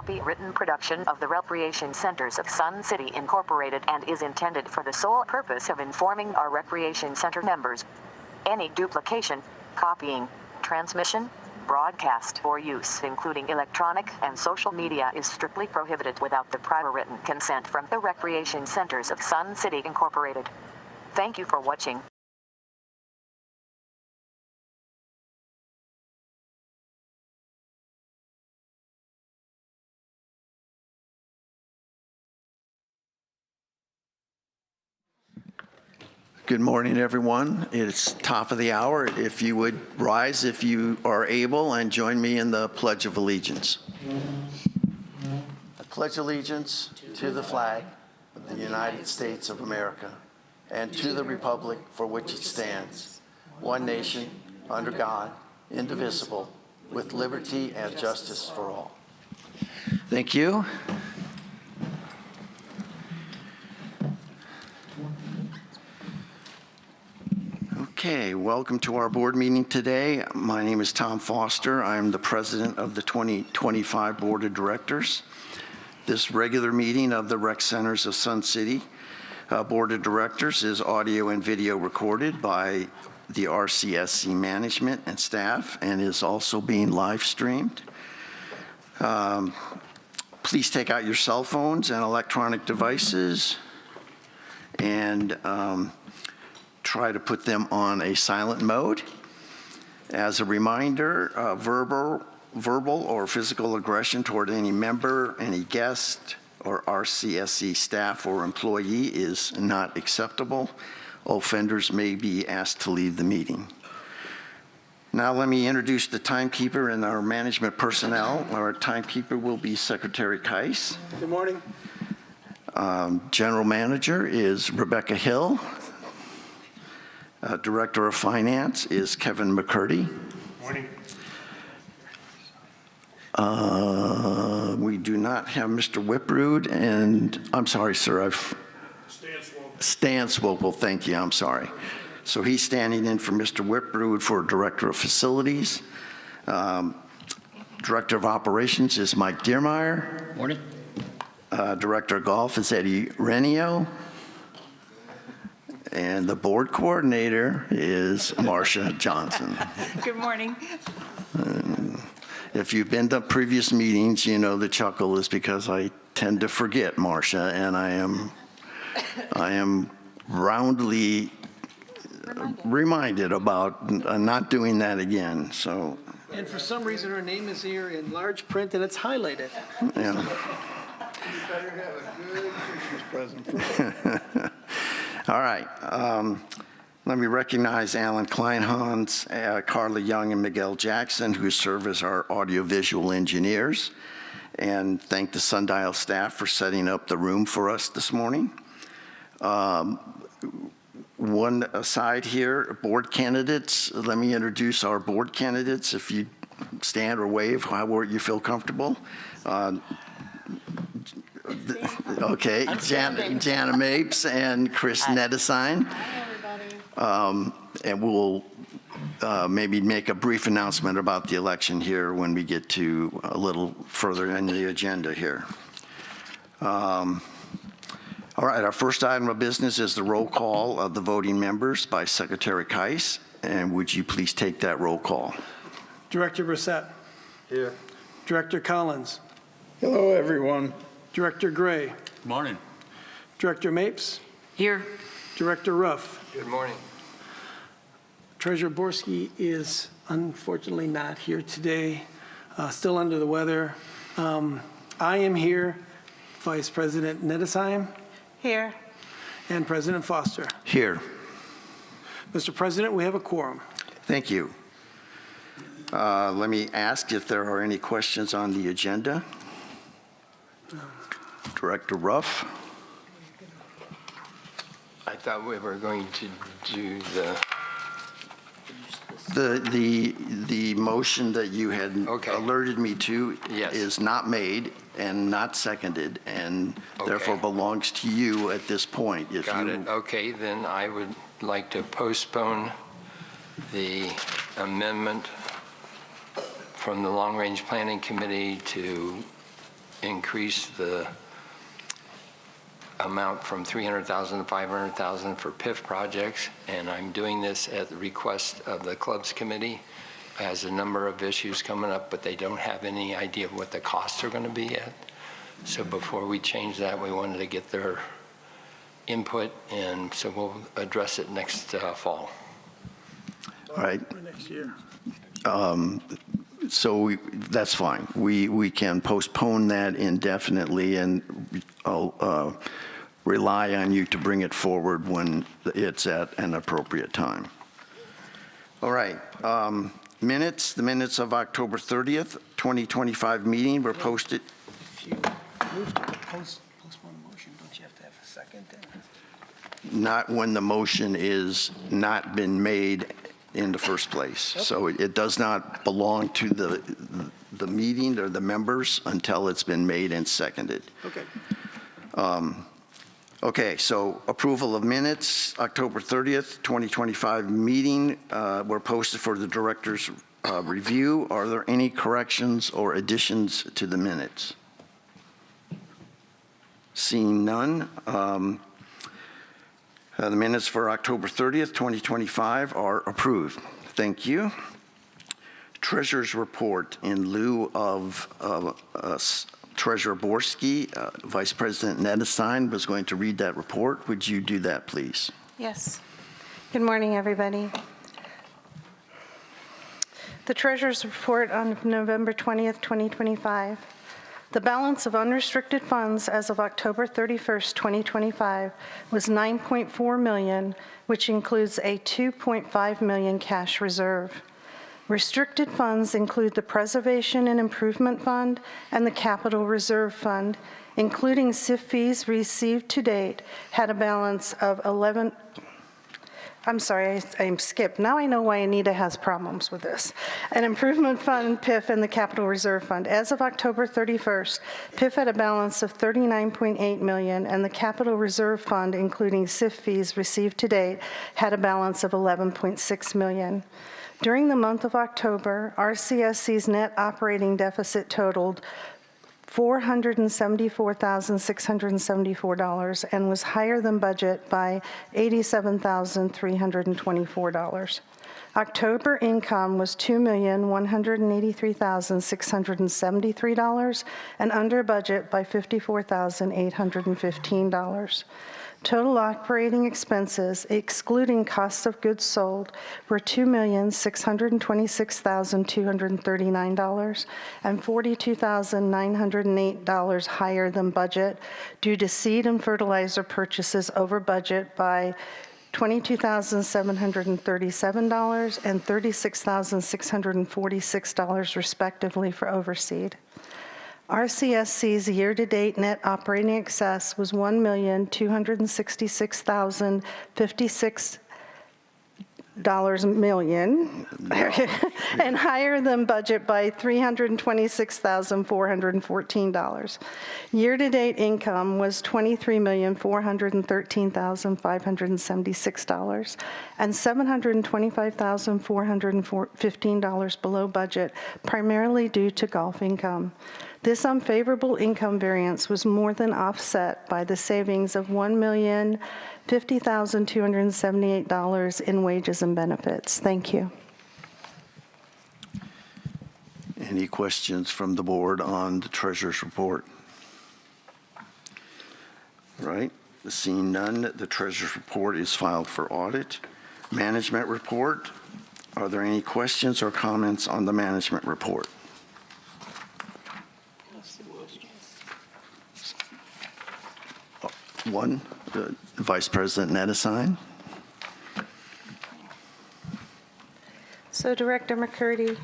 copywritten production of the Recreation Centers of Sun City Incorporated and is intended for the sole purpose of informing our Recreation Center members. Any duplication, copying, transmission, broadcast, or use, including electronic and social media, is strictly prohibited without the prior written consent from the Recreation Centers of Sun City Incorporated. Thank you for watching. Good morning, everyone. It's top of the hour. If you would rise if you are able and join me in the Pledge of Allegiance. I pledge allegiance to the flag of the United States of America and to the republic for which it stands, one nation, under God, indivisible, with liberty and justice for all. Thank you. Okay, welcome to our board meeting today. My name is Tom Foster. I'm the president of the 2025 Board of Directors. This regular meeting of the Rec Centers of Sun City Board of Directors is audio and video recorded by the RCSC management and staff and is also being live streamed. Please take out your cell phones and electronic devices and try to put them on a silent mode. As a reminder, verbal or physical aggression toward any member, any guest, or RCSC staff or employee is not acceptable. Offenders may be asked to leave the meeting. Now let me introduce the timekeeper and our management personnel. Our timekeeper will be Secretary Keiss. Good morning. General Manager is Rebecca Hill. Director of Finance is Kevin McCurdy. Morning. We do not have Mr. Whiprud, and I'm sorry, sir, Stan Swopel, thank you, I'm sorry. So he's standing in for Mr. Whiprud for Director of Facilities. Director of Operations is Mike Diermeyer. Morning. Director of Golf is Eddie Renio. And the board coordinator is Marcia Johnson. Good morning. If you've been to previous meetings, you know the chuckle is because I tend to forget Marcia, and I am roundly reminded about not doing that again. So. And for some reason, her name is here in large print and it's highlighted. Yeah. You better have a good Christmas present. All right. Let me recognize Alan Kleinhans, Carla Young, and Miguel Jackson, who serve as our audiovisual engineers, and thank the Sundial staff for setting up the room for us this morning. One aside here, board candidates. Let me introduce our board candidates. If you stand or wave, however you feel comfortable. Okay, Jana Mapes and Chris Nedesine. Hi, everybody. And we'll maybe make a brief announcement about the election here when we get to a little further in the agenda here. All right, our first item of business is the roll call of the voting members by Secretary Keiss. And would you please take that roll call? Director Brissett. Here. Director Collins. Hello, everyone. Director Gray. Good morning. Director Mapes. Here. Director Ruff. Good morning. Treasurer Borski is unfortunately not here today, still under the weather. I am here, Vice President Nedesheim. Here. And President Foster. Here. Mr. President, we have a quorum. Thank you. Let me ask if there are any questions on the agenda. Director Ruff. I thought we were going to do The motion that you had alerted me to is not made and not seconded, and therefore belongs to you at this point. Got it. Okay, then I would like to postpone the amendment from the Long Range Planning Committee to increase the amount from 300,000 to 500,000 for PIF projects, and I'm doing this at the request of the Clubs Committee. It has a number of issues coming up, but they don't have any idea of what the costs are going to be yet. So before we change that, we wanted to get their input, and so we'll address it next fall. All right. For next year. So that's fine. We can postpone that indefinitely, and I'll rely on you to bring it forward when it's at an appropriate time. All right. Minutes, the minutes of October 30th, 2025 meeting were posted. If you move to postpone the motion, don't you have to have a second then? Not when the motion is not been made in the first place. So it does not belong to the meeting or the members until it's been made and seconded. Okay. Okay, so approval of minutes, October 30th, 2025 meeting were posted for the director's review. Are there any corrections or additions to the minutes? Seeing none. The minutes for October 30th, 2025 are approved. Thank you. Treasurer's report in lieu of Treasurer Borski, Vice President Nedestein was going to read that report. Would you do that, please? Yes. Good morning, everybody. The Treasurer's report on November 20th, 2025. The balance of unrestricted funds as of October 31st, 2025 was $9.4 million, which includes a $2.5 million cash reserve. Restricted funds include the Preservation and Improvement Fund and the Capital Reserve Fund, including SIF fees received to date, had a balance of I skipped. Now I know why Anita has problems with this. An Improvement Fund, PIF, and the Capital Reserve Fund. As of October 31st, PIF had a balance of $39.8 million, and the Capital Reserve Fund, including SIF fees received to date, had a balance of $11.6 million. During the month of October, RCSC's net operating deficit totaled $474,674 and was higher than budget by $87,324. October income was $2,183,673 and under budget by $54,815. Total operating expenses, excluding cost of goods sold, were $2,626,239 and $42,908 higher than budget due to seed and fertilizer purchases over budget by $22,737 and $36,646 respectively for overseed. RCSC's year-to-date net operating excess was $1,266,056 million and higher than budget by $326,414. Year-to-date income was $23,413,576 and $725,415 below budget, primarily due to golf income. This unfavorable income variance was more than offset by the savings of $1,050,278 in wages and benefits. Thank you. Any questions from the board on the treasurer's report? All right, seeing none, the treasurer's report is filed for audit. Management report. Are there any questions or comments on the management report? One, Vice President Nedestein. So Director McCurdy,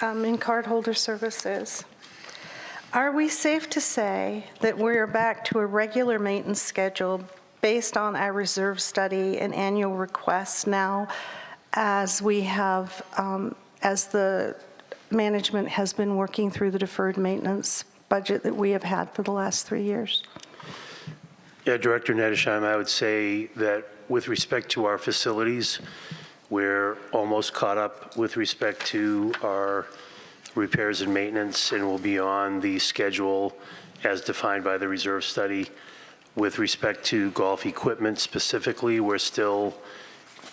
in cardholder services, are we safe to say that we're back to a regular maintenance schedule based on our reserve study and annual requests now, as we have, as the management has been working through the deferred maintenance budget that we have had for the last 3 years? Yeah, Director Nedestein, I would say that with respect to our facilities, we're almost caught up with respect to our repairs and maintenance, and we'll be on the schedule as defined by the reserve study. With respect to golf equipment specifically, we're still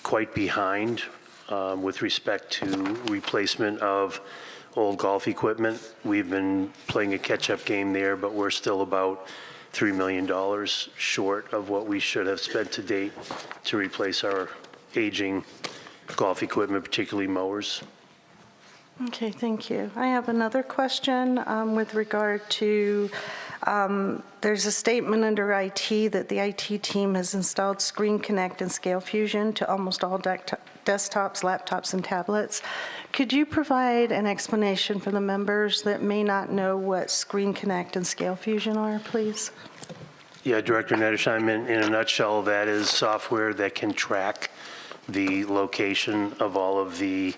quite behind with respect to replacement of old golf equipment. We've been playing a catch-up game there, but we're still about $3 million short of what we should have spent to date to replace our aging golf equipment, particularly mowers. Okay, thank you. I have another question with regard to, there's a statement under IT that the IT team has installed Screen Connect and Scale Fusion to almost all desktops, laptops, and tablets. Could you provide an explanation for the members that may not know what Screen Connect and Scale Fusion are, please? Yeah, Director Nedesheim, in a nutshell, that is software that can track the location of all of the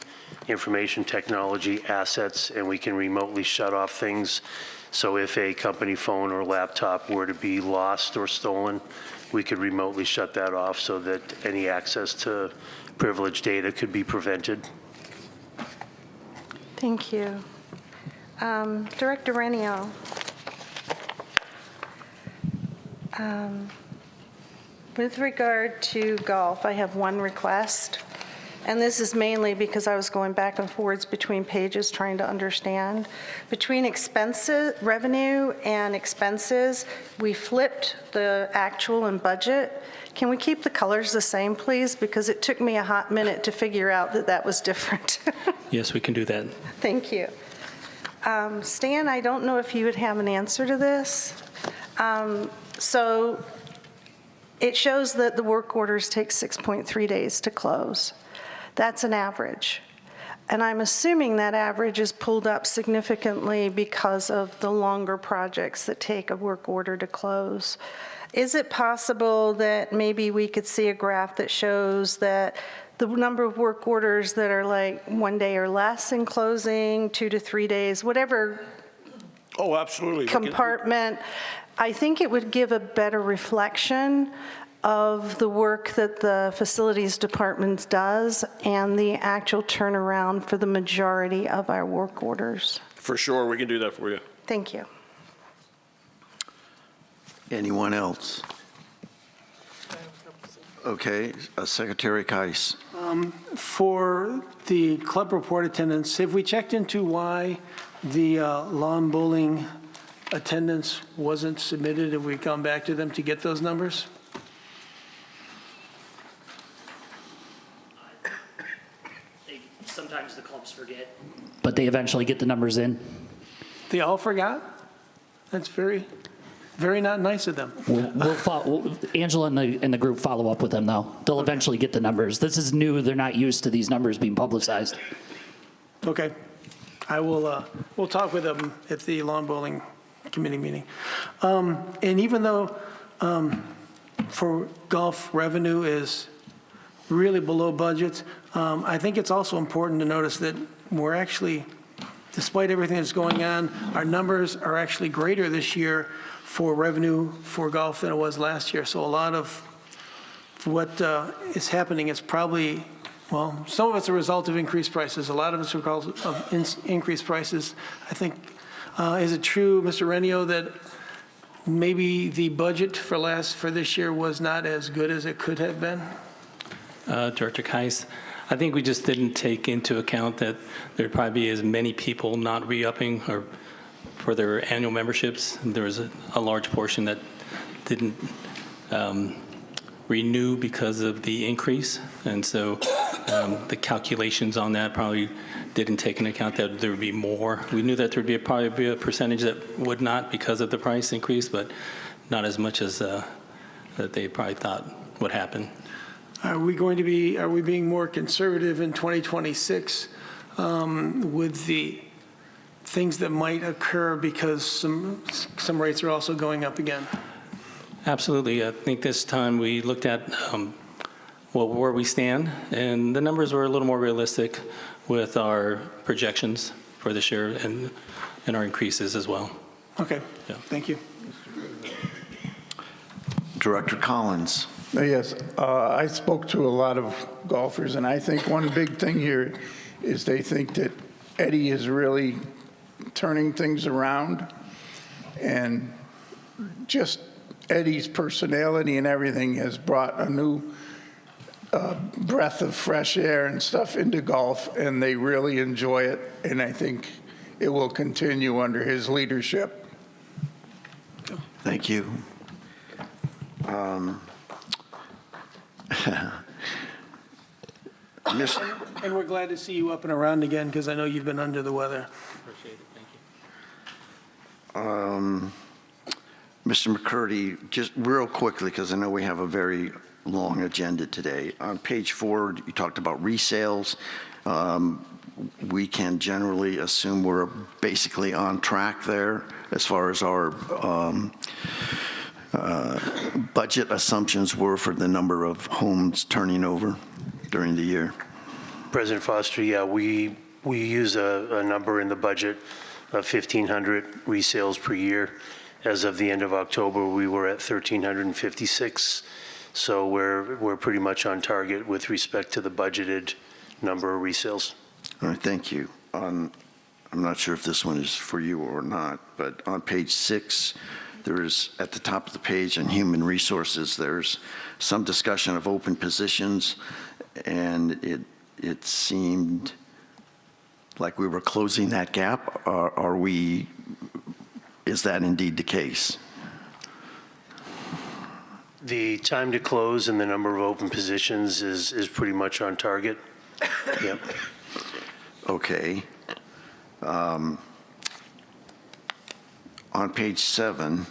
information technology assets, and we can remotely shut off things. So if a company phone or laptop were to be lost or stolen, we could remotely shut that off so that any access to privileged data could be prevented. Thank you. Director Renio. With regard to golf, I have one request, and this is mainly because I was going back and forwards between pages trying to understand. Between expenses, revenue and expenses, we flipped the actual and budget. Can we keep the colors the same, please? Because it took me a hot minute to figure out that that was different. Yes, we can do that. Thank you. Stan, I don't know if you would have an answer to this. So it shows that the work orders take 6.3 days to close. That's an average. And I'm assuming that average is pulled up significantly because of the longer projects that take a work order to close. Is it possible that maybe we could see a graph that shows that the number of work orders that are like 1 day or less in closing, 2 to 3 days, whatever Oh, absolutely. compartment, I think it would give a better reflection of the work that the facilities department does and the actual turnaround for the majority of our work orders. For sure, we can do that for you. Thank you. Anyone else? Okay, Secretary Kais. For the club report attendance, have we checked into why the lawn bowling attendance wasn't submitted? Have we gone back to them to get those numbers? Sometimes the clubs forget, but they eventually get the numbers in. They all forgot? That's very, very not nice of them. Angela and the group follow up with them, though. They'll eventually get the numbers. This is new. They're not used to these numbers being publicized. Okay. I will, we'll talk with them at the lawn bowling committee meeting. And even though for golf revenue is really below budget, I think it's also important to notice that we're actually, despite everything that's going on, our numbers are actually greater this year for revenue for golf than it was last year. So a lot of what is happening is probably, well, some of it's a result of increased prices. A lot of it's a result of increased prices. I think, is it true, Mr. Renio, that maybe the budget for this year was not as good as it could have been? Director Kais, I think we just didn't take into account that there'd probably be as many people not re-upping or for their annual memberships. There was a large portion that didn't renew because of the increase. And so the calculations on that probably didn't take into account that there would be more. We knew that there would probably be a percentage that would not because of the price increase, but not as much as that they probably thought would happen. Are we being more conservative in 2026 with the things that might occur because some rates are also going up again? Absolutely. I think this time we looked at where we stand, and the numbers were a little more realistic with our projections for this year and our increases as well. Okay, Yeah. Thank you. Director Collins. Yes, I spoke to a lot of golfers, and I think one big thing here is they think that Eddie is really turning things around, and just Eddie's personality and everything has brought a new breath of fresh air and stuff into golf, and they really enjoy it, and I think it will continue under his leadership. Thank you. And we're glad to see you up and around again, because I know you've been under the weather. Appreciate it, thank you. Mr. McCurdy, just real quickly, because I know we have a very long agenda today. On page 4, you talked about resales. We can generally assume we're basically on track there as far as our budget assumptions were for the number of homes turning over during the year. President Foster, yeah, we use a number in the budget of 1,500 resales per year. As of the end of October, we were at 1,356. So we're pretty much on target with respect to the budgeted number of resales. All right, thank you. I'm not sure if this one is for you or not, but on page 6, there's at the top of the page on human resources, there's some discussion of open positions, and it seemed like we were closing that gap. Is that indeed the case? The time to close and the number of open positions is pretty much on target. Yep. Okay. On page 7,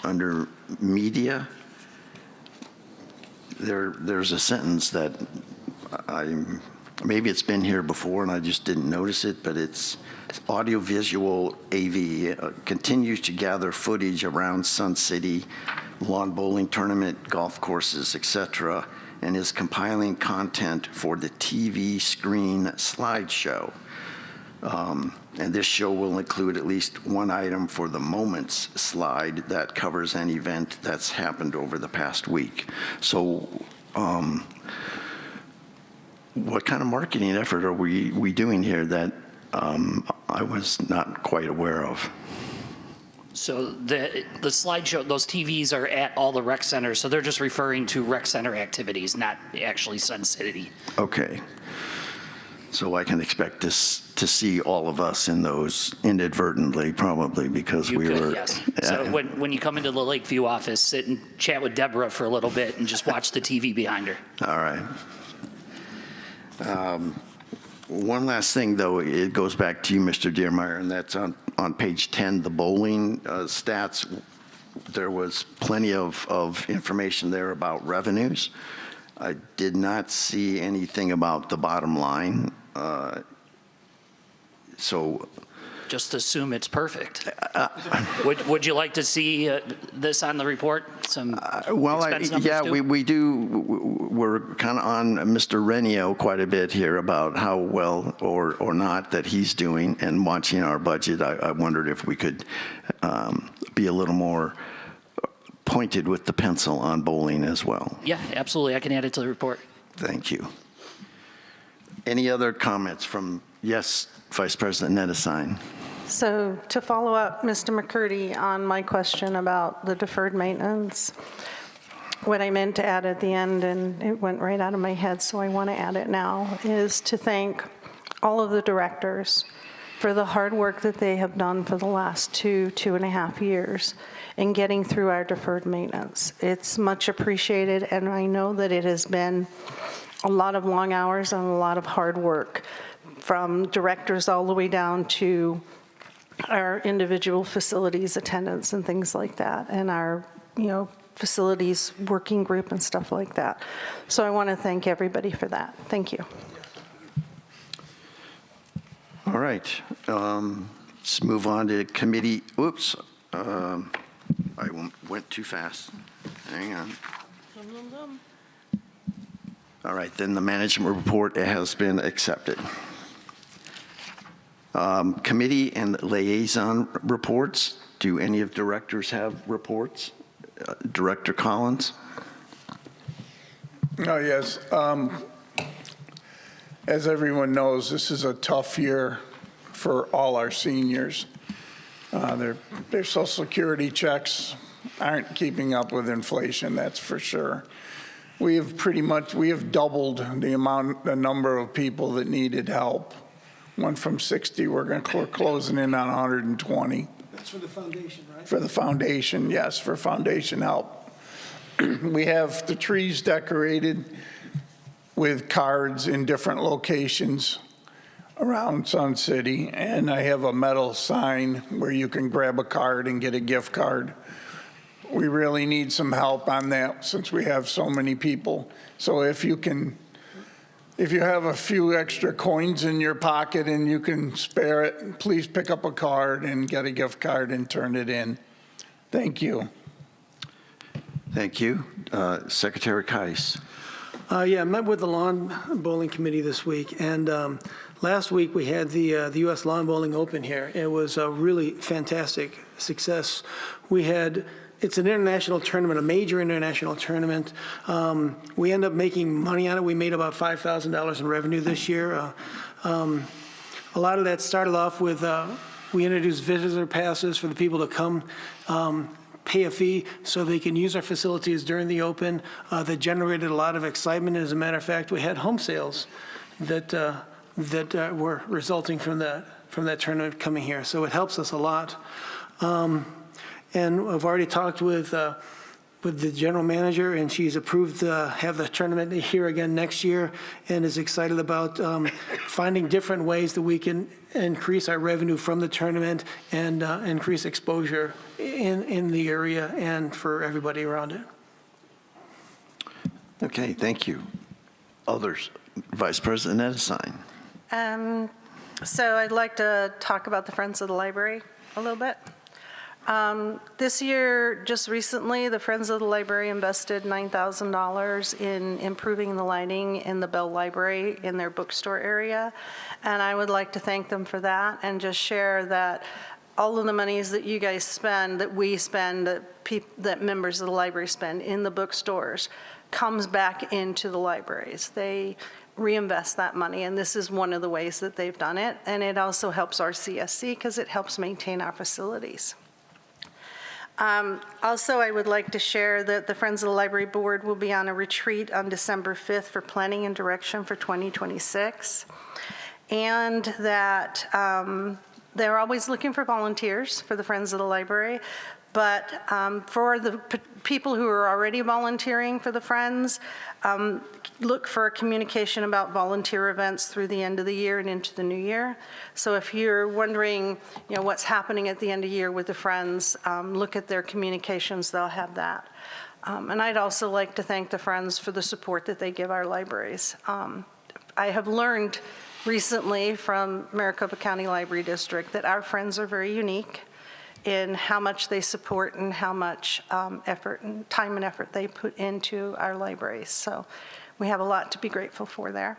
under media, there's a sentence that maybe it's been here before and I just didn't notice it, but it's audiovisual AV continues to gather footage around Sun City, lawn bowling tournament, golf courses, etc., and is compiling content for the TV screen slideshow. And this show will include at least one item for the Moments slide that covers an event that's happened over the past week. So what kind of marketing effort are we doing here that I was not quite aware of? So the slideshow, those TVs are at all the rec centers, so they're just referring to rec center activities, not actually Sun City. Okay. So I can expect to see all of us in those inadvertently, probably, because You we could, were. yes. So when you come into the Lakeview office, sit and chat with Deborah for a little bit and just watch the TV behind her. All right. One last thing, though, it goes back to you, Mr. Deermeyer, and that's on page 10, the bowling stats. There was plenty of information there about revenues. I did not see anything about the bottom line. So Just assume it's perfect. Would you like to see this on the report? Some expense numbers yeah, too? we do. We're kind of on Mr. Renio quite a bit here about how well or not that he's doing, and watching our budget. I wondered if we could be a little more pointed with the pencil on bowling as well. Yeah, absolutely. I can add it to the report. Thank you. Any other comments from, yes, Vice President Nedesine? So to follow up, Mr. McCurdy, on my question about the deferred maintenance, what I meant to add at the end, and it went right out of my head, so I want to add it now, is to thank all of the directors for the hard work that they have done for the last 2.5 years in getting through our deferred maintenance. It's much appreciated, and I know that it has been a lot of long hours and a lot of hard work, from directors all the way down to our individual facilities attendants and things like that, and our, facilities working group and stuff like that. So I want to thank everybody for that. Thank you. All right. Let's move on to committee. Oops. I went too fast. Hang on. All right, then the management report has been accepted. Committee and liaison reports. Do any of directors have reports? Director Collins? Oh, yes. As everyone knows, this is a tough year for all our seniors. Their Social Security checks aren't keeping up with inflation, that's for sure. We have doubled the number of people that needed help. Went from 60, we're closing in on 120. That's for the foundation, right? For the foundation, yes, for foundation help. We have the trees decorated with cards in different locations around Sun City, and I have a metal sign where you can grab a card and get a gift card. We really need some help on that since we have so many people. So if you have a few extra coins in your pocket and you can spare it, please pick up a card and get a gift card and turn it in. Thank you. Thank you. Secretary Kais. Yeah, I met with the Lawn Bowling Committee this week, and last week we had the U.S. Lawn Bowling Open here. It was a really fantastic success. It's an international tournament, a major international tournament. We end up making money on it. We made about $5,000 in revenue this year. A lot of that started off with, we introduced visitor passes for the people to come pay a fee so they can use our facilities during the Open. That generated a lot of excitement. As a matter of fact, we had home sales that were resulting from that tournament coming here. So it helps us a lot. And I've already talked with the general manager, and she's approved to have the tournament here again next year, and is excited about finding different ways that we can increase our revenue from the tournament and increase exposure in the area and for everybody around it. Okay, thank you. Others? Vice President Edesine. So I'd like to talk about the Friends of the Library a little bit. This year, just recently, the Friends of the Library invested $9,000 in improving the lighting in the Bell Library in their bookstore area. And I would like to thank them for that and just share that all of the monies that you guys spend, that we spend, that members of the library spend in the bookstores comes back into the libraries. They reinvest that money, and this is one of the ways that they've done it. And it also helps RCSC because it helps maintain our facilities. Also, I would like to share that the Friends of the Library Board will be on a retreat on December 5th for planning and direction for 2026, and that they're always looking for volunteers for the Friends of the Library, but for the people who are already volunteering for the Friends, look for communication about volunteer events through the end of the year and into the new year. So if you're wondering, what's happening at the end of the year with the Friends, look at their communications, they'll have that. And I'd also like to thank the Friends for the support that they give our libraries. I have learned recently from Maricopa County Library District that our Friends are very unique in how much they support and how much effort and time and effort they put into our libraries. So we have a lot to be grateful for there.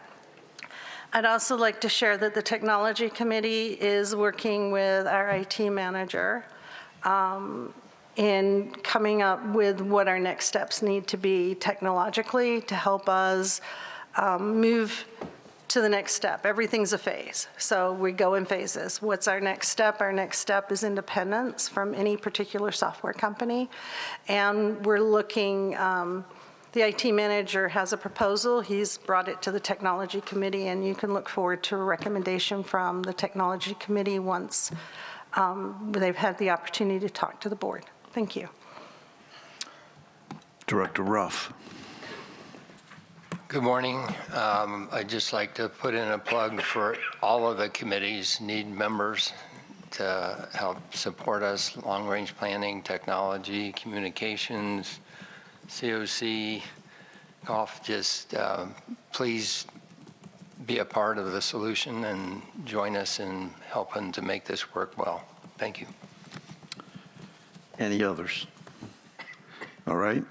I'd also like to share that the Technology Committee is working with our IT manager in coming up with what our next steps need to be technologically to help us move to the next step. Everything's a phase, so we go in phases. What's our next step? Our next step is independence from any particular software company, and we're looking, the IT manager has a proposal. He's brought it to the Technology Committee, and you can look forward to a recommendation from the Technology Committee once they've had the opportunity to talk to the board. Thank you. Director Ruff. Good morning. I'd just like to put in a plug for all of the committees need members to help support us, long-range planning, technology, communications, COC, golf. Just please be a part of the solution and join us in helping to make this work well. Thank you. Any others? All right.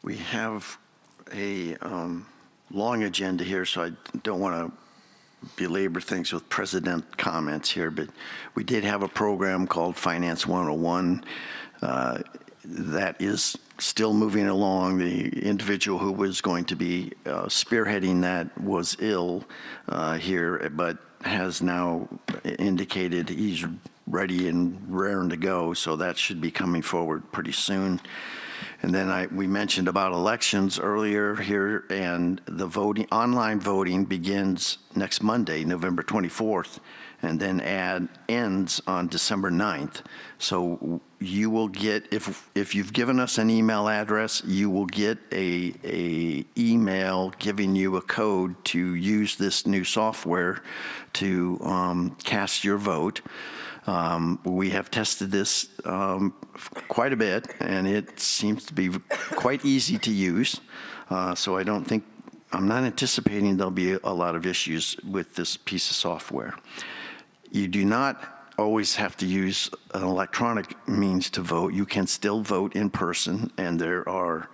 We have a long agenda here, so I don't want to belabor things with president comments here, but we did have a program called Finance 101 that is still moving along. The individual who was going to be spearheading that was ill here, but has now indicated he's ready and raring to go, so that should be coming forward pretty soon. And then we mentioned about elections earlier here, and the online voting begins next Monday, November 24th, and then ends on December 9th. So you will get, if you've given us an email address, you will get a email giving you a code to use this new software to cast your vote. We have tested this quite a bit, and it seems to be quite easy to use. So I'm not anticipating there'll be a lot of issues with this piece of software. You do not always have to use an electronic means to vote. You can still vote in person, and there are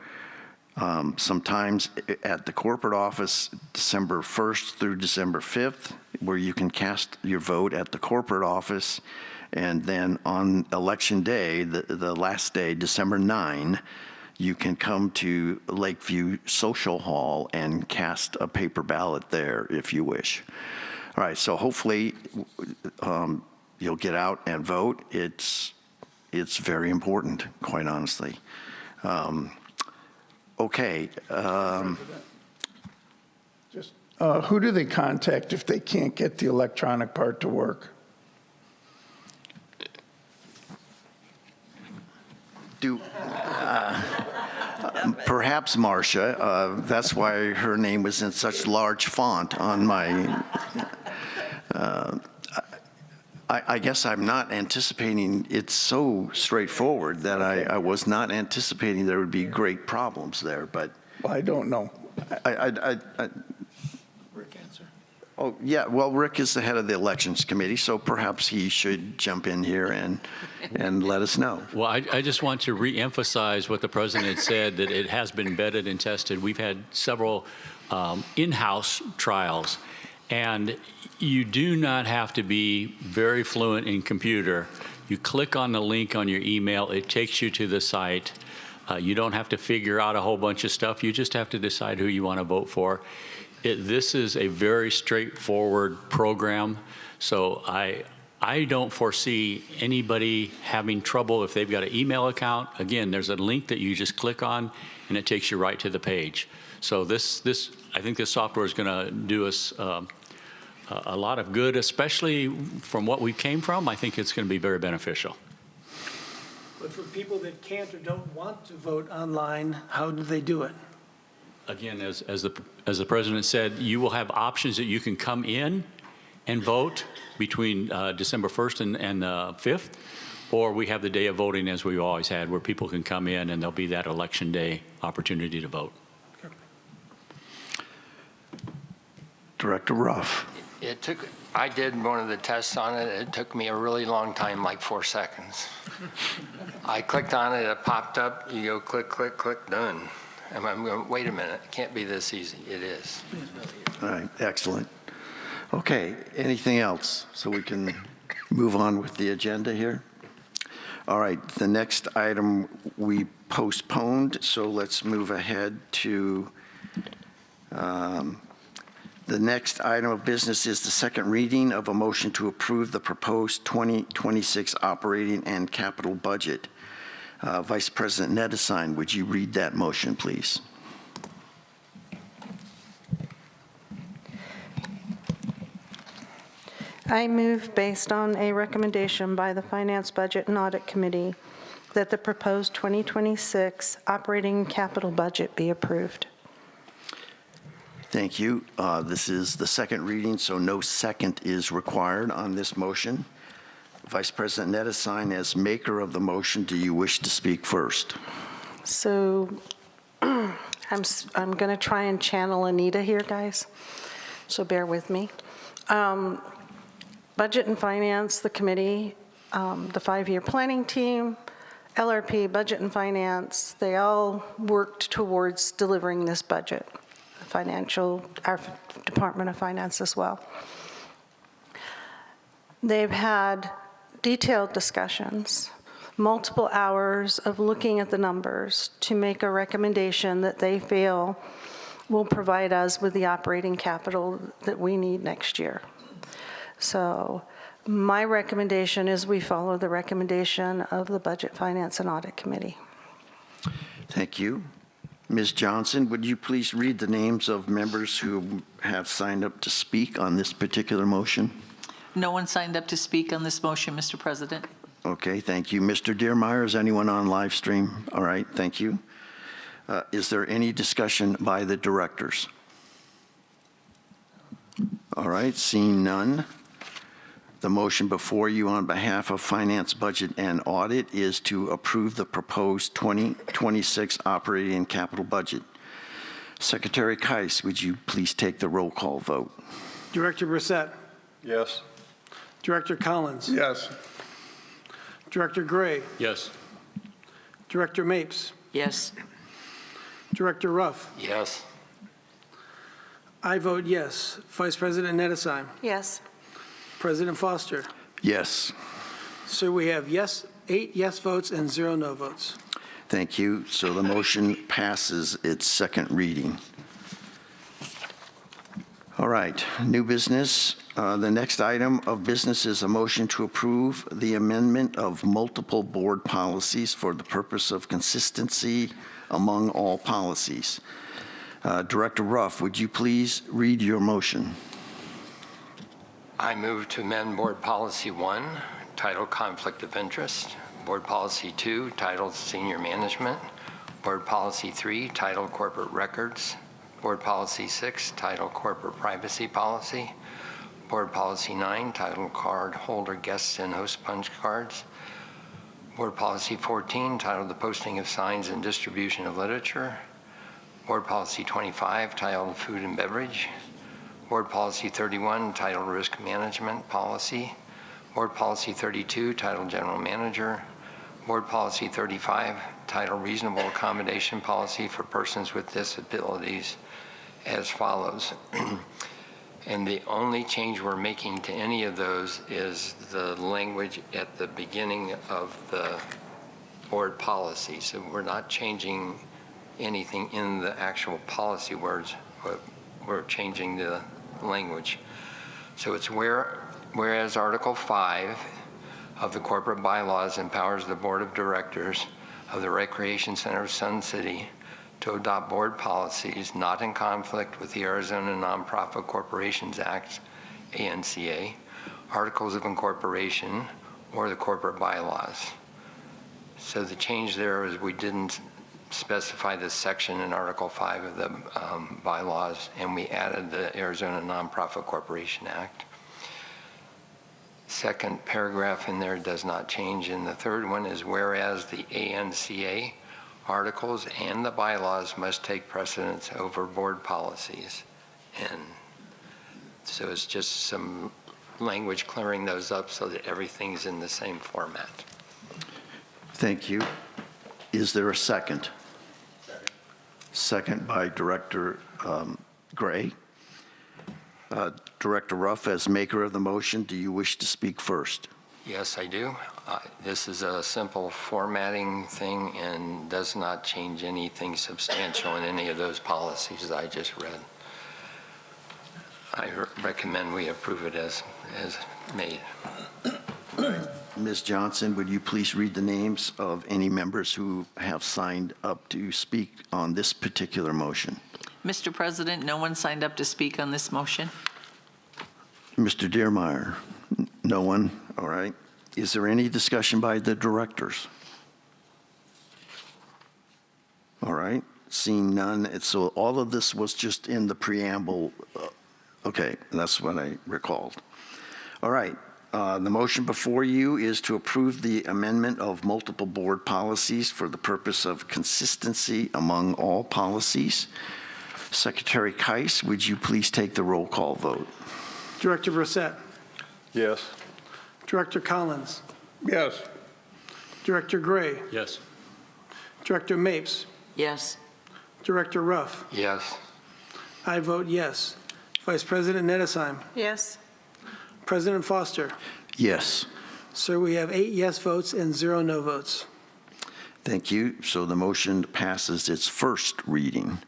sometimes at the corporate office, December 1st through December 5th, where you can cast your vote at the corporate office. And then on election day, the last day, December 9, you can come to Lakeview Social Hall and cast a paper ballot there if you wish. All right, so hopefully you'll get out and vote. It's very important, quite honestly. Okay. Just who do they contact if they can't get the electronic part to work? Perhaps Marcia. That's why her name was in such large font on my. I guess I'm not anticipating. It's so straightforward that I was not anticipating there would be great problems there. But Well, I don't know. Rick answer. Oh yeah. Well, Rick is the head of the elections committee, so perhaps he should jump in here and let us know. Well, I just want to reemphasize what the president said, that it has been vetted and tested. We've had several in-house trials, and you do not have to be very fluent in computer. You click on the link on your email, it takes you to the site. You don't have to figure out a whole bunch of stuff. You just have to decide who you want to vote for. This is a very straightforward program, so I don't foresee anybody having trouble if they've got an email account. Again, there's a link that you just click on, and it takes you right to the page. So I think this software is going to do us a lot of good, especially from what we came from. I think it's going to be very beneficial. But for people that can't or don't want to vote online, how do they do it? Again, as the president said, you will have options that you can come in and vote between December 1st and 5th, or we have the day of voting as we always had, where people can come in and there'll be that election day opportunity to vote. Director Ruff. I did one of the tests on it. It took me a really long time, like 4 seconds. I clicked on it, it popped up. You go click, click, click, done. And I'm going, wait a minute, it can't be this easy. It is. All right, excellent. Okay, anything else so we can move on with the agenda here? All right, the next item we postponed, so let's move ahead to the next item of business is the second reading of a motion to approve the proposed 2026 operating and capital budget. Vice President Nettesheim, would you read that motion, please? I move, based on a recommendation by the Finance, Budget, and Audit Committee, that the proposed 2026 operating and capital budget be approved. Thank you. This is the second reading, so no second is required on this motion. Vice President Nettesheim, as maker of the motion, do you wish to speak first? So I'm going to try and channel Anita here, guys, so bear with me. Budget and Finance, the committee, the 5-year planning team, LRP, Budget and Finance, they all worked towards delivering this budget. Our Department of Finance as well. They've had detailed discussions, multiple hours of looking at the numbers to make a recommendation that they feel will provide us with the operating capital that we need next year. So my recommendation is we follow the recommendation of the Budget, Finance, and Audit Committee. Thank you. Ms. Johnson, would you please read the names of members who have signed up to speak on this particular motion? No one signed up to speak on this motion, Mr. President. Okay, thank you. Mr. Dearmeyer, is anyone on live stream? All right, thank you. Is there any discussion by the directors? All right, seeing none. The motion before you on behalf of Finance, Budget, and Audit is to approve the proposed 2026 operating and capital budget. Secretary Keiss, would you please take the roll call vote? Director Brissett. Yes. Director Collins. Yes. Director Gray. Yes. Director Mapes. Yes. Director Ruff. Yes. I vote yes. Vice President Nedesheim. Yes. President Foster. Yes. So we have 8 yes votes and 0 no votes. Thank you. So the motion passes its second reading. All right, new business. The next item of business is a motion to approve the amendment of multiple board policies for the purpose of consistency among all policies. Director Ruff, would you please read your motion? I move to amend Board Policy 1, titled Conflict of Interest, Board Policy 2, titled Senior Management, Board Policy 3, titled Corporate Records, Board Policy 6, titled Corporate Privacy Policy, Board Policy 9, titled Card Holder Guests and Host Punch Cards, Board Policy 14, titled The Posting of Signs and Distribution of Literature, Board Policy 25, titled Food and Beverage, Board Policy 31, titled Risk Management Policy, Board Policy 32, titled General Manager, Board Policy 35, titled Reasonable Accommodation Policy for Persons with Disabilities, as follows. And the only change we're making to any of those is the language at the beginning of the board policy. So we're not changing anything in the actual policy words, but we're changing the language. So it's whereas Article 5 of the corporate bylaws empowers the board of directors of the Recreation Center of Sun City to adopt board policies not in conflict with the Arizona Nonprofit Corporations Act, ANCA, articles of incorporation, or the corporate bylaws. So the change there is we didn't specify this section in Article 5 of the bylaws, and we added the Arizona Nonprofit Corporation Act. Second paragraph in there does not change, and the third one is whereas the ANCA articles and the bylaws must take precedence over board policies. And so it's just some language clearing those up so that everything's in the same format. Thank you. Is there a second? Second by Director Gray. Director Ruff, as maker of the motion, do you wish to speak first? Yes, I do. This is a simple formatting thing and does not change anything substantial in any of those policies that I just read. I recommend we approve it as made. Ms. Johnson, would you please read the names of any members who have signed up to speak on this particular motion? Mr. President, no one signed up to speak on this motion. Mr. Dearmeyer, no one? All right. Is there any discussion by the directors? All right. Seeing none. So all of this was just in the preamble. Okay, that's what I recalled. All right. The motion before you is to approve the amendment of multiple board policies for the purpose of consistency among all policies. Secretary Keiss, would you please take the roll call vote? Director Brissett. Yes. Director Collins. Yes. Director Gray. Yes. Director Mapes. Yes. Director Ruff. Yes. I vote yes. Vice President Nedesheim. Yes. President Foster. Yes. Sir, we have 8 yes votes and 0 no votes. Thank you. So the motion passes its first reading.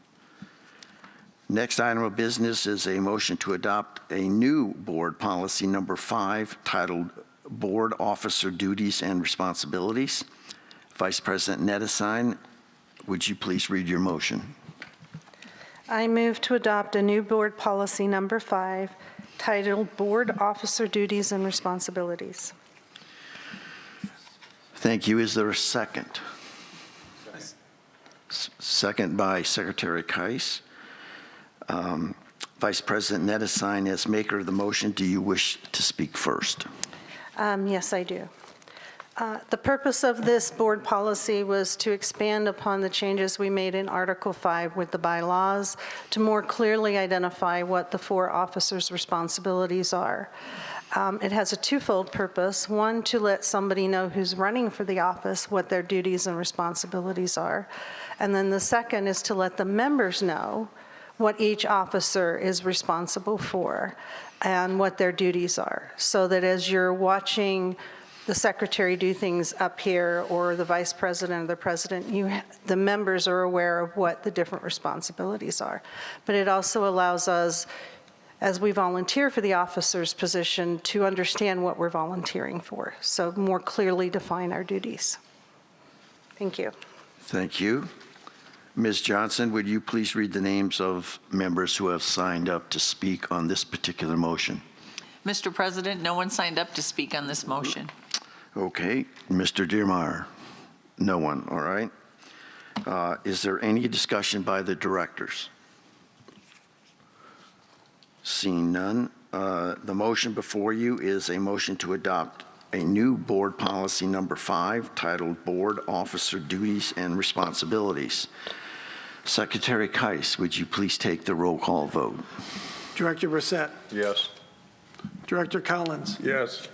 Next item of business is a motion to adopt a new board policy number 5 titled Board Officer Duties and Responsibilities. Vice President Nettesheim, would you please read your motion? I move to adopt a new board policy number 5 titled Board Officer Duties and Responsibilities. Thank you. Is there a second? Second by Secretary Keiss. Vice President Nettesheim, as maker of the motion, do you wish to speak first? Yes, I do. The purpose of this board policy was to expand upon the changes we made in Article 5 with the bylaws to more clearly identify what the 4 officers' responsibilities are. It has a twofold purpose. One, to let somebody know who's running for the office what their duties and responsibilities are. And then the second is to let the members know what each officer is responsible for and what their duties are, so that as you're watching the secretary do things up here or the vice president or the president, the members are aware of what the different responsibilities are. But it also allows us, as we volunteer for the officer's position, to understand what we're volunteering for, so more clearly define our duties. Thank you. Thank you. Ms. Johnson, would you please read the names of members who have signed up to speak on this particular motion? Mr. President, no one signed up to speak on this motion. Okay. Mr. Diermeyer? No one. All right. Is there any discussion by the directors? Seeing none, the motion before you is a motion to adopt a new board policy number 5 titled Board Officer Duties and Responsibilities. Secretary Keiss, would you please take the roll call vote? Director Brissett. Yes. Director Collins. Yes.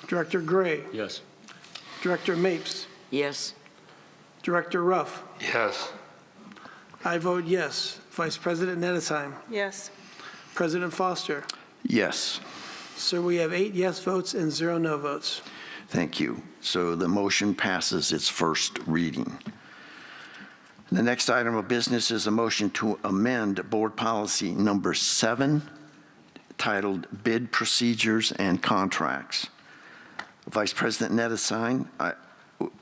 Director Gray. Yes. Director Mapes. Yes. Director Ruff. Yes. I vote yes. Vice President Nettesheim. Yes. President Foster. Yes. Sir, we have 8 yes votes and 0 no votes. Thank you. So the motion passes its first reading. The next item of business is a motion to amend Board Policy Number 7, titled Bid Procedures and Contracts. Vice President Nettesheim,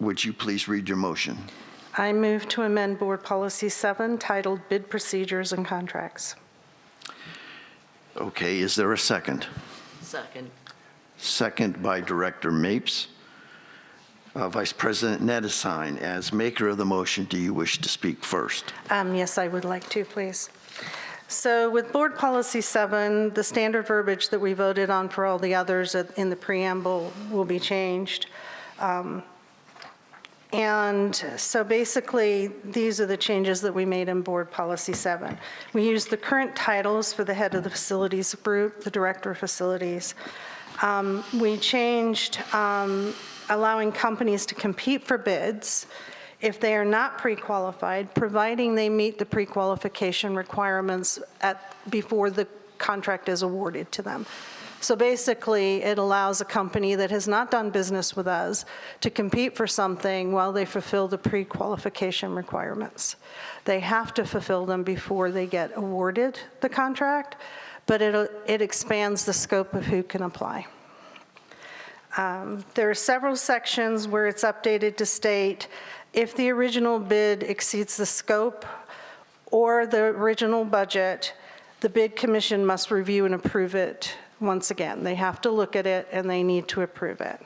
would you please read your motion? I move to amend Board Policy 7 titled Bid Procedures and Contracts. Okay, is there a second? Second. Second by Director Mapes. Vice President Nettesheim, as maker of the motion, do you wish to speak first? Yes, I would like to, please. So with Board Policy 7, the standard verbiage that we voted on for all the others in the preamble will be changed. And so basically, these are the changes that we made in Board Policy 7. We used the current titles for the head of the facilities group, the director of facilities. We changed allowing companies to compete for bids if they are not pre-qualified, providing they meet the pre-qualification requirements before the contract is awarded to them. So basically, it allows a company that has not done business with us to compete for something while they fulfill the pre-qualification requirements. They have to fulfill them before they get awarded the contract, but it expands the scope of who can apply. There are several sections where it's updated to state if the original bid exceeds the scope or the original budget, the bid commission must review and approve it once again. They have to look at it and they need to approve it.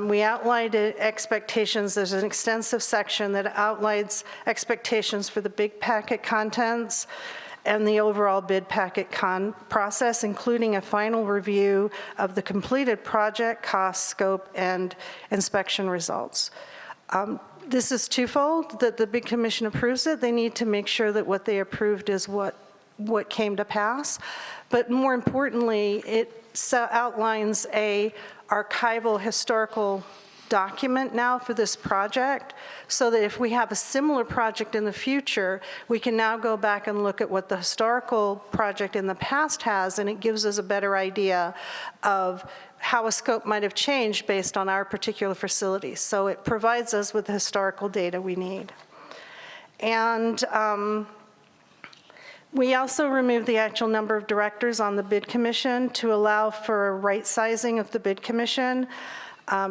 We outlined expectations. There's an extensive section that outlines expectations for the big packet contents and the overall bid packet process, including a final review of the completed project, cost, scope, and inspection results. This is twofold, that the bid commission approves it. They need to make sure that what they approved is what came to pass. But more importantly, it outlines a archival historical document now for this project, so that if we have a similar project in the future, we can now go back and look at what the historical project in the past has, and it gives us a better idea of how a scope might have changed based on our particular facilities. So it provides us with the historical data we need. And we also removed the actual number of directors on the bid commission to allow for a right sizing of the bid commission.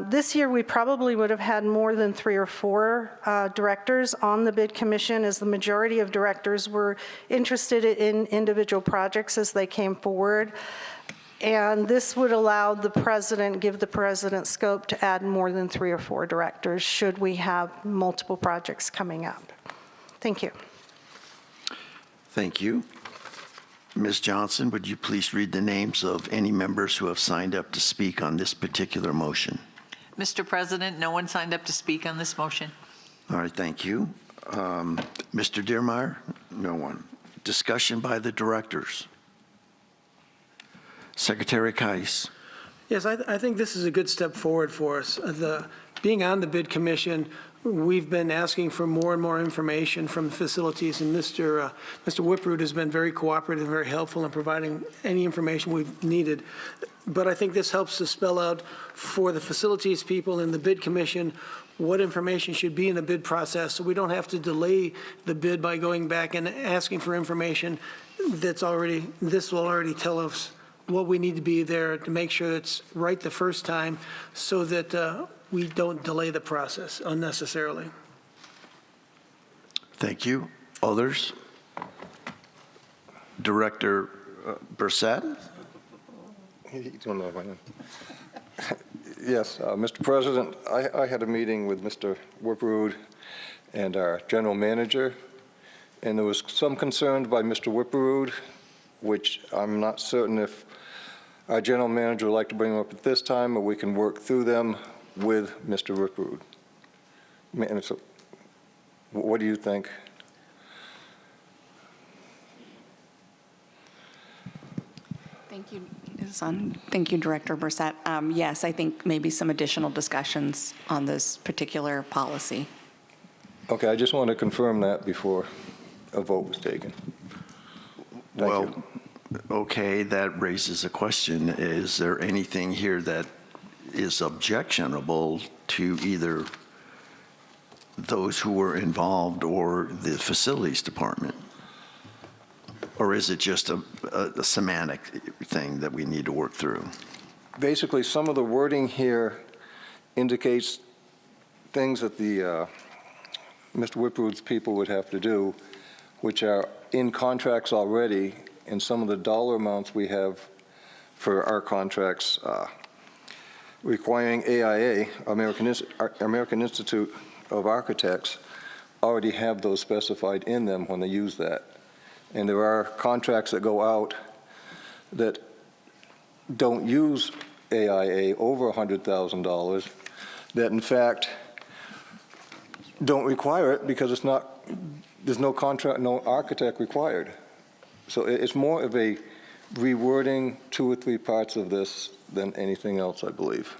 This year, we probably would have had more than 3 or 4 directors on the bid commission, as the majority of directors were interested in individual projects as they came forward. And this would allow the president, give the president scope to add more than 3 or 4 directors should we have multiple projects coming up. Thank you. Thank you. Ms. Johnson, would you please read the names of any members who have signed up to speak on this particular motion? Mr. President, no one signed up to speak on this motion. All right, thank you. Mr. Dearmeyer? No one. Discussion by the directors. Secretary Kais. Yes, I think this is a good step forward for us. Being on the bid commission, we've been asking for more and more information from the facilities, and Mr. Whiproot has been very cooperative and very helpful in providing any information we've needed. But I think this helps to spell out for the facilities people in the bid commission what information should be in the bid process, so we don't have to delay the bid by going back and asking for information this will already tell us what we need to be there to make sure it's right the first time, so that we don't delay the process unnecessarily. Thank you. Others? Director Brissett? Yes, Mr. President, I had a meeting with Mr. Whiproot and our general manager, and there was some concern by Mr. Whiproot, which I'm not certain if our general manager would like to bring them up at this time, or we can work through them with Mr. Whiproot. So, what do you think? Thank you. Thank you, Director Brissett. Yes, I think maybe some additional discussions on this particular policy. Okay, I just want to confirm that before a vote was taken. Thank you. Okay, that raises a question. Is there anything here that is objectionable to either those who were involved or the facilities department? Or is it just a semantic thing that we need to work through? Basically, some of the wording here indicates things that the Mr. Whiproot's people would have to do, which are in contracts already, and some of the dollar amounts we have for our contracts requiring AIA, American Institute of Architects, already have those specified in them when they use that. And there are contracts that go out that don't use AIA over $100,000 that in fact don't require it because it's not, there's no contract, no architect required. So it's more of a rewording 2 or 3 parts of this than anything else, I believe.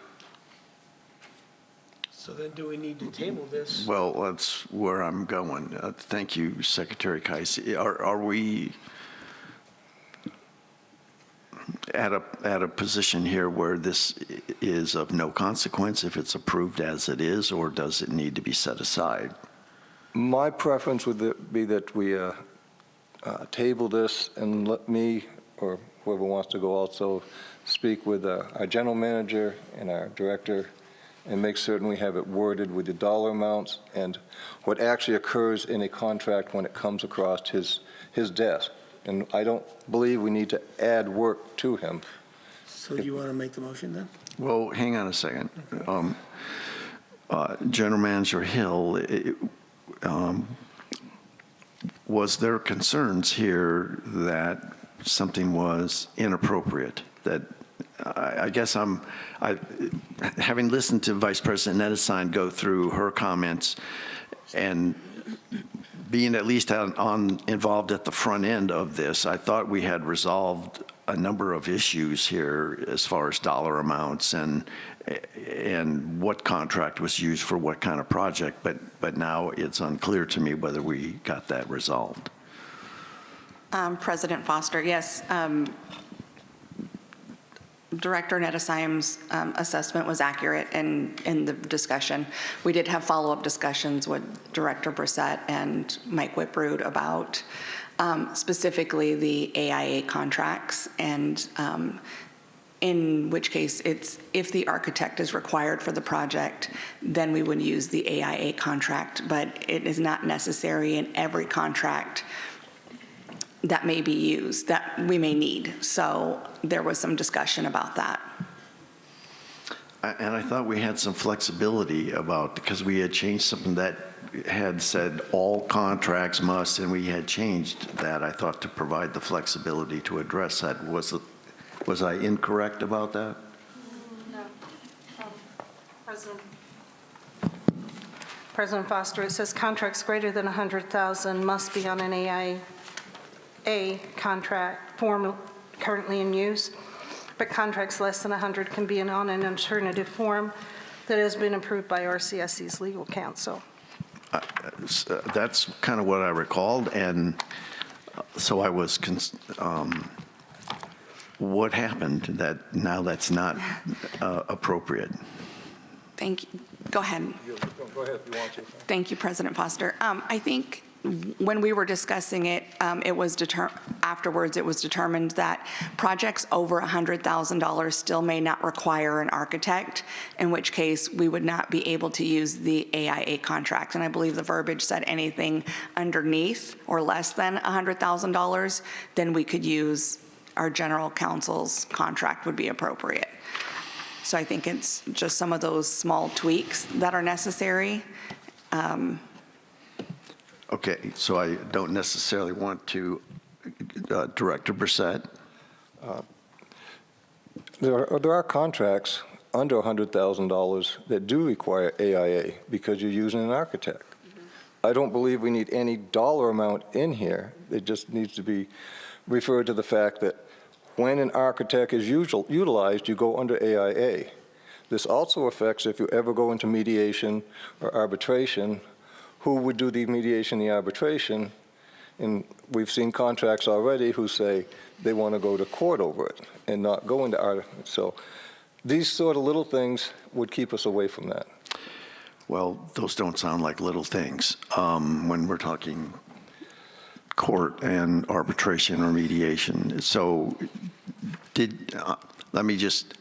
So then do we need to table this? Well, that's where I'm going. Thank you, Secretary Kais. Are we at a position here where this is of no consequence if it's approved as it is, or does it need to be set aside? My preference would be that we table this and let me, or whoever wants to go also, speak with our general manager and our director and make certain we have it worded with the dollar amounts and what actually occurs in a contract when it comes across his desk. And I don't believe we need to add work to him. So do you want to make the motion then? Well, hang on a second. General Manager Hill, was there concerns here that something was inappropriate? That I guess having listened to Vice President Nettesheim go through her comments and being at least involved at the front end of this, I thought we had resolved a number of issues here as far as dollar amounts and what contract was used for what kind of project, but now it's unclear to me whether we got that resolved. President Foster, yes. Director Nettesheim's assessment was accurate in the discussion. We did have follow-up discussions with Director Brissett and Mike Whiprood about specifically the AIA contracts, and in which case it's if the architect is required for the project, then we would use the AIA contract, but it is not necessary in every contract that may be used, that we may need. So there was some discussion about that. And I thought we had some flexibility about, because we had changed something that had said all contracts must, and we had changed that, I thought, to provide the flexibility to address that. Was I incorrect about that? No. President Foster, it says contracts greater than 100,000 must be on an AIA contract form currently in use, but contracts less than 100 can be on an alternative form that has been approved by RCSC's legal counsel. That's kind of what I recalled, and so I was, what happened that now that's not appropriate? Thank you. Go ahead. Go ahead if you want to. Thank you, President Foster. I think when we were discussing it, afterwards it was determined that projects over $100,000 still may not require an architect, in which case we would not be able to use the AIA contract. And I believe the verbiage said anything underneath or less than $100,000, then we could use our general counsel's contract would be appropriate. So I think it's just some of those small tweaks that are necessary. Okay, so I don't necessarily want to, Director Brissett? There are contracts under $100,000 that do require AIA because you're using an architect. I don't believe we need any dollar amount in here. It just needs to be referred to the fact that when an architect is utilized, you go under AIA. This also affects if you ever go into mediation or arbitration, who would do the mediation, the arbitration, and we've seen contracts already who say they want to go to court over it and not go into arbitration. So these sort of little things would keep us away from that. Well, those don't sound like little things when we're talking court and arbitration or mediation. So let me just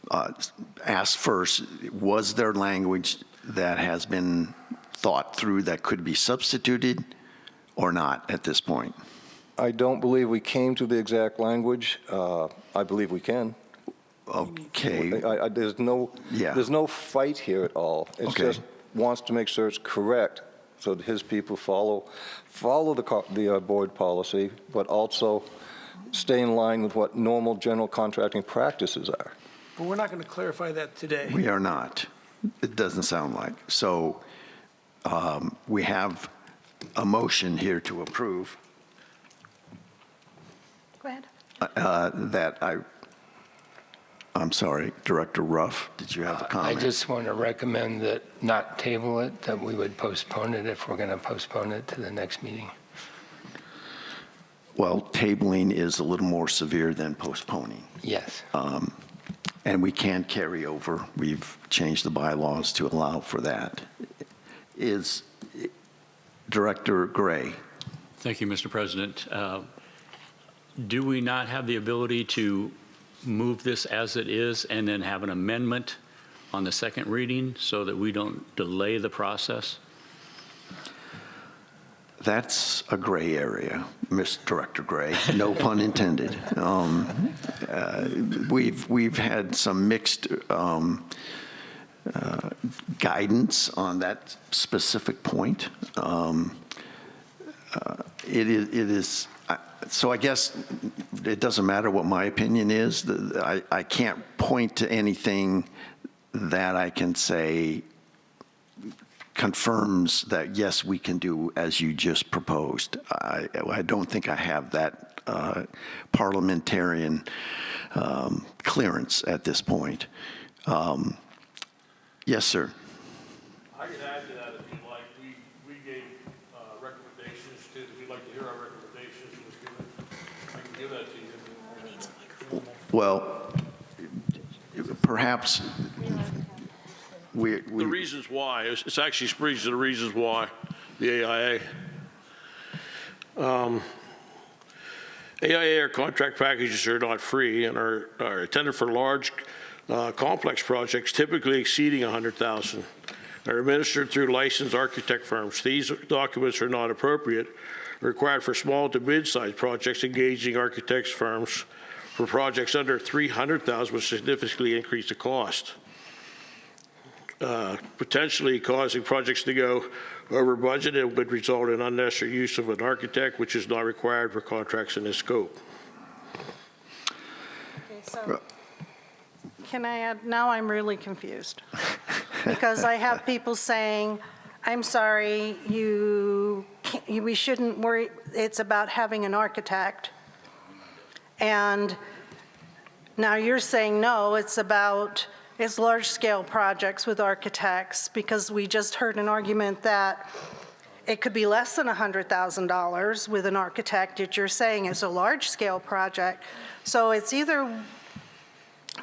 ask first, was there language that has been thought through that could be substituted or not at this point? I don't believe we came to the exact language. I believe we can. Okay. There's no fight here at all. It's just wants to make sure it's correct so that his people follow the board policy, but also stay in line with what normal general contracting practices are. But we're not going to clarify that today. We are not. It doesn't sound like. So we have a motion here to approve. Go ahead. I'm sorry, Director Ruff, did you have a comment? I just want to recommend that not table it, that we would postpone it if we're going to postpone it to the next meeting. Well, tabling is a little more severe than postponing. Yes. And we can carry over. We've changed the bylaws to allow for that. Is Director Gray? Thank you, Mr. President. Do we not have the ability to move this as it is and then have an amendment on the second reading so that we don't delay the process? That's a gray area, Mr. Director Gray, no pun intended. We've had some mixed guidance on that specific point. It is so I guess it doesn't matter what my opinion is. I can't point to anything that I can say confirms that, yes, we can do as you just proposed. I don't think I have that parliamentarian clearance at this point. Yes, sir. I can add to that if you'd like. We gave recommendations to, if you'd like to hear our recommendations, I can give that to you. Well, perhaps we The reasons why, it's actually speaks to the reasons why the AIA. AIA or contract packages are not free and are intended for large complex projects typically exceeding 100,000. Are administered through licensed architect firms. These documents are not appropriate, required for small to mid-sized projects engaging architects firms. For projects under 300,000 would significantly increase the cost, potentially causing projects to go over budget. It would result in unnecessary use of an architect, which is not required for contracts in this scope. Okay, so can I add, now I'm really confused. Because I have people saying, I'm sorry, we shouldn't worry, it's about having an architect. And now you're saying, no, it's large-scale projects with architects, because we just heard an argument that it could be less than $100,000 with an architect that you're saying is a large-scale project. So it's either,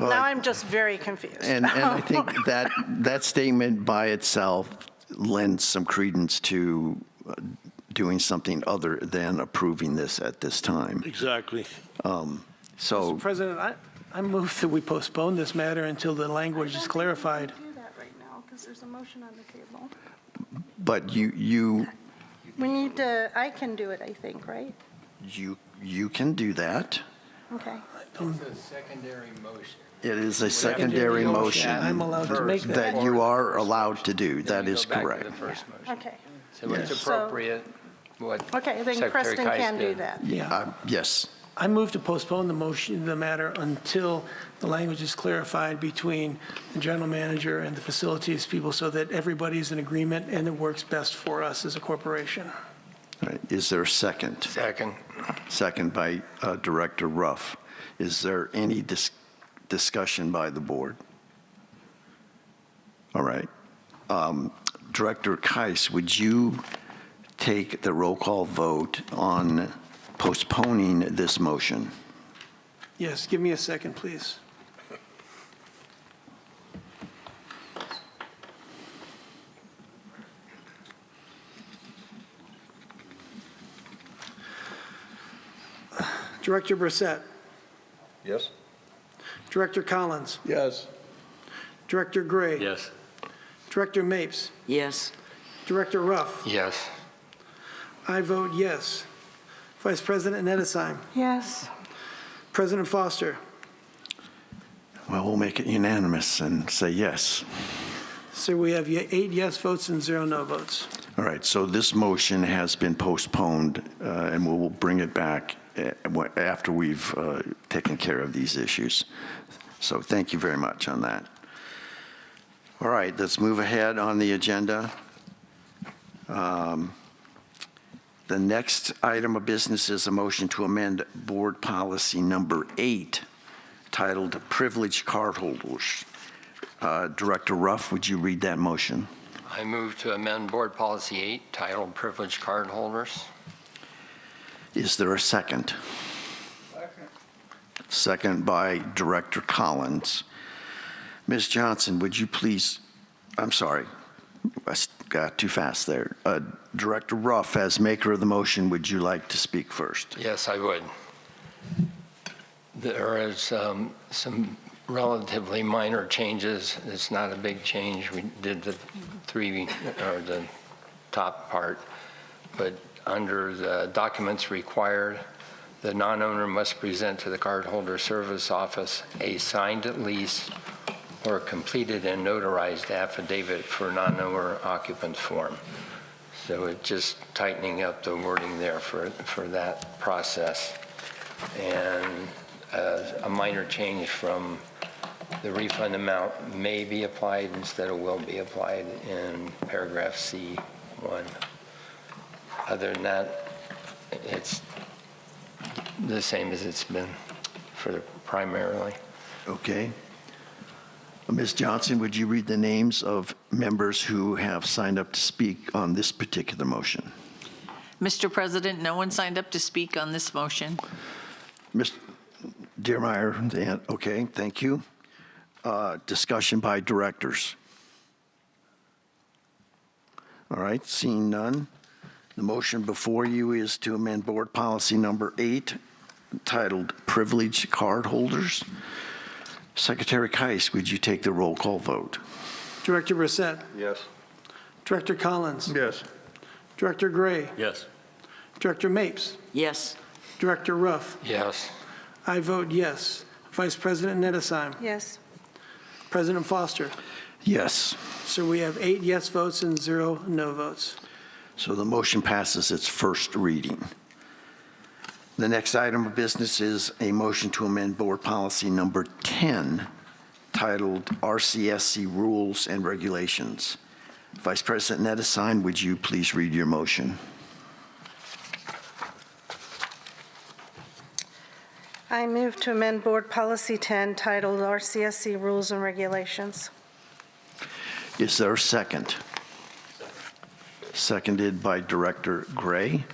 Well, now I'm just very confused. And I think that statement by itself lends some credence to doing something other than approving this at this time. Exactly. So, Mr. President, I move that we postpone this matter until the language is clarified. I don't think we can do that right now, because there's a motion on the table. but We need to, I can do it, I think, right? you can do that. Okay. It's a secondary motion. It is a secondary motion. I'm allowed to make that. That you are allowed to do. That is correct. Okay. So it's Yes. appropriate, what Okay, then Secretary Preston Kise can do did. that. Yeah. Yes. I move to postpone the matter until the language is clarified between the general manager and the facilities people so that everybody's in agreement and it works best for us as a corporation. All right. Is there a second? Second. Second by Director Ruff. Is there any discussion by the board? All right. Director Kise, would you take the roll call vote on postponing this motion? Yes, give me a second, please. Director Brissett. Yes? Director Collins. Yes. Director Gray. Yes. Director Mapes. Yes. Director Ruff. Yes. I vote yes. Vice President Nedesheim. Yes. President Foster. Well, we'll make it unanimous and say yes. So we have 8 yes votes and 0 no votes. All right, so this motion has been postponed, and we will bring it back after we've taken care of these issues. So thank you very much on that. All right, let's move ahead on the agenda. The next item of business is a motion to amend Board Policy Number 8, titled Privileged Cardholders. Director Ruff, would you read that motion? I move to amend Board Policy 8, titled Privileged Card Holders. Is there a second? Second by Director Collins. Ms. Johnson, would you please, I'm sorry, I got too fast there. Director Ruff, as maker of the motion, would you like to speak first? Yes, I would. There is some relatively minor changes. It's not a big change. We did the top part, but under the documents required, the non-owner must present to the cardholder service office a signed lease or completed and notarized affidavit for non-owner occupant form. So it's just tightening up the wording there for that process. And a minor change from the refund amount may be applied instead of will be applied in paragraph C1. Other than that, it's the same as it's been primarily. Okay. Ms. Johnson, would you read the names of members who have signed up to speak on this particular motion? Mr. President, no one signed up to speak on this motion. Ms. Dearmeyer, okay, thank you. Discussion by directors. All right, seeing none. The motion before you is to amend Board Policy Number 8, titled Privileged Card Holders. Secretary Keiss, would you take the roll call vote? Director Brissett. Yes. Director Collins. Yes. Director Gray. Yes. Director Mapes. Yes. Director Ruff. Yes. I vote yes. Vice President Nedesheim. Yes. President Foster. Yes. So we have 8 yes votes and 0 no votes. So the motion passes its first reading. The next item of business is a motion to amend Board Policy Number 10, titled RCSC Rules and Regulations. Vice President Nedesheim, would you please read your motion? I move to amend Board Policy 10 titled RCSC Rules and Regulations. Is there a second? Seconded by Director Gray.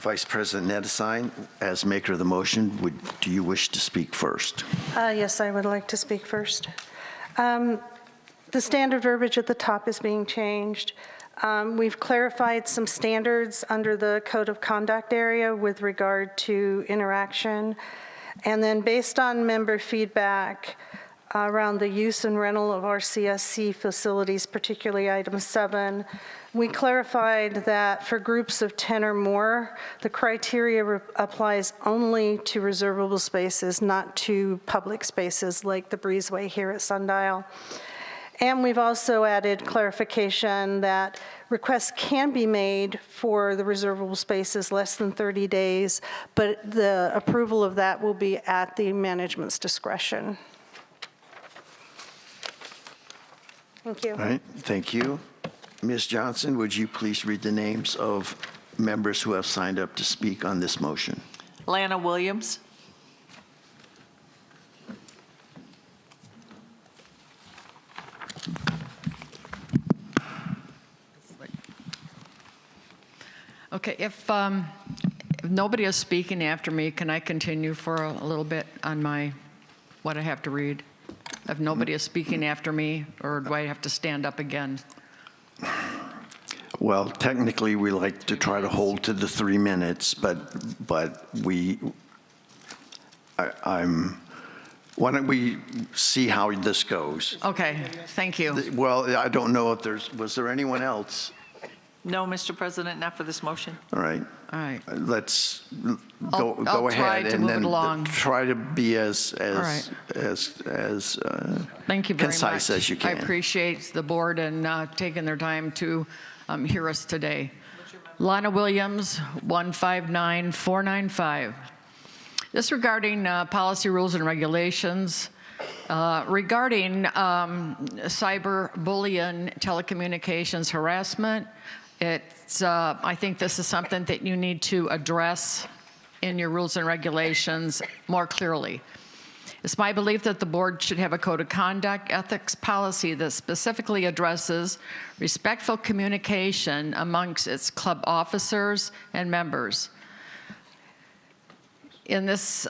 Vice President Nedesheim, as maker of the motion, do you wish to speak first? Yes, I would like to speak first. The standard verbiage at the top is being changed. We've clarified some standards under the Code of Conduct area with regard to interaction. And then based on member feedback around the use and rental of RCSC facilities, particularly item 7, we clarified that for groups of 10 or more, the criteria applies only to reservable spaces, not to public spaces like the breezeway here at Sundial. And we've also added clarification that requests can be made for the reservable spaces less than 30 days, but the approval of that will be at the management's discretion. Thank you. All right, thank you. Ms. Johnson, would you please read the names of members who have signed up to speak on this motion? Lana Williams. Okay, if nobody is speaking after me, can I continue for a little bit on what I have to read? If nobody is speaking after me, or do I have to stand up again? Well, technically, we like to try to hold to the 3 minutes, but why don't we see how this goes? Okay, thank you. Well, I don't know if was there anyone else? No, Mr. President, not for this motion. All right. All right. Let's I'll go try ahead to and move then it along. try to be as right. Thank you very concise much. as you can. I appreciate the board and taking their time to hear us today. Lana Williams, 159495. This regarding policy rules and regulations. Regarding cyberbullying, telecommunications harassment, I think this is something that you need to address in your rules and regulations more clearly. It's my belief that the board should have a code of conduct ethics policy that specifically addresses respectful communication amongst its club officers and members. In this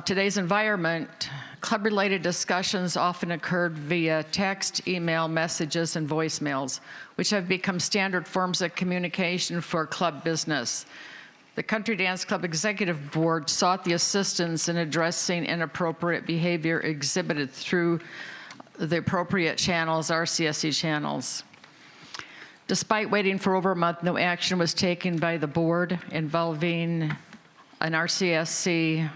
today's environment, club-related discussions often occurred via text, email, messages, and voicemails, which have become standard forms of communication for club business. The Country Dance Club Executive Board sought the assistance in addressing inappropriate behavior exhibited through the appropriate channels, RCSC channels. Despite waiting for over a month, no action was taken by the board involving an RCSC,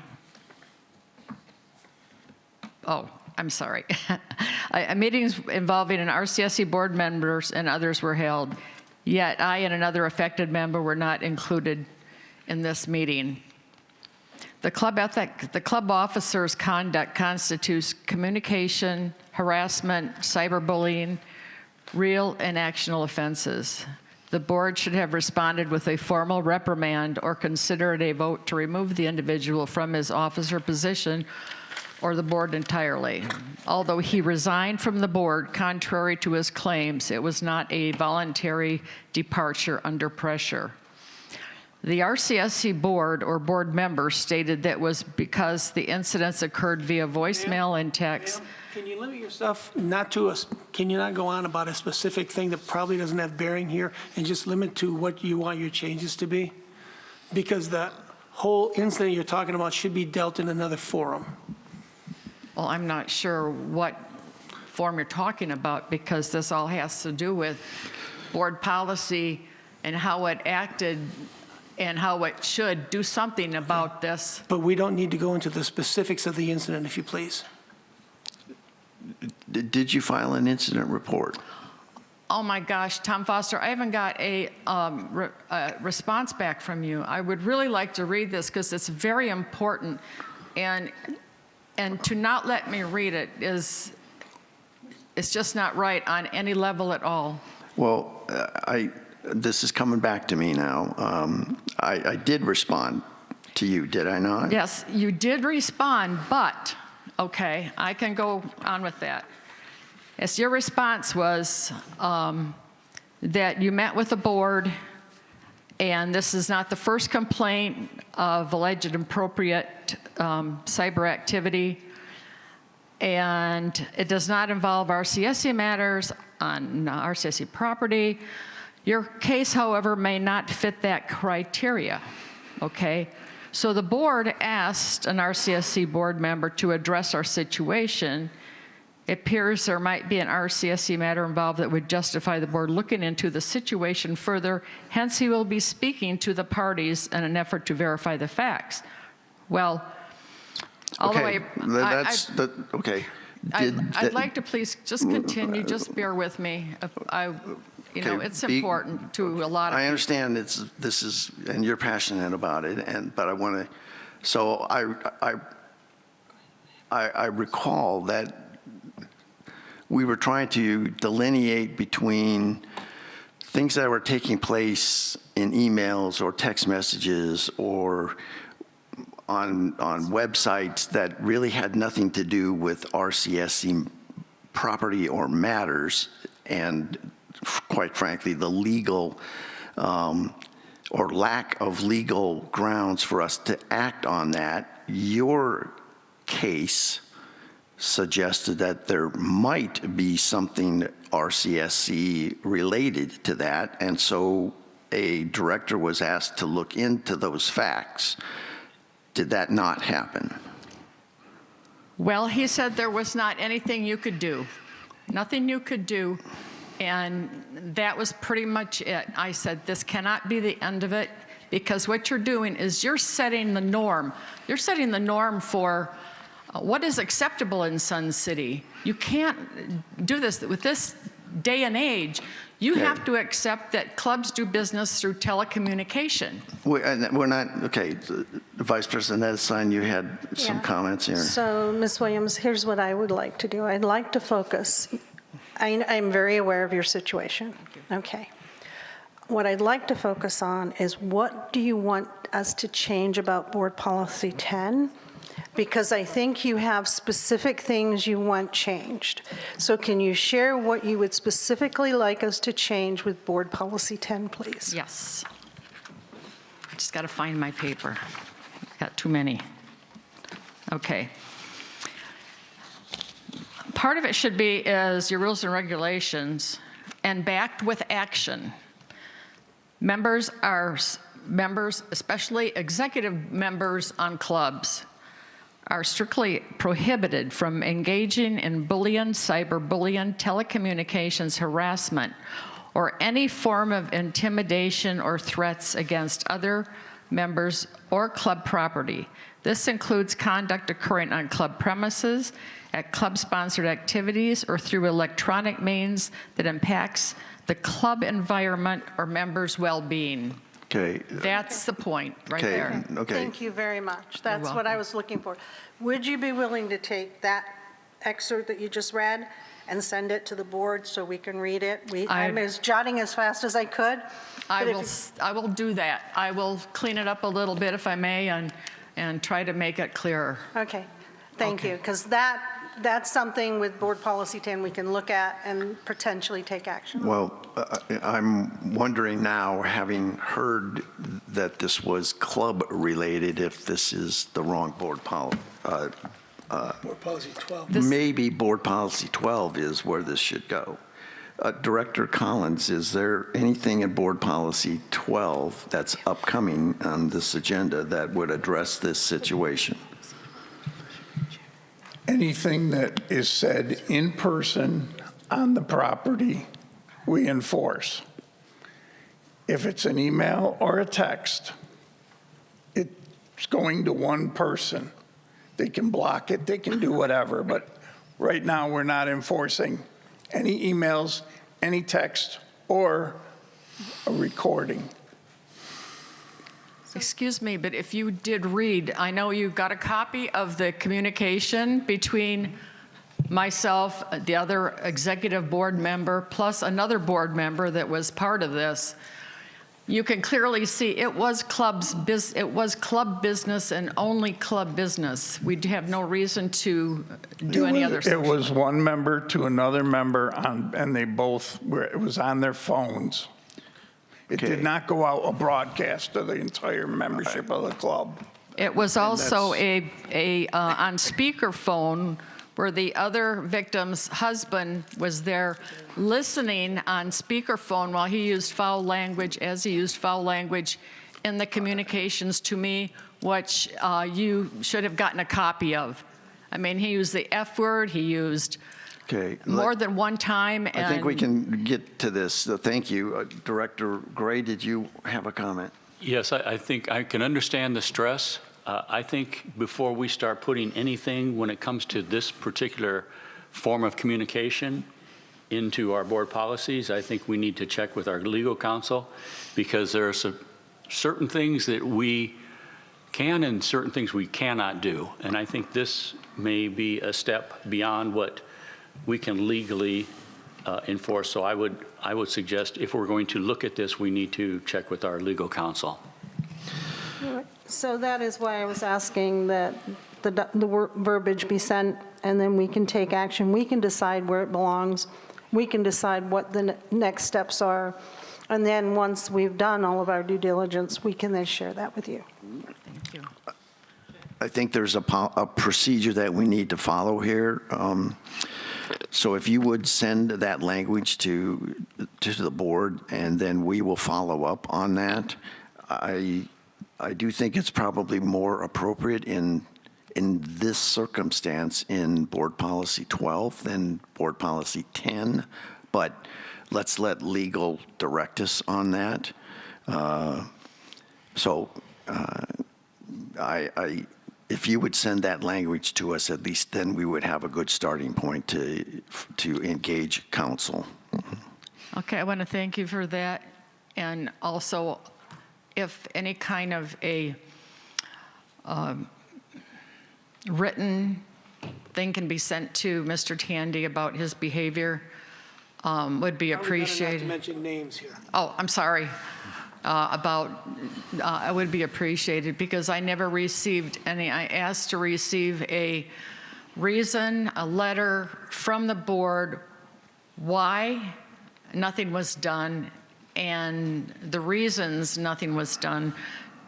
meetings involving an RCSC board members and others were held, yet I and another affected member were not included in this meeting. The club officer's conduct constitutes communication, harassment, cyberbullying, real and actionable offenses. The board should have responded with a formal reprimand or considered a vote to remove the individual from his office or position or the board entirely. Although he resigned from the board contrary to his claims, it was not a voluntary departure under pressure. The RCSC board or board members stated that was because the incidents occurred via voicemail and text. Ma'am, can you limit yourself not to us? Can you not go on about a specific thing that probably doesn't have bearing here and just limit to what you want your changes to be? Because the whole incident you're talking about should be dealt in another forum. Well, I'm not sure what form you're talking about because this all has to do with board policy and how it acted and how it should do something about this. But we don't need to go into the specifics of the incident, if you please. Did you file an incident report? Oh my gosh, Tom Foster, I haven't got a response back from you. I would really like to read this because it's very important. And to not let me read it it's just not right on any level at all. Well, this is coming back to me now. I did respond to you, did I not? Yes, you did respond, but, okay, I can go on with that. Yes, your response was that you met with the board, and this is not the first complaint of alleged inappropriate cyber activity, and it does not involve RCSC matters on RCSC property. Your case, however, may not fit that criteria, okay? So the board asked an RCSC board member to address our situation. It appears there might be an RCSC matter involved that would justify the board looking into the situation further. Hence, he will be speaking to the parties in an effort to verify the facts. Well, Okay, okay. I'd like to please just continue, just bear with me. You know, it's important to a lot of people. I understand this is, and you're passionate about it, but I want to, so I recall that we were trying to delineate between things that were taking place in emails or text messages or on websites that really had nothing to do with RCSC property or matters, and quite frankly, the legal or lack of legal grounds for us to act on that. Your case suggested that there might be something RCSC related to that, and so a director was asked to look into those facts. Did that not happen? Well, he said there was not anything you could do. Nothing you could do. And that was pretty much it. I said, this cannot be the end of it, because what you're doing is you're setting the norm. You're setting the norm for what is acceptable in Sun City. You can't do this with this day and age. You have to accept that clubs do business through telecommunication. We're not, okay, Vice President Edison, you had some comments here. So, Ms. Williams, here's what I would like to do. I'd like to focus. I'm very aware of your situation. Okay. What I'd like to focus on is what do you want us to change about Board Policy 10? Because I think you have specific things you want changed. So can you share what you would specifically like us to change with Board Policy 10, please? Yes. I just got to find my paper. Got too many. Okay. Part of it should be is your rules and regulations and backed with action. Members, especially executive members on clubs, are strictly prohibited from engaging in bullying, cyberbullying, telecommunications harassment, or any form of intimidation or threats against other members or club property. This includes conduct occurring on club premises, at club-sponsored activities, or through electronic means that impacts the club environment or members' well-being. Okay. That's the point right there. Okay. Thank you very much. That's what I was looking for. Would you be willing to take that excerpt that you just read and send it to the board so we can read it. I was jotting as fast as I could. I but if will do that. I will clean it up a little bit if I may and try to make it clearer. Okay, thank you, because that's something with Board Policy 10 we can look at and potentially take action. Well, I'm wondering now, having heard that this was club-related, if this is the wrong board policy. Board Policy 12. Maybe Board Policy 12 is where this should go. Director Collins, is there anything in Board Policy 12 that's upcoming on this agenda that would address this situation? Anything that is said in person on the property, we enforce. If it's an email or a text, it's going to one person. They can block it, they can do whatever, but right now we're not enforcing any emails, any text, or a recording. Excuse me, but if you did read, I know you got a copy of the communication between myself, the other executive board member, plus another board member that was part of this. You can clearly see it was club business and only club business. We'd have no reason to do any other stuff. It was one member to another member, and they both were, it was on their phones. It did not go out a broadcast to the entire membership of the club. It was also on speakerphone where the other victim's husband was there listening on speakerphone while he used foul language, as he used foul language in the communications to me, which you should have gotten a copy of. I mean, he used the F word, he used more than one time. I think we can get to this. Thank you. Director Gray, did you have a comment? Yes, I think I can understand the stress. I think before we start putting anything when it comes to this particular form of communication into our board policies, I think we need to check with our legal counsel, because there are certain things that we can and certain things we cannot do. And I think this may be a step beyond what we can legally enforce. So I would suggest, if we're going to look at this, we need to check with our legal counsel. So that is why I was asking that the verbiage be sent, and then we can take action. We can decide where it belongs. We can decide what the next steps are. And then once we've done all of our due diligence, we can then share that with you. Thank you. I think there's a procedure that we need to follow here. So if you would send that language to the board, and then we will follow up on that. I do think it's probably more appropriate in this circumstance in Board Policy 12 than Board Policy 10, but let's let legal direct us on that. If you would send that language to us, at least then we would have a good starting point to engage counsel. Okay, I want to thank you for that. And also, if any kind of a written thing can be sent to Mr. Tandy about his behavior, would be appreciated. Not to mention names here. Oh, I'm sorry. It would be appreciated, because I never received any. I asked to receive a reason, a letter from the board, why nothing was done, and the reasons nothing was done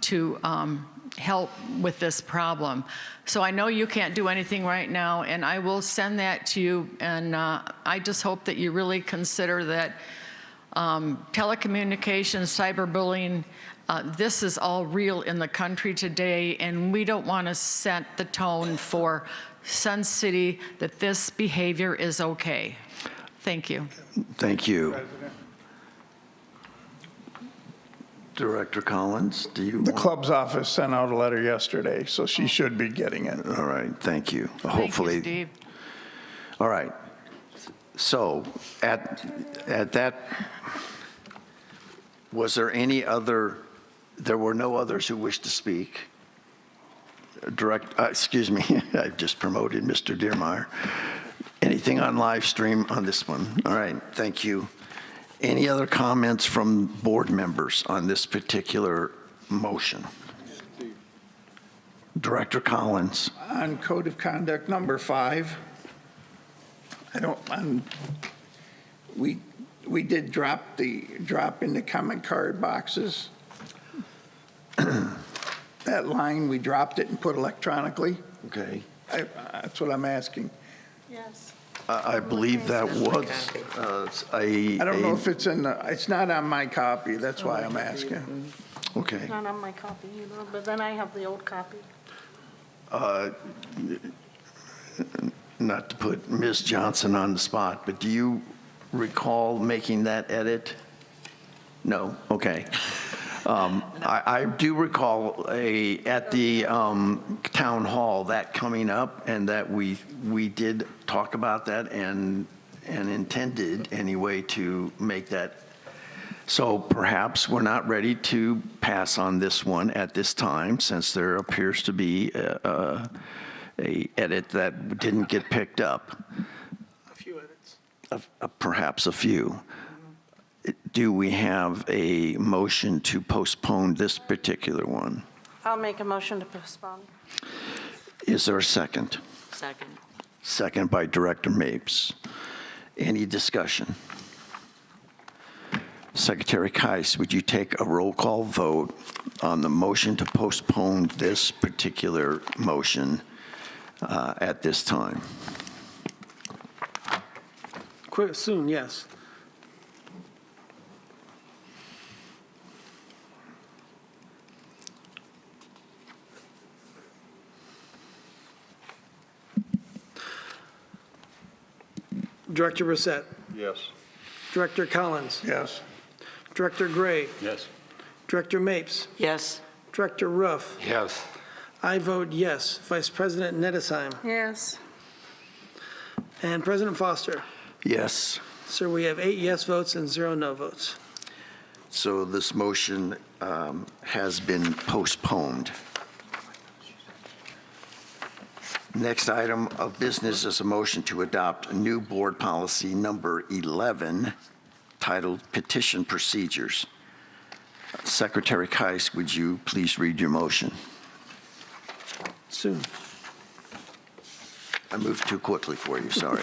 to help with this problem. So I know you can't do anything right now, and I will send that to you, and I just hope that you really consider that telecommunications, cyberbullying, this is all real in the country today, and we don't want to set the tone for Sun City that this behavior is okay. Thank you. Thank you. Director Collins, do you? The club's office sent out a letter yesterday, so she should be getting it. All right, thank you. Hopefully. Thank you, Steve. All right. So at that, was there any other, there were no others who wished to speak? Excuse me, I just promoted Mr. Dearmeyer. Anything on live stream on this one? All right, thank you. Any other comments from board members on this particular motion? Director Collins. On Code of Conduct number 5, we did drop in the comment card boxes. That line, we dropped it and put electronically. Okay. That's what I'm asking. Yes. I believe that was I don't know if it's it's not on my copy, that's why I'm asking. Okay. Not on my copy either, but then I have the old copy. Not to put Ms. Johnson on the spot, but do you recall making that edit? No? Okay. I do recall at the town hall that coming up, and that we did talk about that and intended anyway to make that. So perhaps we're not ready to pass on this one at this time, since there appears to be a edit that didn't get picked up. A few edits. Perhaps a few. Do we have a motion to postpone this particular one? I'll make a motion to postpone. Is there a second? Second. Second by Director Mapes. Any discussion? Secretary Kais, would you take a roll call vote on the motion to postpone this particular motion at this time? Quick, soon, yes. Director Brissett. Yes. Director Collins. Yes. Director Gray. Yes. Director Mapes. Yes. Director Ruff. Yes. I vote yes. Vice President Nedesheim. Yes. And President Foster. Yes. Sir, we have 8 yes votes and 0 no votes. So this motion has been postponed. Next item of business is a motion to adopt new board policy number 11, titled Petition Procedures. Secretary Kais, would you please read your motion? Soon. I moved too quickly for you, sorry.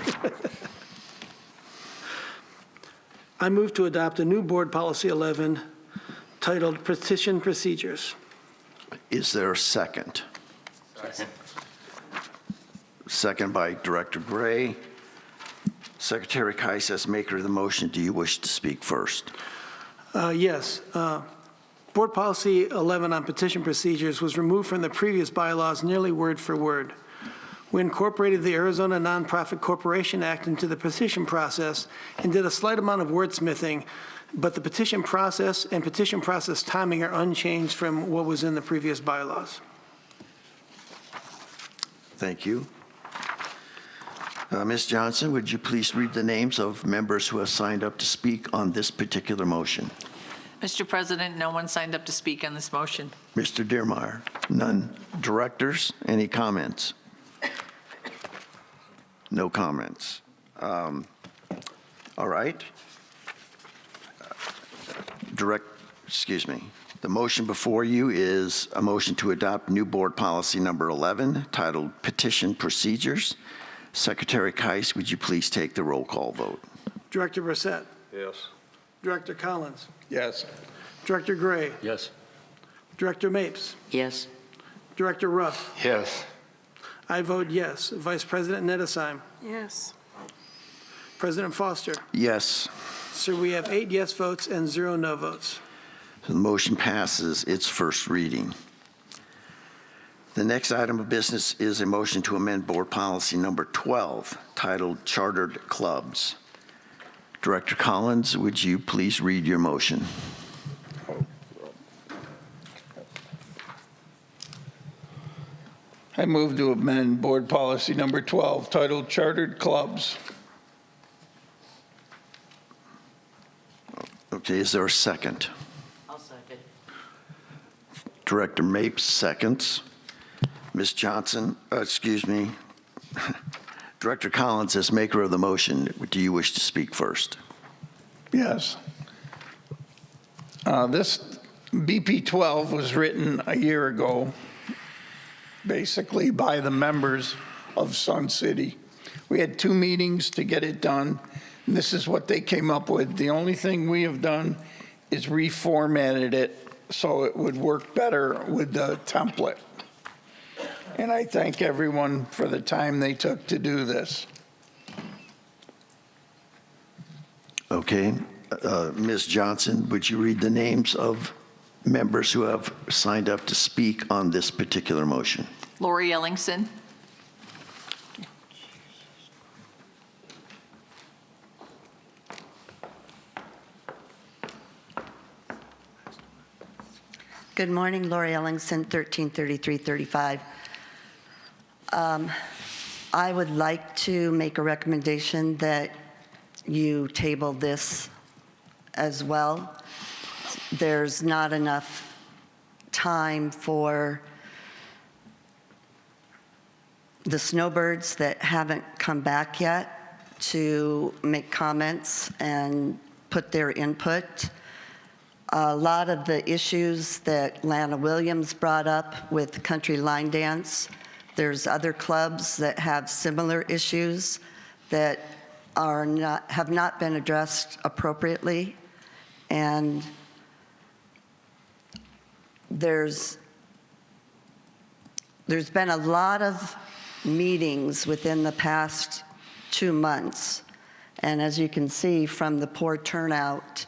I move to adopt a new board policy 11 titled Petition Procedures. Is there a second? Second by Director Gray. Secretary Kais, as maker of the motion, do you wish to speak first? Yes. Board Policy 11 on petition procedures was removed from the previous bylaws nearly word for word. We incorporated the Arizona Nonprofit Corporation Act into the petition process and did a slight amount of wordsmithing, but the petition process and petition process timing are unchanged from what was in the previous bylaws. Thank you. Ms. Johnson, would you please read the names of members who have signed up to speak on this particular motion? Mr. President, no one signed up to speak on this motion. Mr. Dearmeyer? None. Directors, any comments? No comments. All right. The motion before you is a motion to adopt new board policy number 11, titled Petition Procedures. Secretary Kais, would you please take the roll call vote? Director Brissett. Yes. Director Collins. Yes. Director Gray. Yes. Director Mapes. Yes. Director Ruff. Yes. I vote yes. Vice President Nedesheim. Yes. President Foster. Yes. Sir, we have 8 yes votes and 0 no votes. The motion passes its first reading. The next item of business is a motion to amend board policy number 12, titled Chartered Clubs. Director Collins, would you please read your motion? I move to amend board policy number 12, titled Chartered Clubs. Okay, is there a second? I'll second. Director Mapes seconds. Ms. Johnson, Director Collins, as maker of the motion, do you wish to speak first? Yes. This BP 12 was written a year ago, basically by the members of Sun City. We had 2 meetings to get it done, and this is what they came up with. The only thing we have done is reformatted it so it would work better with the template. And I thank everyone for the time they took to do this. Okay. Ms. Johnson, would you read the names of members who have signed up to speak on this particular motion? Lori Ellingson. Good morning, Lori Ellingson, 133335. I would like to make a recommendation that you table this as well. There's not enough time for the snowbirds that haven't come back yet to make comments and put their input. A lot of the issues that Lana Williams brought up with Country Line Dance, there's other clubs that have similar issues that have not been addressed appropriately. And there's been a lot of meetings within the past 2 months. And as you can see from the poor turnout,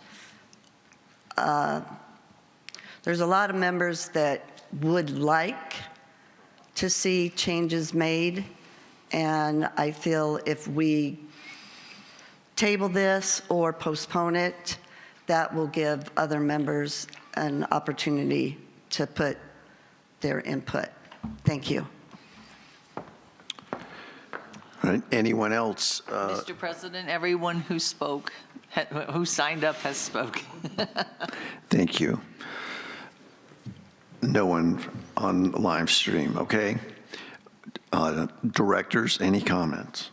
there's a lot of members that would like to see changes made, and I feel if we table this or postpone it, that will give other members an opportunity to put their input. Thank you. All right. Anyone else? Mr. President, everyone who spoke, who signed up has spoken. Thank you. No one on live stream, okay? Directors, any comments?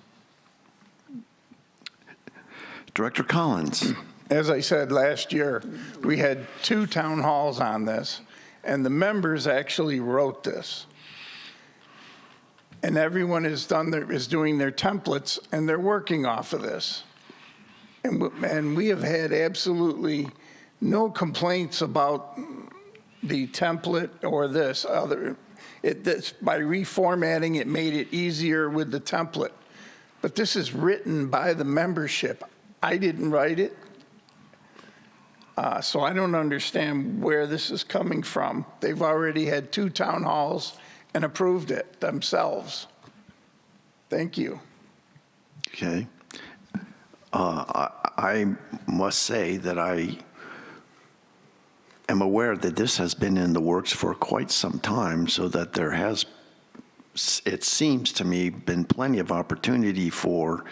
Director Collins. As I said last year, we had 2 town halls on this, and the members actually wrote this. And everyone is doing their templates, and they're working off of this. And we have had absolutely no complaints about the template or this other. By reformatting, it made it easier with the template. But this is written by the membership. I didn't write it. So I don't understand where this is coming from. They've already had 2 town halls and approved it themselves. Thank you. Okay. I must say that I am aware that this has been in the works for quite some time, so that there has, it seems to me, been plenty of opportunity for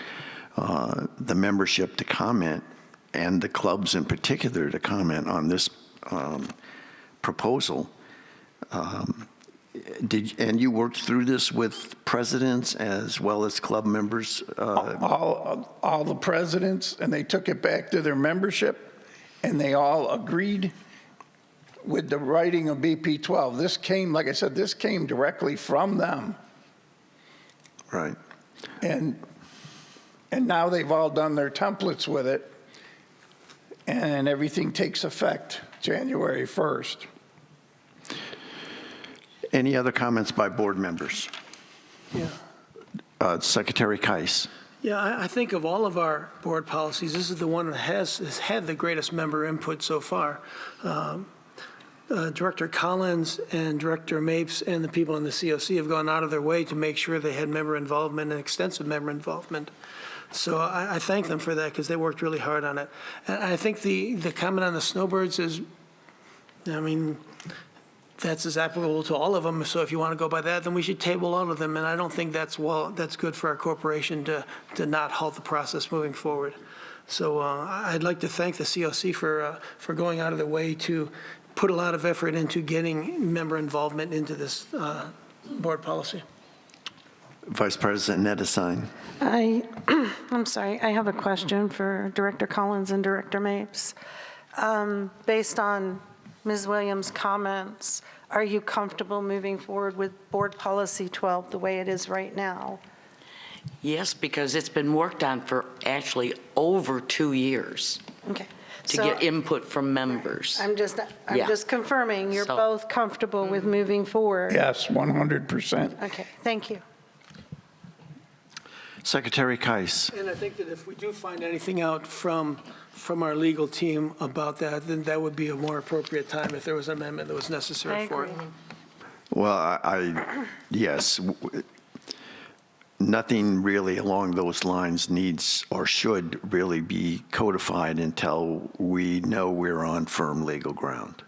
the membership to comment, and the clubs in particular to comment on this proposal. And you worked through this with presidents as well as club members? All the presidents, and they took it back to their membership, and they all agreed with the writing of BP 12. This came, like I said, this came directly from them. Right. And now they've all done their templates with it, and everything takes effect January 1st. Any other comments by board members? Yeah. Secretary Keiss. Yeah, I think of all of our board policies, this is the one that has had the greatest member input so far. Director Collins and Director Mapes and the people in the COC have gone out of their way to make sure they had member involvement and extensive member involvement. So I thank them for that because they worked really hard on it. And I think the comment on the snowbirds is, I mean, that's as applicable to all of them. So if you want to go by that, then we should table all of them. And I don't think that's good for our corporation to not halt the process moving forward. So I'd like to thank the COC for going out of their way to put a lot of effort into getting member involvement into this board policy. Vice President Nedesine. I'm sorry, I have a question for Director Collins and Director Mapes. Based on Ms. Williams' comments, are you comfortable moving forward with Board Policy 12 the way it is right now? Yes, because it's been worked on for actually over 2 years. Okay. To So get input from members. I'm just Yeah. confirming you're So- both comfortable with moving forward? Yes, 100%. Okay, thank you. Secretary Keiss. And I think that if we do find anything out from our legal team about that, then that would be a more appropriate time if there was an amendment that was necessary for it. Well, yes, nothing really along those lines needs or should really be codified until we know we're on firm legal ground.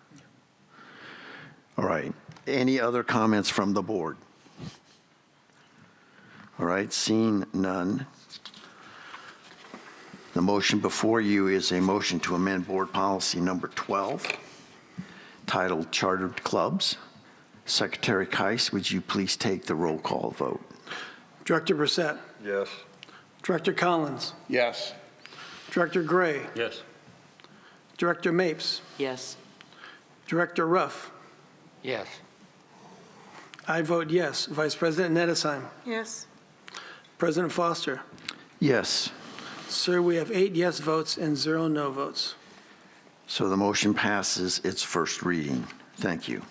All right. Any other comments from the board? All right, seeing none. The motion before you is a motion to amend Board Policy Number 12, titled Chartered Clubs. Secretary Keiss, would you please take the roll call vote? Director Brissett. Yes. Director Collins. Yes. Director Gray. Yes. Director Mapes. Yes. Director Ruff. Yes. I vote yes. Vice President Nedesheim. Yes. President Foster. Yes. Sir, we have 8 yes votes and 0 no votes. So the motion passes its first reading. Thank you.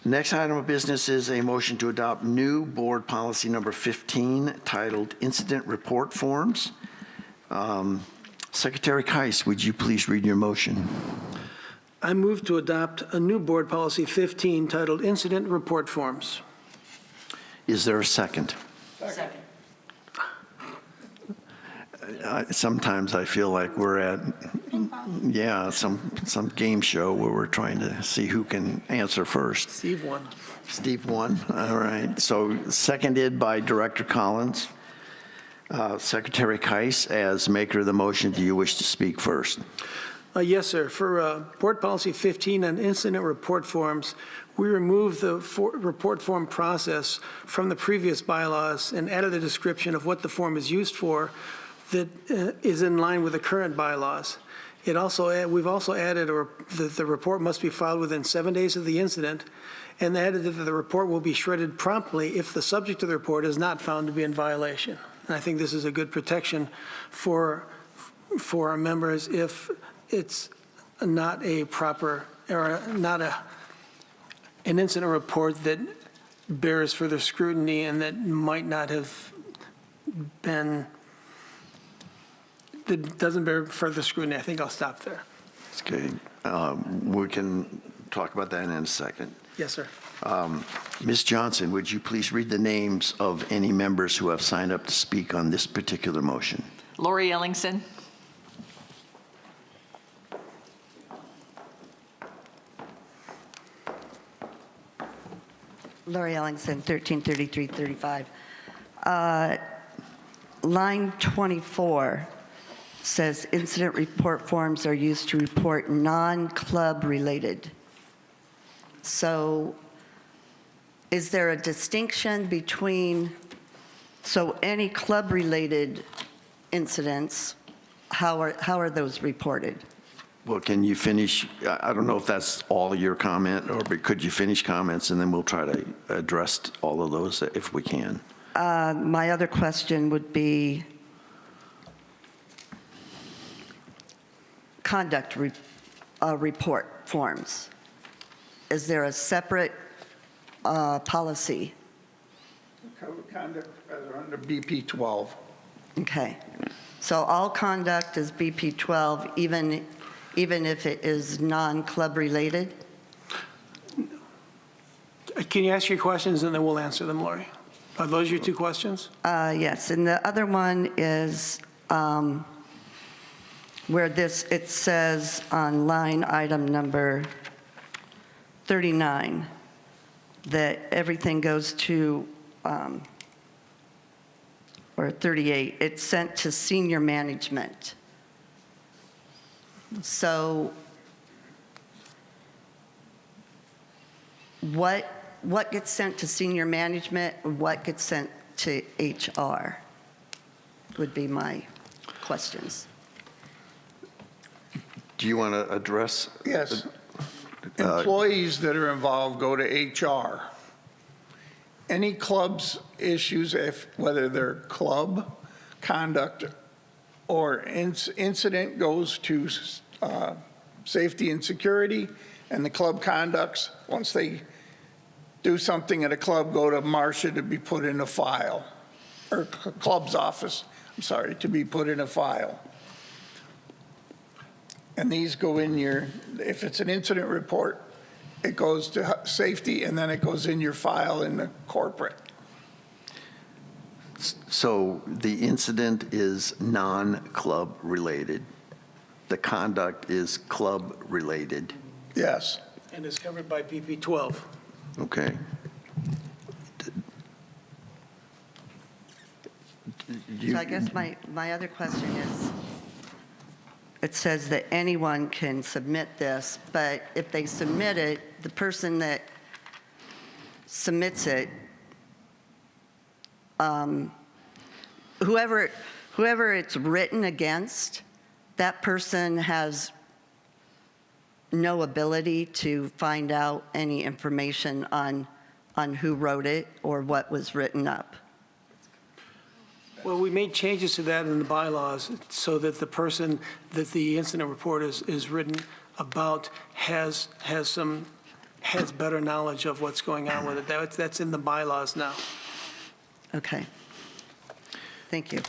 Next item of business is a motion to adopt new Board Policy Number 15, titled Incident Report Forms. Secretary Keiss, would you please read your motion? I move to adopt a new Board Policy 15 titled Incident Report Forms. Is there a second? Second. Sometimes I feel like we're at, some game show where we're trying to see who can answer first. Steve won. Steve won. All right. So seconded by Director Collins. Secretary Keiss, as maker of the motion, do you wish to speak first? Yes, sir. For Board Policy 15 on incident report forms, we removed the report form process from the previous bylaws and added a description of what the form is used for that is in line with the current bylaws. We've also added that the report must be filed within 7 days of the incident, and added that the report will be shredded promptly if the subject of the report is not found to be in violation. And I think this is a good protection for our members if it's not a proper, or not an incident report that bears further scrutiny and that might not have been, that doesn't bear further scrutiny. I think I'll stop there. Okay. We can talk about that in a second. Yes, sir. Ms. Johnson, would you please read the names of any members who have signed up to speak on this particular motion? Lori Ellingson. Lori Ellingson, 133335. Line 24 says incident report forms are used to report non-club related. So is there a distinction between, so any club related incidents, how are those reported? Well, can you finish? I don't know if that's all your comment, or could you finish comments, and then we'll try to address all of those if we can. My other question would be conduct report forms. Is there a separate policy? Conduct are under BP 12. Okay. So all conduct is BP 12, even if it is non-club related? Can you ask your questions and then we'll answer them, Lori? Are those your 2 questions? Yes, and the other one is where it says on line item number 39 that everything goes to, or 38, it's sent to senior management. So what what gets sent to senior management and what gets sent to HR would be my questions. Do you want to address? Yes. Employees that are involved go to HR. Any club's issues, whether they're club conduct or incident, goes to safety and security, and the club conducts, once they do something at a club, go to Marcia to be put in a file, or club's office, I'm sorry, to be put in a file. And these go in your, if it's an incident report, it goes to safety, and then it goes in your file in the corporate. So the incident is non-club related. The conduct is club related. Yes. And is covered by PP 12. Okay. So I guess my other question is, it says that anyone can submit this, but if they submit it, the person that submits it, whoever it's written against, that person has no ability to find out any information on who wrote it or what was written up. Well, we made changes to that in the bylaws so that the person that the incident report is written about has better knowledge of what's going on with it. That's in the bylaws now. Okay. Thank you.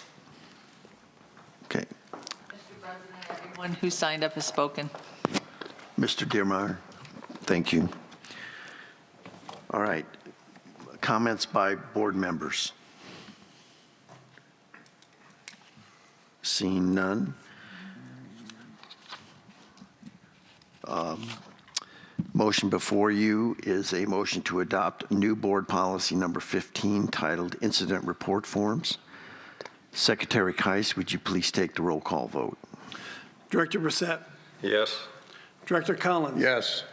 Okay. Mr. President, everyone who signed up has spoken. Mr. Dearmeyer, thank you. All right. Comments by board members? Seeing none. Motion before you is a motion to adopt new board policy number 15 titled Incident Report Forms. Secretary Keiss, would you please take the roll call vote? Director Brissett. Yes. Director Collins. Yes.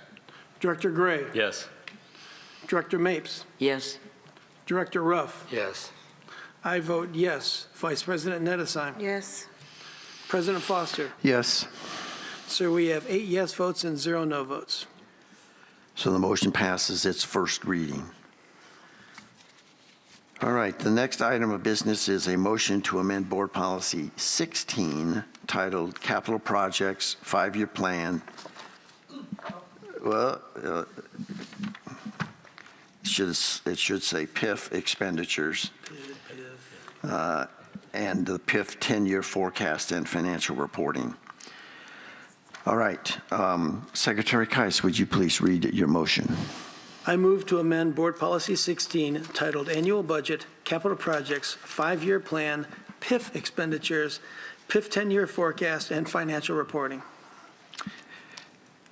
Director Gray. Yes. Director Mapes. Yes. Director Ruff. Yes. I vote yes. Vice President Nedesheim. Yes. President Foster. Yes. Sir, we have 8 yes votes and 0 no votes. So the motion passes its first reading. All right, the next item of business is a motion to amend Board Policy 16 titled Capital Projects 5-Year Plan. Well, it should say PIF expenditures and the PIF 10-year forecast and financial reporting. All right, Secretary Keiss, would you please read your motion? I move to amend Board Policy 16 titled Annual Budget, Capital Projects, 5-Year Plan, PIF Expenditures, PIF 10-Year Forecast, and Financial Reporting.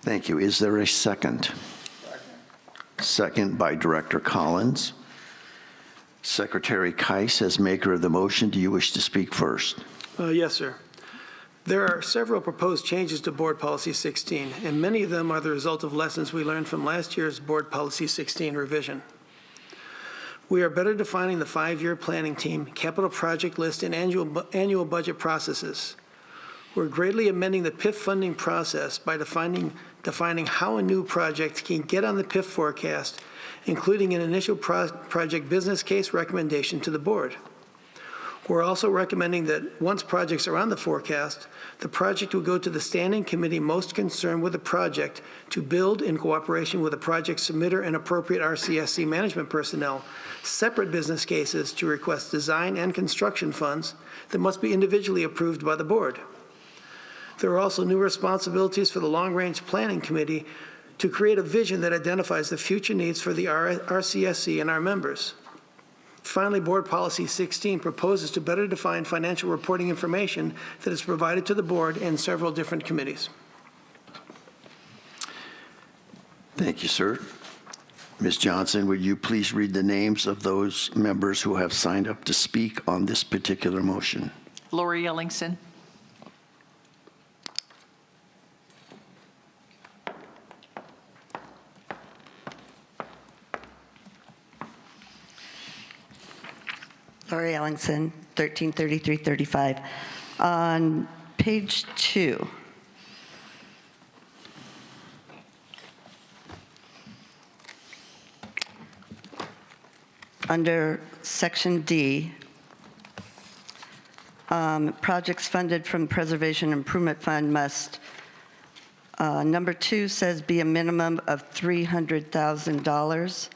Thank you. Is there a second? Second by Director Collins. Secretary Keiss, as maker of the motion, do you wish to speak first? Yes, sir. There are several proposed changes to Board Policy 16, and many of them are the result of lessons we learned from last year's Board Policy 16 revision. We are better defining the 5-year planning team, capital project list, and annual budget processes. We're greatly amending the PIF funding process by defining how a new project can get on the PIF forecast, including an initial project business case recommendation to the board. We're also recommending that once projects are on the forecast, the project will go to the standing committee most concerned with the project to build in cooperation with the project submitter and appropriate RCSC management personnel, separate business cases to request design and construction funds that must be individually approved by the board. There are also new responsibilities for the long-range planning committee to create a vision that identifies the future needs for the RCSC and our members. Finally, Board Policy 16 proposes to better define financial reporting information that is provided to the board in several different committees. Thank you, sir. Ms. Johnson, would you please read the names of those members who have signed up to speak on this particular motion? Lori Ellingson. Lori Ellingson, 133335. On page 2, under section D, projects funded from Preservation Improvement Fund must, number 2 says be a minimum of $300,000.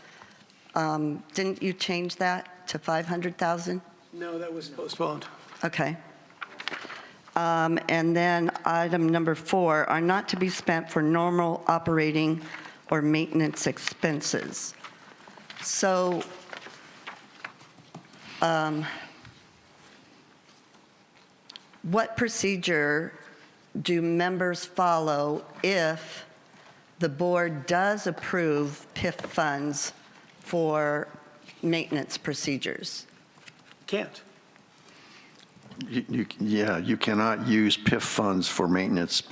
Didn't you change that to 500,000? No, that was postponed. Okay. And then item number 4 are not to be spent for normal operating or maintenance expenses. So what procedure do members follow if the board does approve PIF funds for maintenance procedures? Can't. You cannot use PIF funds for maintenance,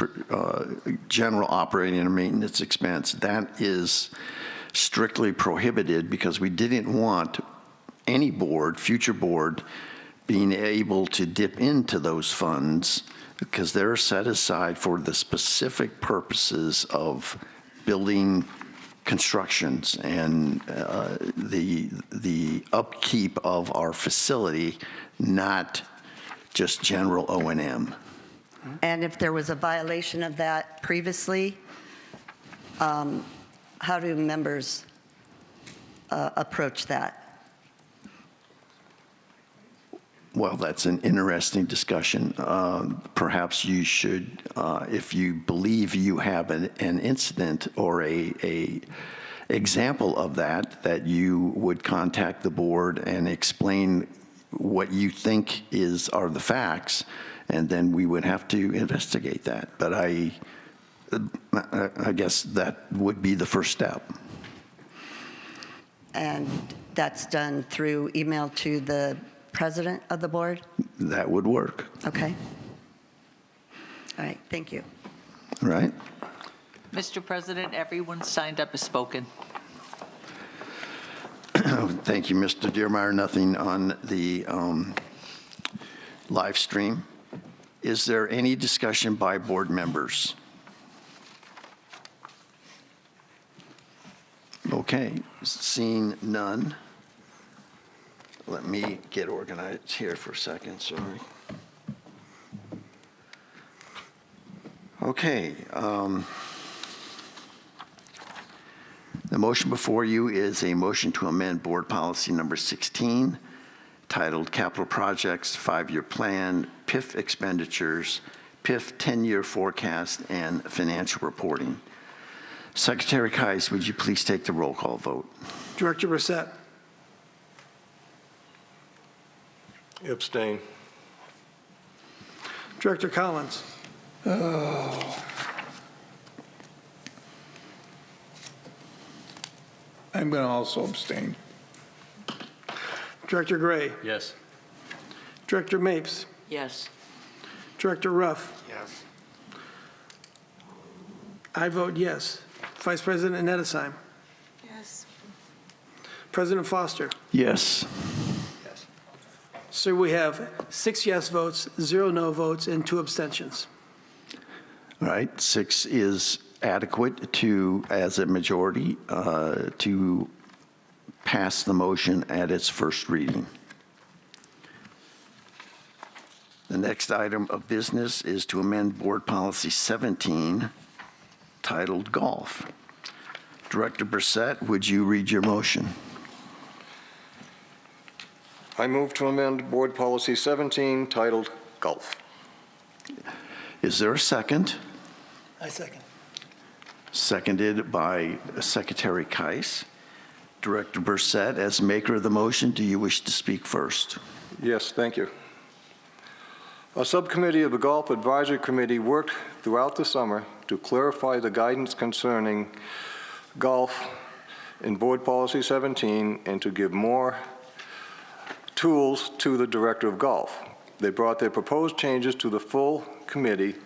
general operating and maintenance expense. That is strictly prohibited because we didn't want any board, future board, being able to dip into those funds because they're set aside for the specific purposes of building constructions and the upkeep of our facility, not just general O&M. And if there was a violation of that previously, how do members approach that? Well, that's an interesting discussion. Perhaps you should, if you believe you have an incident or a example of that you would contact the board and explain what you think are the facts, and then we would have to investigate that. But I guess that would be the first step. And that's done through email to the president of the board? That would work. Okay. All right, thank you. All right. Mr. President, everyone signed up has spoken. Thank you, Mr. Diermeyer. Nothing on the live stream. Is there any discussion by board members? Okay, seeing none. Let me get organized here for a second, sorry. Okay. The motion before you is a motion to amend Board Policy Number 16, titled Capital Projects, 5-Year Plan, PIF Expenditures, PIF 10-Year Forecast, and Financial Reporting. Secretary Kais, would you please take the roll call vote? Director Brissett. Abstain. Director Collins. I'm going to also abstain. Director Gray. Yes. Director Mapes. Yes. Director Ruff. Yes. I vote yes. Vice President Nedesheim. Yes. President Foster. Yes. So we have 6 yes votes, 0 no votes, and 2 abstentions. All right, 6 is adequate as a majority, to pass the motion at its first reading. The next item of business is to amend Board Policy 17, titled Golf. Director Brissett, would you read your motion? I move to amend Board Policy 17, titled Golf. Is there a second? I second. Seconded by Secretary Kais. Director Brissett, as maker of the motion, do you wish to speak first? Yes, thank you. A subcommittee of the Golf Advisory Committee worked throughout the summer to clarify the guidance concerning golf in Board Policy 17 and to give more tools to the Director of Golf. They brought their proposed changes to the full committee,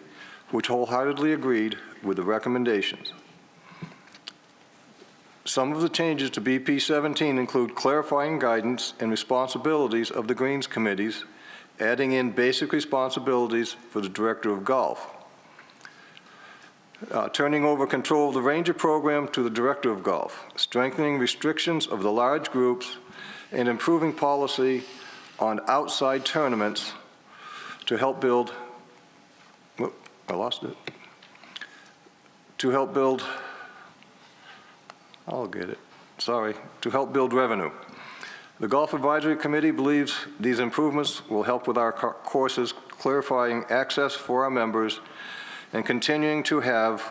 which wholeheartedly agreed with the recommendations. Some of the changes to BP 17 include clarifying guidance and responsibilities of the Greens Committees, adding in basic responsibilities for the Director of Golf, turning over control of the Ranger program to the Director of Golf, strengthening restrictions of the large groups, and improving policy on outside tournaments to help build, whoop, I lost it, to help build, I'll get it, sorry, to help build revenue. The Golf Advisory Committee believes these improvements will help with our courses, clarifying access for our members, and continuing to help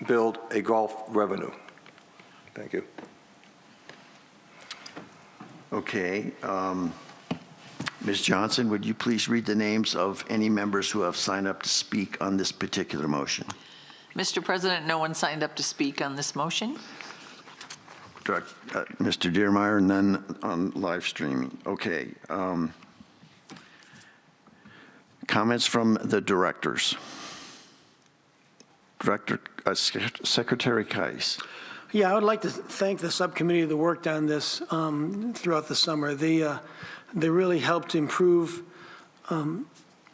build a golf revenue. Thank you. Okay. Ms. Johnson, would you please read the names of any members who have signed up to speak on this particular motion? Mr. President, no one signed up to speak on this motion. Mr. Diermeyer, none on live streaming. Okay. Comments from the directors. Secretary Kais. Yeah, I would like to thank the subcommittee that worked on this throughout the summer. They really helped improve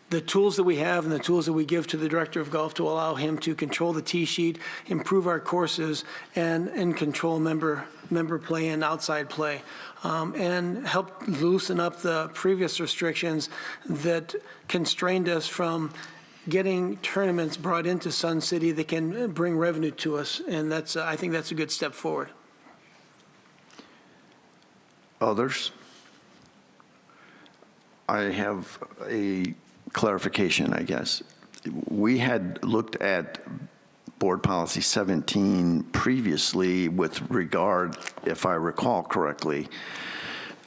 the tools that we have and the tools that we give to the Director of Golf to allow him to control the tee sheet, improve our courses, and control member play and outside play, and help loosen up the previous restrictions that constrained us from getting tournaments brought into Sun City that can bring revenue to us, and I think that's a good step forward. Others? I have a clarification, I guess. We had looked at Board Policy 17 previously with regard, if I recall correctly,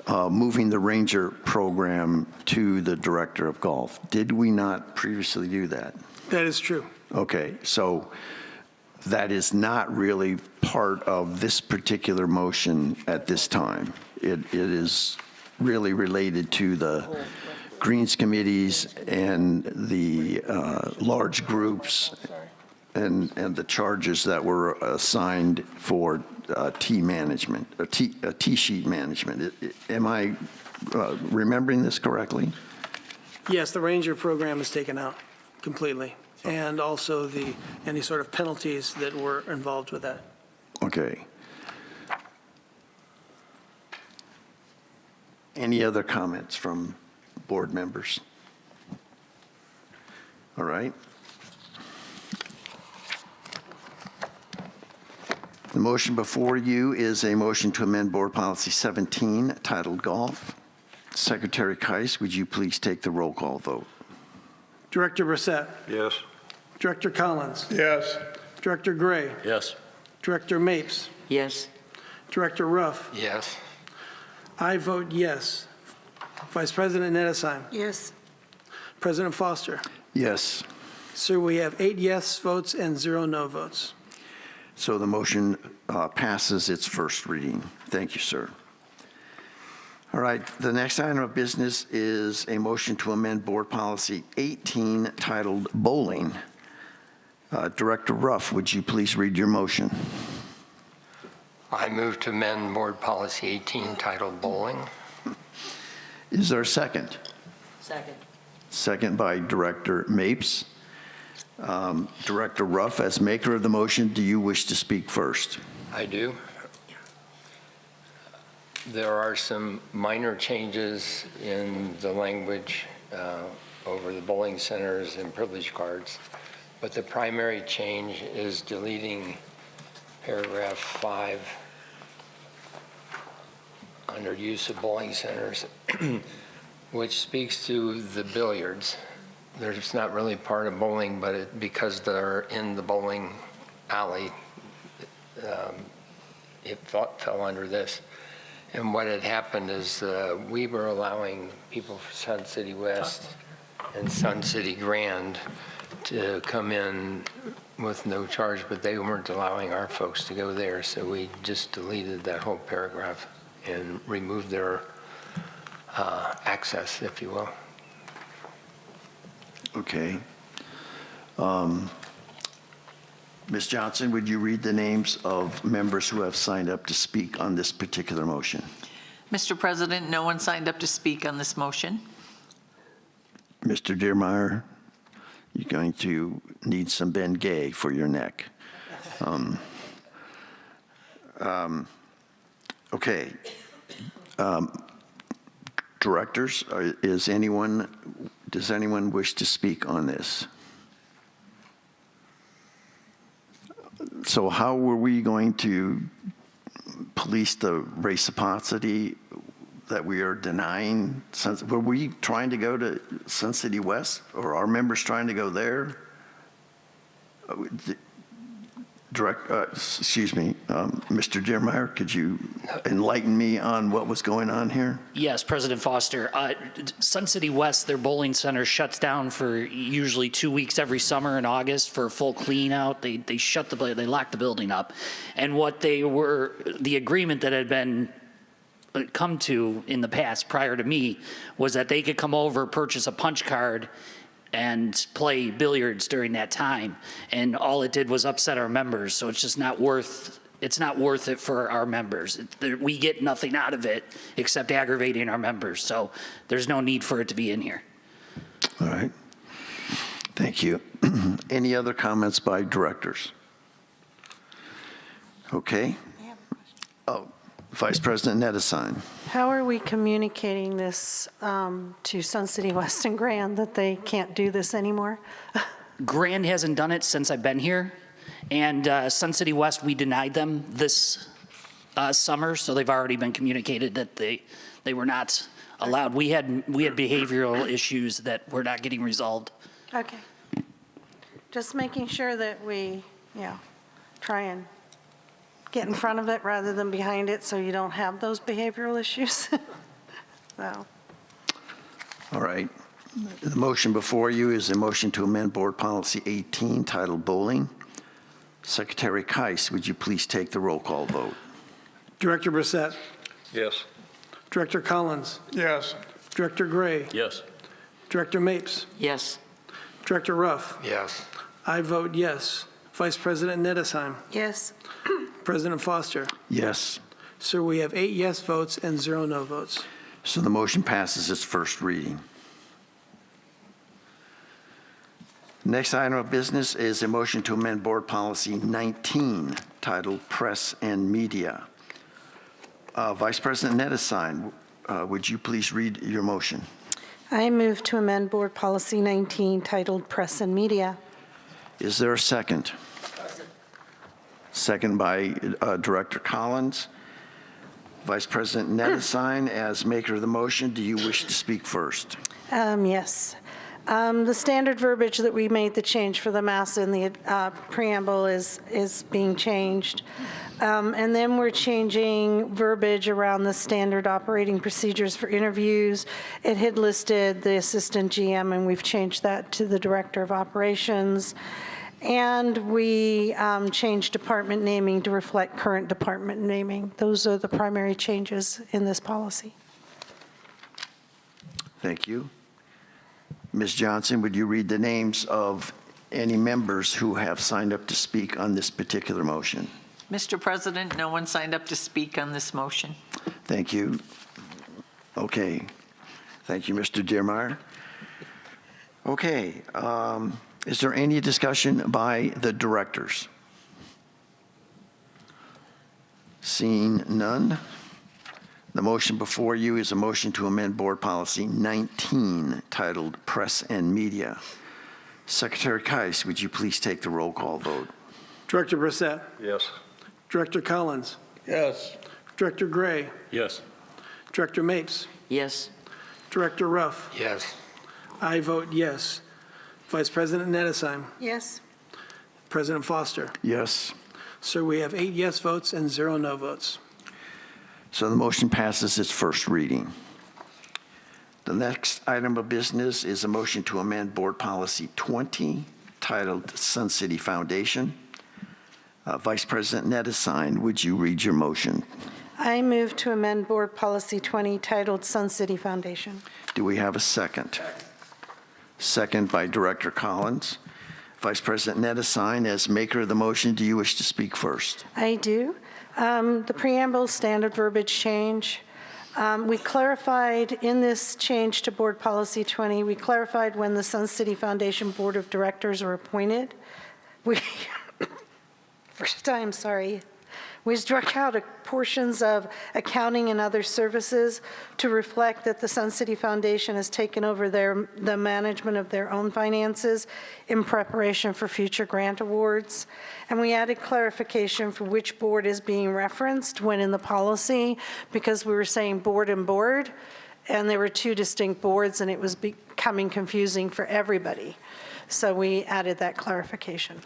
moving the Ranger program to the Director of Golf. Did we not previously do that? That is true. Okay, so that is not really part of this particular motion at this time. It is really related to the Greens committees and the large groups and the charges that were assigned for tee management, tee sheet management. Am I remembering this correctly? Yes, the Ranger program is taken out completely, and also any sort of penalties that were involved with that. Okay. Any other comments from board members? All right. The motion before you is a motion to amend Board Policy 17, titled Golf. Secretary Kais, would you please take the roll call vote? Director Brissett. Yes. Director Collins. Yes. Director Gray. Yes. Director Mapes. Yes. Director Ruff. Yes. I vote yes. Vice President Nedesheim. Yes. President Foster. Yes. Sir, we have 8 yes votes and 0 no votes. So the motion passes its first reading. Thank you, sir. All right, the next item of business is a motion to amend Board Policy 18, titled Bowling. Director Ruff, would you please read your motion? I move to amend Board Policy 18 titled Bowling. Is there a second? Second. Second by Director Mapes. Director Ruff, as maker of the motion, do you wish to speak first? I do. There are some minor changes in the language over the bowling centers and privilege cards, but the primary change is deleting paragraph 5 under use of bowling centers, which speaks to the billiards. They're just not really part of bowling, but because they're in the bowling alley, it fell under this. And what had happened is we were allowing people from Sun City West and Sun City Grand to come in with no charge, but they weren't allowing our folks to go there. So we just deleted that whole paragraph and removed their access, if you will. Okay. Ms. Johnson, would you read the names of members who have signed up to speak on this particular motion? Mr. President, no one signed up to speak on this motion. Mr. Dearmeyer, you're going to need some Bengay for your neck. Okay. Directors, does anyone wish to speak on this? So how were we going to police the reciprocity that we are denying? Were we trying to go to Sun City West, or are members trying to go there? Mr. Dearmeyer, could you enlighten me on what was going on here? Yes, President Foster. Sun City West, their bowling center shuts down for usually 2 weeks every summer in August for a full clean out. They lock the building up. And the agreement that had been come to in the past prior to me was that they could come over, purchase a punch card, and play billiards during that time. And all it did was upset our members. So it's just not worth it for our members. We get nothing out of it except aggravating our members. So there's no need for it to be in here. All right. Thank you. Any other comments by directors? Okay. Oh, Vice President Nedesheim. How are we communicating this to Sun City West and Grand that they can't do this anymore? Grand hasn't done it since I've been here. And Sun City West, we denied them this summer, so they've already been communicated that they were not allowed. We had behavioral issues that were not getting resolved. Okay. Just making sure that we, try and get in front of it rather than behind it so you don't have those behavioral issues. So. All right. The motion before you is a motion to amend Board Policy 18 titled Bowling. Secretary Keiss, would you please take the roll call vote? Director Brissett. Yes. Director Collins. Yes. Director Gray. Yes. Director Mapes. Yes. Director Ruff. Yes. I vote yes. Vice President Nedesheim. Yes. President Foster. Yes. Sir, we have 8 yes votes and 0 no votes. So the motion passes its first reading. Next item of business is a motion to amend Board Policy 19 titled Press and Media. Vice President Nedesheim, would you please read your motion? I move to amend Board Policy 19 titled Press and Media. Is there a second? Second by Director Collins. Vice President Nedesheim, as maker of the motion, do you wish to speak first? Yes. The standard verbiage that we made the change for the mass in the preamble is being changed. And then we're changing verbiage around the standard operating procedures for interviews. It had listed the assistant GM, and we've changed that to the director of operations. And we changed department naming to reflect current department naming. Those are the primary changes in this policy. Thank you. Ms. Johnson, would you read the names of any members who have signed up to speak on this particular motion? Mr. President, no one signed up to speak on this motion. Thank you. Okay. Thank you, Mr. Dearmeyer. Okay. Is there any discussion by the directors? Seeing none, the motion before you is a motion to amend Board Policy 19 titled Press and Media. Secretary Keiss, would you please take the roll call vote? Director Brissett. Yes. Director Collins. Yes. Director Gray. Yes. Director Mapes. Yes. Director Ruff. Yes. I vote yes. Vice President Nedesheim. Yes. President Foster. Yes. Sir, we have 8 yes votes and 0 no votes. So the motion passes its first reading. The next item of business is a motion to amend Board Policy 20 titled Sun City Foundation. Vice President Nedesheim, would you read your motion? I move to amend Board Policy 20 titled Sun City Foundation. Do we have a second? Second by Director Collins. Vice President Nedesine, as maker of the motion, do you wish to speak first? I do. The preamble standard verbiage change. We clarified in this change to Board Policy 20, we clarified when the Sun City Foundation Board of Directors are appointed. We struck out portions of accounting and other services to reflect that the Sun City Foundation has taken over the management of their own finances in preparation for future grant awards. And we added clarification for which board is being referenced when in the policy, because we were saying board and board, and there were two distinct boards, and it was becoming confusing for everybody. So we added that clarification.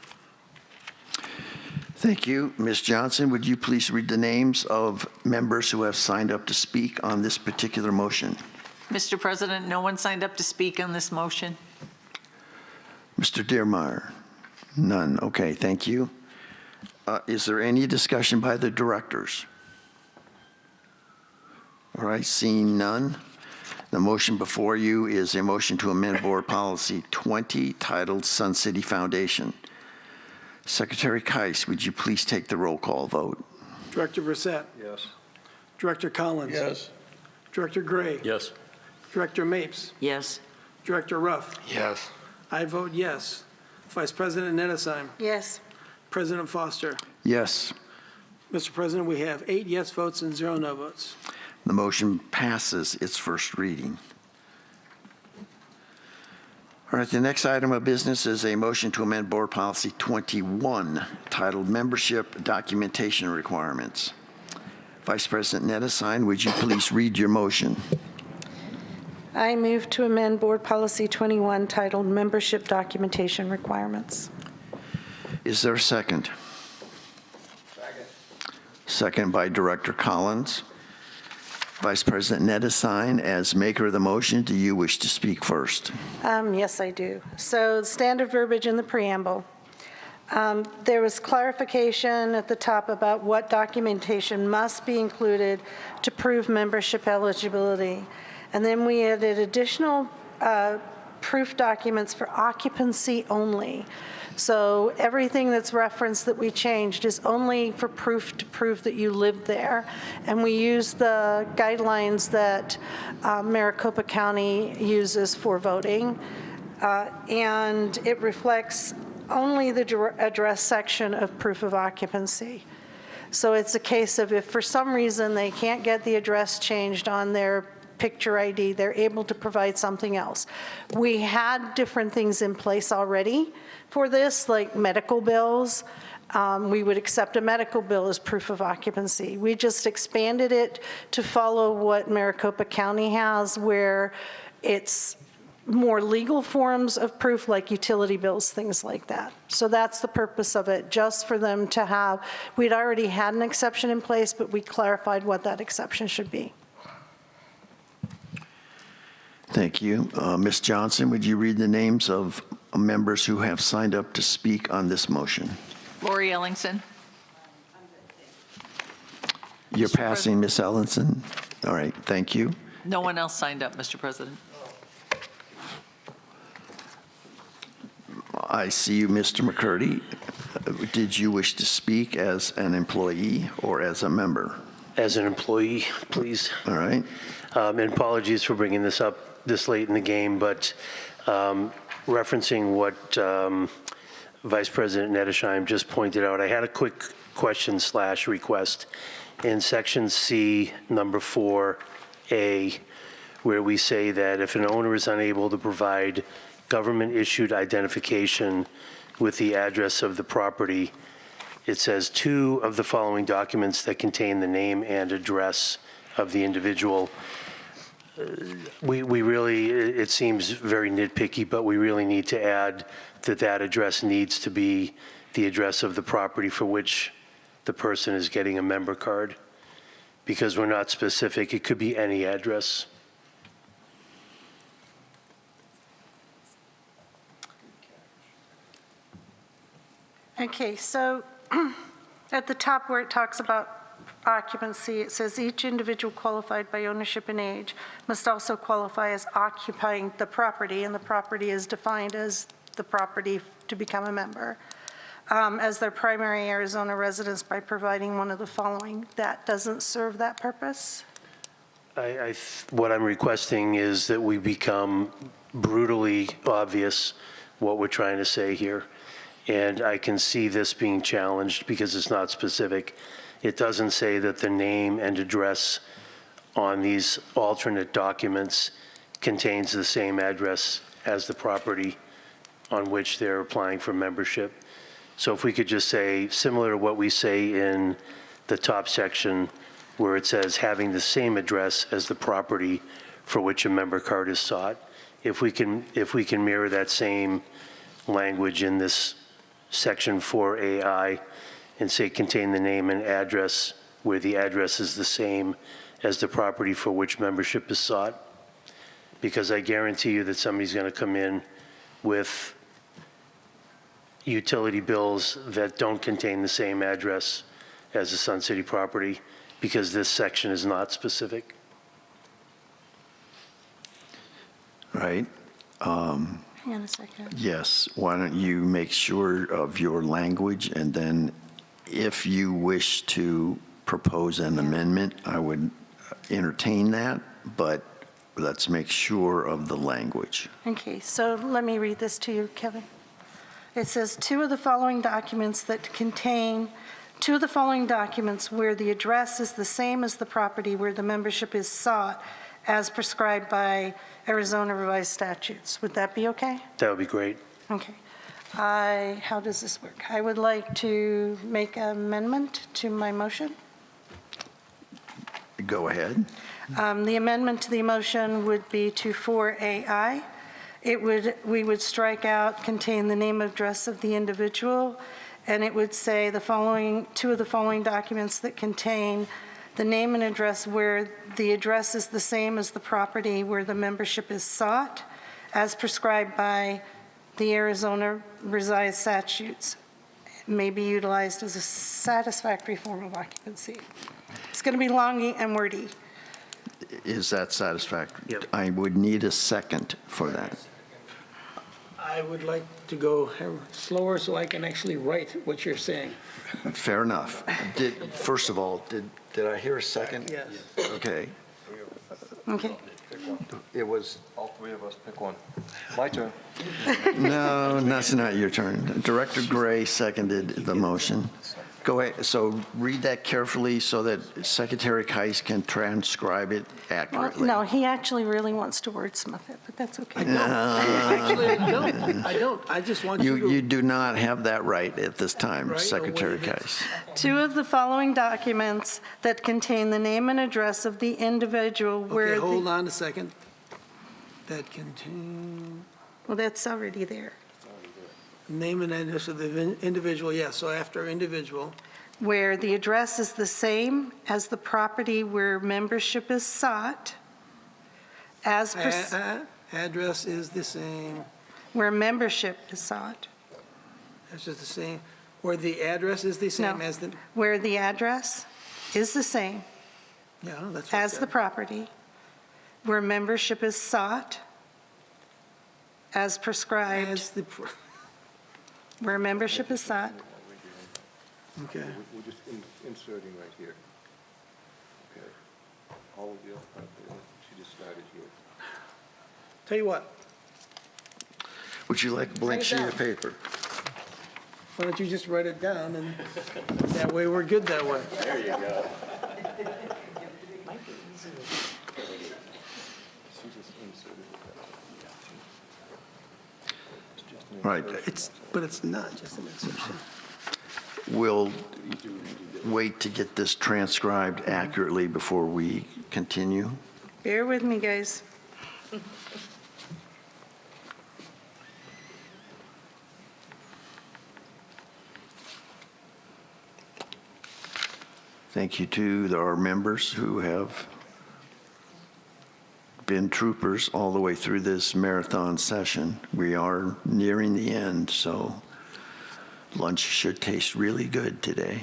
Thank you. Ms. Johnson, would you please read the names of members who have signed up to speak on this particular motion? Mr. President, no one signed up to speak on this motion. Mr. Dearmeyer? None. Okay, thank you. Is there any discussion by the directors? All right, seeing none. The motion before you is a motion to amend Board Policy 20 titled Sun City Foundation. Secretary Keiss, would you please take the roll call vote? Director Brissett. Yes. Director Collins. Yes. Director Gray. Yes. Director Mapes. Yes. Director Ruff. Yes. I vote yes. Vice President Nedesheim. Yes. President Foster. Yes. Mr. President, we have 8 yes votes and 0 no votes. The motion passes its first reading. All right, the next item of business is a motion to amend Board Policy 21 titled Membership Documentation Requirements. Vice President Nedesine, would you please read your motion? I move to amend Board Policy 21 titled Membership Documentation Requirements. Is there a second? Second. Second by Director Collins. Vice President Nedesine, as maker of the motion, do you wish to speak first? Yes, I do. So standard verbiage in the preamble. There was clarification at the top about what documentation must be included to prove membership eligibility. And then we added additional proof documents for occupancy only. So everything that's referenced that we changed is only for proof to prove that you lived there. And we use the guidelines that Maricopa County uses for voting. And it reflects only the address section of proof of occupancy. So it's a case of if for some reason they can't get the address changed on their picture ID, they're able to provide something else. We had different things in place already for this, like medical bills. We would accept a medical bill as proof of occupancy. We just expanded it to follow what Maricopa County has, where it's more legal forms of proof like utility bills, things like that. So that's the purpose of it, just for them to have, we'd already had an exception in place, but we clarified what that exception should be. Thank you. Ms. Johnson, would you read the names of members who have signed up to speak on this motion? Lori Ellingson. You're passing, Ms. Ellingson? All right, thank you. No one else signed up, Mr. President. I see you, Mr. McCurdy. Did you wish to speak as an employee or as a member? As an employee, please. All right. And apologies for bringing this up this late in the game, but referencing what Vice President Nedesheim just pointed out, I had a quick question/request in section C, number 4A, where we say that if an owner is unable to provide government-issued identification with the address of the property, it says 2 of the following documents that contain the name and address of the individual. We really, it seems very nitpicky, but we really need to add that that address needs to be the address of the property for which the person is getting a member card, because we're not specific. It could be any address. Okay, so at the top where it talks about occupancy, it says each individual qualified by ownership and age must also qualify as occupying the property, and the property is defined as the property to become a member as their primary Arizona residence by providing one of the following. That doesn't serve that purpose? What I'm requesting is that we become brutally obvious what we're trying to say here. And I can see this being challenged because it's not specific. It doesn't say that the name and address on these alternate documents contains the same address as the property on which they're applying for membership. So if we could just say, similar to what we say in the top section, where it says having the same address as the property for which a member card is sought, if we can mirror that same language in this section 4AI and say contain the name and address where the address is the same as the property for which membership is sought. Because I guarantee you that somebody's going to come in with utility bills that don't contain the same address as the Sun City property because this section is not specific. Right? Hang on a second. Yes, why don't you make sure of your language, and then if you wish to propose an amendment, I would entertain that, but let's make sure of the language. Okay, so let me read this to you, Kevin. It says, two of the following documents where the address is the same as the property where the membership is sought as prescribed by Arizona revised statutes. Would that be okay? That would be great. Okay. How does this work? I would like to make an amendment to my motion. Go ahead. The amendment to the motion would be to 4AI. We would strike out, contain the name and address of the individual, and it would say two of the following documents that contain the name and address where the address is the same as the property where the membership is sought, as prescribed by the Arizona revised statutes, may be utilized as a satisfactory form of occupancy. It's going to be long and wordy. Is that satisfactory? Yep. I would need a second for that. I would like to go slower so I can actually write what you're saying. Fair enough. First of all, did I hear a second? Yes. Okay. Okay. It was, All three of us pick one. My turn. no, that's not your turn. Director Gray seconded the motion. Go ahead. So read that carefully so that Secretary Keiss can transcribe it Well, accurately. no, he actually really wants to wordsmith it, but that's okay. Actually, I don't. I just want you to. You do not have that right at this time, Right, or Secretary waive it. Keiss. Two of the following documents that contain the name and address of the individual where Okay, the... hold on a second. That contain Well, that's already there. name and address of the individual, yes, so after individual. Where the address is the same as the property where membership is sought, as Address is the same, where membership is sought. that's just the same, where the address is the same No. as the, Where the address is the same yeah, that's what it as the said. property where membership is sought, as prescribed, As the, where membership is sought. okay. We're just inserting right here. Okay. All of you, she just started here. Tell you what, Would you like a blank Write it sheet down. of paper? why don't you just write it down, and that way we're good that way. There you go. She just inserted it. Right. But it's not just an insertion. We'll wait to get this transcribed accurately before we continue. Bear with me, guys. Thank you to our members who have been troopers all the way through this marathon session. We are nearing the end, so lunch should taste really good today.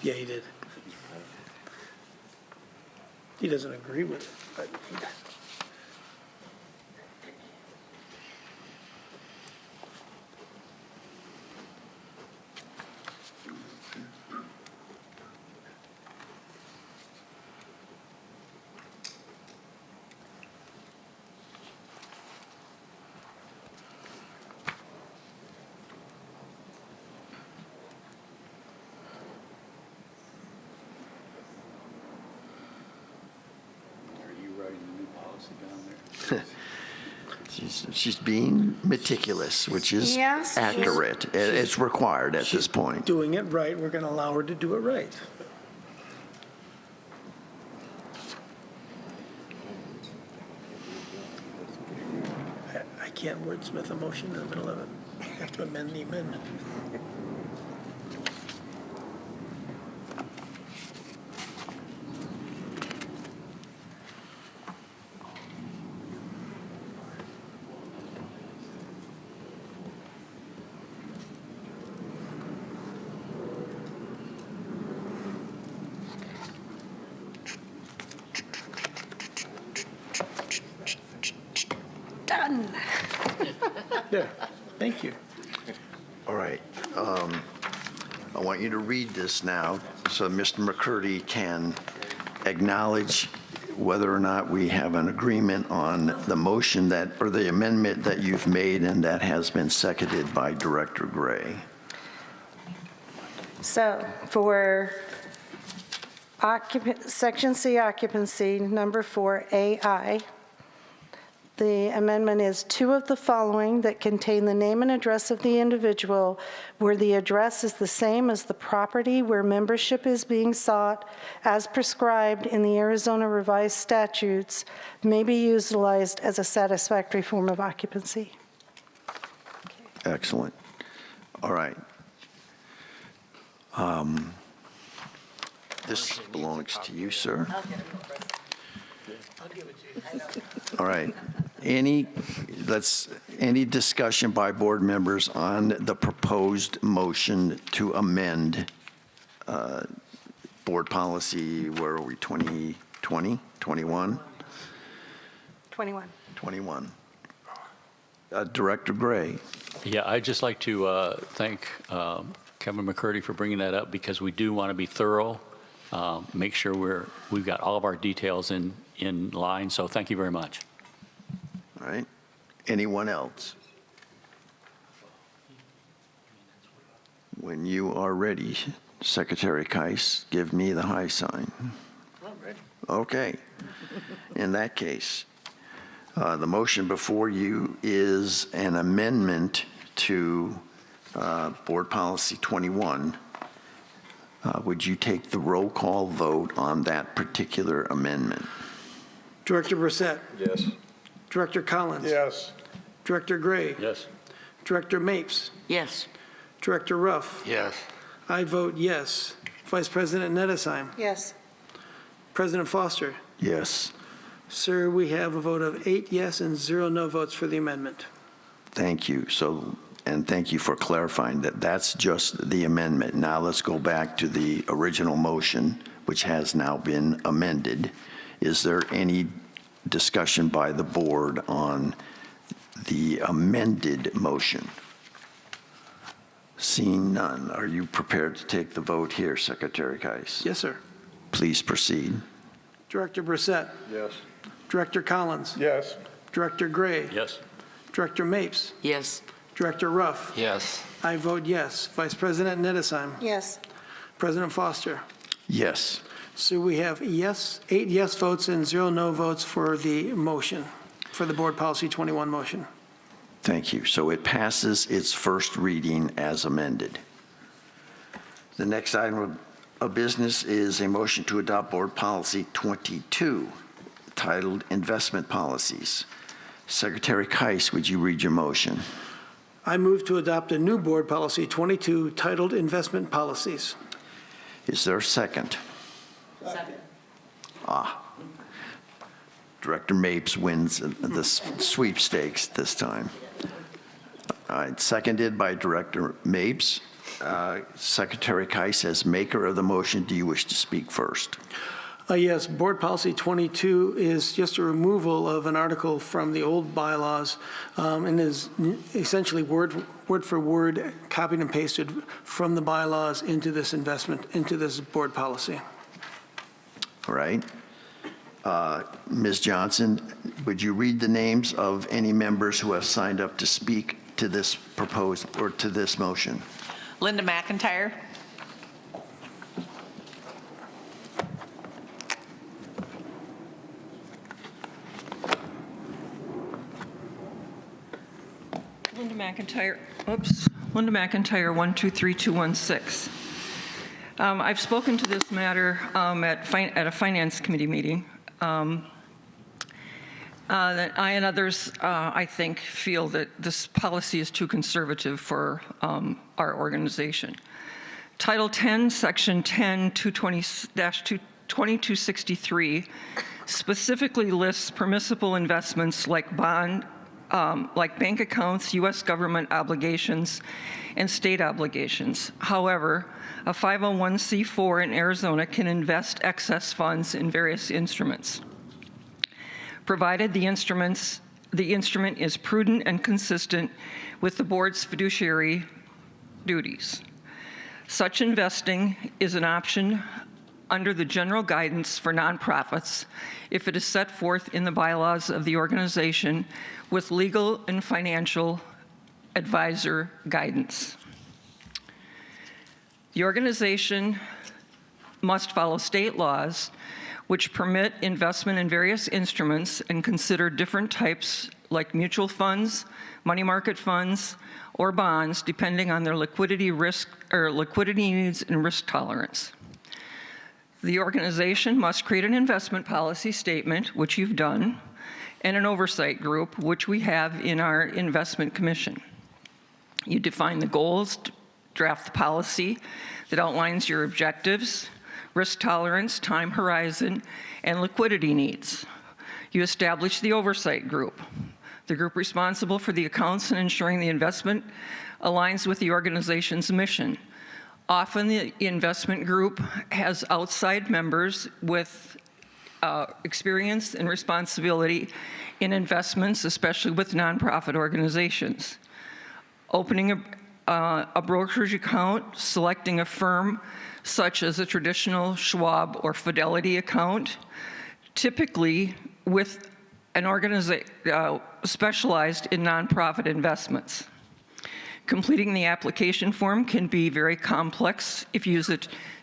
Yeah, he did. He doesn't agree with it, but She's being meticulous, which is Yes. accurate. It's required at this point. doing it right, we're going to allow her to do it right. I can't wordsmith a motion in the middle of it. I have to amend the amendment. Done. There, thank you. All right. I want you to read this now so Mr. McCurdy can acknowledge whether or not we have an agreement on the motion that, or the amendment that you've made and that has been seconded by Director Gray. So for Section C occupancy, number 4AI, the amendment is two of the following that contain the name and address of the individual where the address is the same as the property where membership is being sought as prescribed in the Arizona revised statutes may be utilized as a satisfactory form of occupancy. Excellent. All right. This belongs to you, sir. All right. Any discussion by board members on the proposed motion to amend board policy, where are we, 2020, 21? 21. 21. Director Gray. Yeah, I'd just like to thank Kevin McCurdy for bringing that up because we do want to be thorough, make sure we've got all of our details in line. So thank you very much. All right. Anyone else? When you are ready, Secretary Keiss, give me the high sign. I'm ready. Okay. In that case, the motion before you is an amendment to Board Policy 21. Would you take the roll call vote on that particular amendment? Director Brissett. Yes. Director Collins. Yes. Director Gray. Yes. Director Mapes. Yes. Director Ruff. Yes. I vote yes. Vice President Nedesheim. Yes. President Foster. Yes. Sir, we have a vote of 8 yes and 0 no votes for the amendment. Thank you. And thank you for clarifying that that's just the amendment. Now let's go back to the original motion, which has now been amended. Is there any discussion by the board on the amended motion? Seeing none, are you prepared to take the vote here, Secretary Keiss? Yes, sir. Please proceed. Director Brissett. Yes. Director Collins. Yes. Director Gray. Yes. Director Mapes. Yes. Director Ruff. Yes. I vote yes. Vice President Nedesheim. Yes. President Foster. Yes. So we have 8 yes votes and 0 no votes for the motion, for the Board Policy 21 motion. Thank you. So it passes its first reading as amended. The next item of business is a motion to adopt Board Policy 22, titled Investment Policies. Secretary Keiss, would you read your motion? I move to adopt a new Board Policy 22 titled Investment Policies. Is there a second? Second. Director Mapes wins the sweepstakes this time. All right, seconded by Director Mapes. Secretary Keiss, as maker of the motion, do you wish to speak first? Yes, Board Policy 22 is just a removal of an article from the old bylaws and is essentially word for word copied and pasted from the bylaws into this board policy. All right. Ms. Johnson, would you read the names of any members who have signed up to speak to this proposed or to this motion? Linda McIntyre. Linda McIntyre, Linda McIntyre, 123216. I've spoken to this matter at a finance committee meeting. That I and others, I think, feel that this policy is too conservative for our organization. Title 10, Section 10, 2263 specifically lists permissible investments like bank accounts, U.S. government obligations, and state obligations. However, a 501c4 in Arizona can invest excess funds in various instruments, provided the instrument is prudent and consistent with the board's fiduciary duties. Such investing is an option under the general guidance for nonprofits if it is set forth in the bylaws of the organization with legal and financial advisor guidance. The organization must follow state laws which permit investment in various instruments and consider different types like mutual funds, money market funds, or bonds depending on their liquidity needs and risk tolerance. The organization must create an investment policy statement, which you've done, and an oversight group, which we have in our investment commission. You define the goals, draft the policy that outlines your objectives, risk tolerance, time horizon, and liquidity needs. You establish the oversight group, the group responsible for the accounts and ensuring the investment aligns with the organization's mission. Often the investment group has outside members with experience and responsibility in investments, especially with nonprofit organizations. Opening a brokerage account, selecting a firm such as a traditional Schwab or Fidelity account, typically with an organization specialized in nonprofit investments. Completing the application form can be very complex if you use a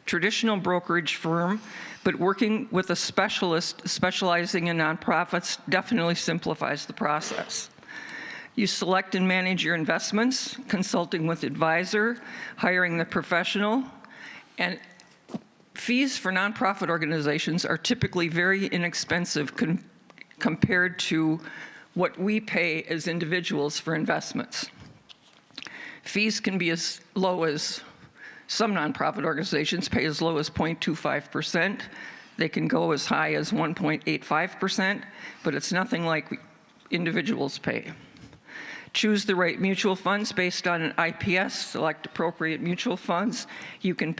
traditional brokerage firm, but working with a specialist specializing in nonprofits definitely simplifies the process. You select and manage your investments, consulting with advisor, hiring the professional, and fees for nonprofit organizations are typically very inexpensive compared to what we pay as individuals for investments. Fees can be as low as, some nonprofit organizations pay as low as 0.25%. They can go as high as 1.85%, but it's nothing like individuals pay. Choose the right mutual funds based on an IPS, select appropriate mutual funds. You can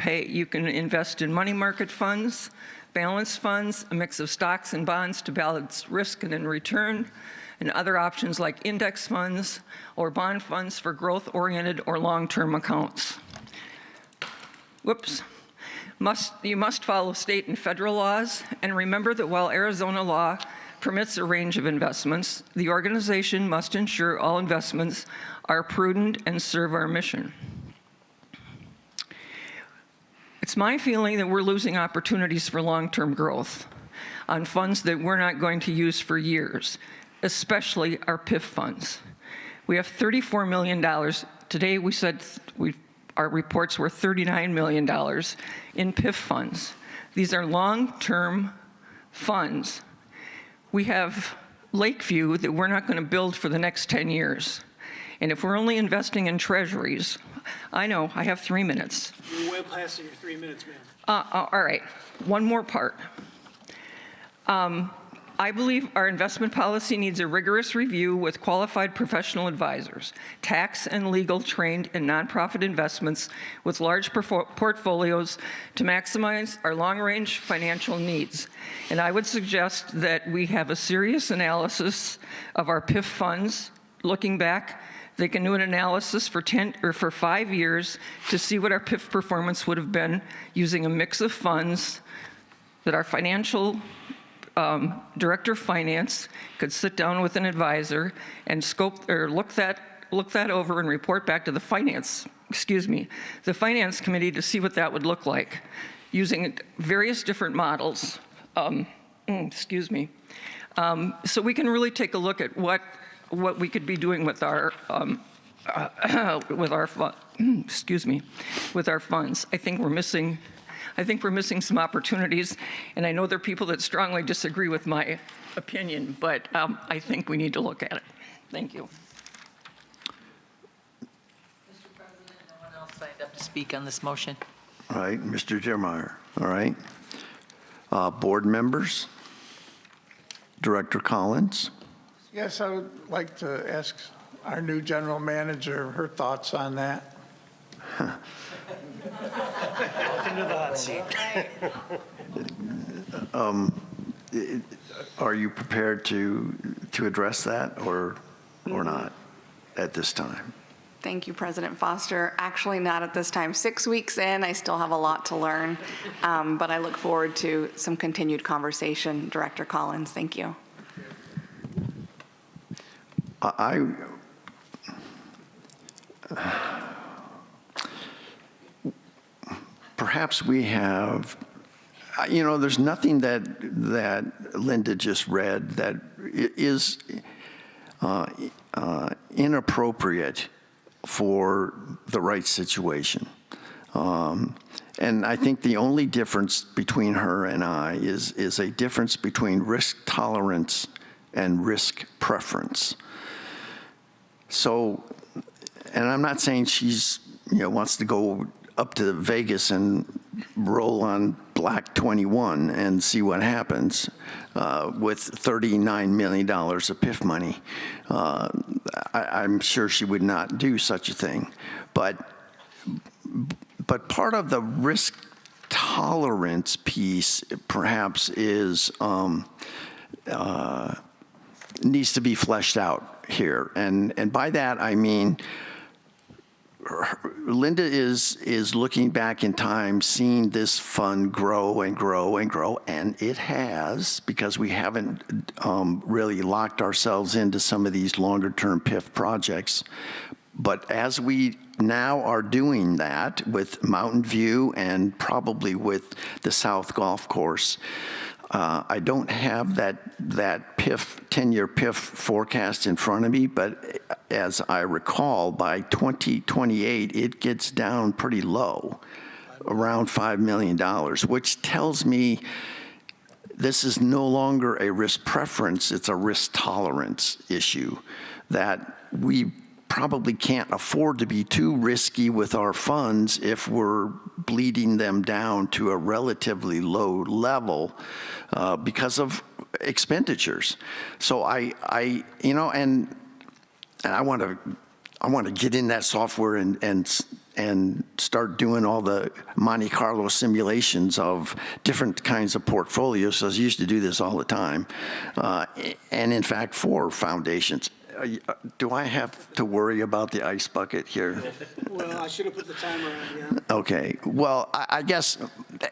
invest in money market funds, balanced funds, a mix of stocks and bonds to balance risk and in return, and other options like index funds or bond funds for growth-oriented or long-term accounts. You must follow state and federal laws, and remember that while Arizona law permits a range of investments, the organization must ensure all investments are prudent and serve our mission. It's my feeling that we're losing opportunities for long-term growth on funds that we're not going to use for years, especially our PIF funds. We have $34 million. Today we said our reports were $39 million in PIF funds. These are long-term funds. We have Lakeview that we're not going to build for the next 10 years. And if we're only investing in treasuries, I know, I have 3 minutes. You're way past your 3 minutes, ma'am. All right, one more part. I I believe our investment policy needs a rigorous review with qualified professional advisors, tax and legal trained in nonprofit investments with large portfolios to maximize our long-range financial needs. And I would suggest that we have a serious analysis of our PIF funds. Looking back, they can do an analysis for 10 or for 5 years to see what our PIF performance would have been using a mix of funds that our financial director of finance could sit down with an advisor and scope or look that over and report back to the finance committee to see what that would look like using various different models. So we can really take a look at what we could be doing with our with our funds. I think we're missing some opportunities, and I know there are people that strongly disagree with my opinion, but I think we need to look at it. Thank you. Mr. President, no one else signed up to speak on this motion. All right, Mr. Jermeyer. All right. Board members, Director Collins. Yes, I would like to ask our new general manager her thoughts on that. Welcome to the hot seat. Are you prepared to address that or not at this time? Thank you, President Foster. Actually, not at this time. 6 weeks in, I still have a lot to learn, but I look forward to some continued conversation. Director Collins, thank you. Perhaps we have, there's nothing that Linda just read that is inappropriate for the right situation. And I think the only difference between her and I is a difference between risk tolerance and risk preference. So, and I'm not saying she's, wants to go up to Vegas and roll on Black 21 and see what happens with $39 million of PIF money. I'm sure she would not do such a thing. But part of the risk tolerance piece perhaps is needs to be fleshed out here. And by that, I mean, Linda is looking back in time, seeing this fund grow and grow and grow, and it has, because we haven't really locked ourselves into some of these longer-term PIF projects. But as we now are doing that with Mountain View and probably with the South Golf Course, I don't have that PIF, 10-year PIF forecast in front of me, but as I recall, by 2028, it gets down pretty low, around $5 million, which tells me this is no longer a risk preference, it's a risk tolerance issue, that we probably can't afford to be too risky with our funds if we're bleeding them down to a relatively low level because of expenditures. So I want to get in that software and start doing all the Monte Carlo simulations of different kinds of portfolios. So I used to do this all the time, and in fact for foundations. Do I have to worry about the ice bucket here? Well, I should have put the timer on, yeah. Okay. Well, I guess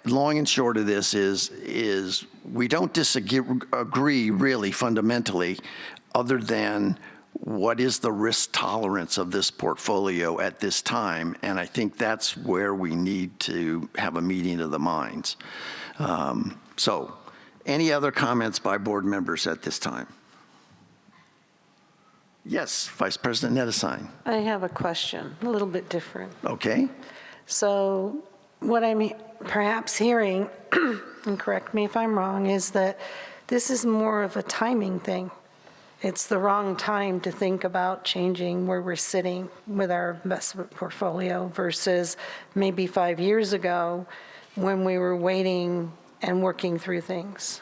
long and short of this is we don't disagree really fundamentally, other than what is the risk tolerance of this portfolio at this time, and I think that's where we need to have a meeting of the minds. So, any other comments by board members at this time? Yes, Vice President Nedesheim. I have a question, a little bit different. Okay. So what I'm perhaps hearing, and correct me if I'm wrong, is that this is more of a timing thing. It's the wrong time to think about changing where we're sitting with our investment portfolio versus maybe 5 years ago when we were waiting and working through things.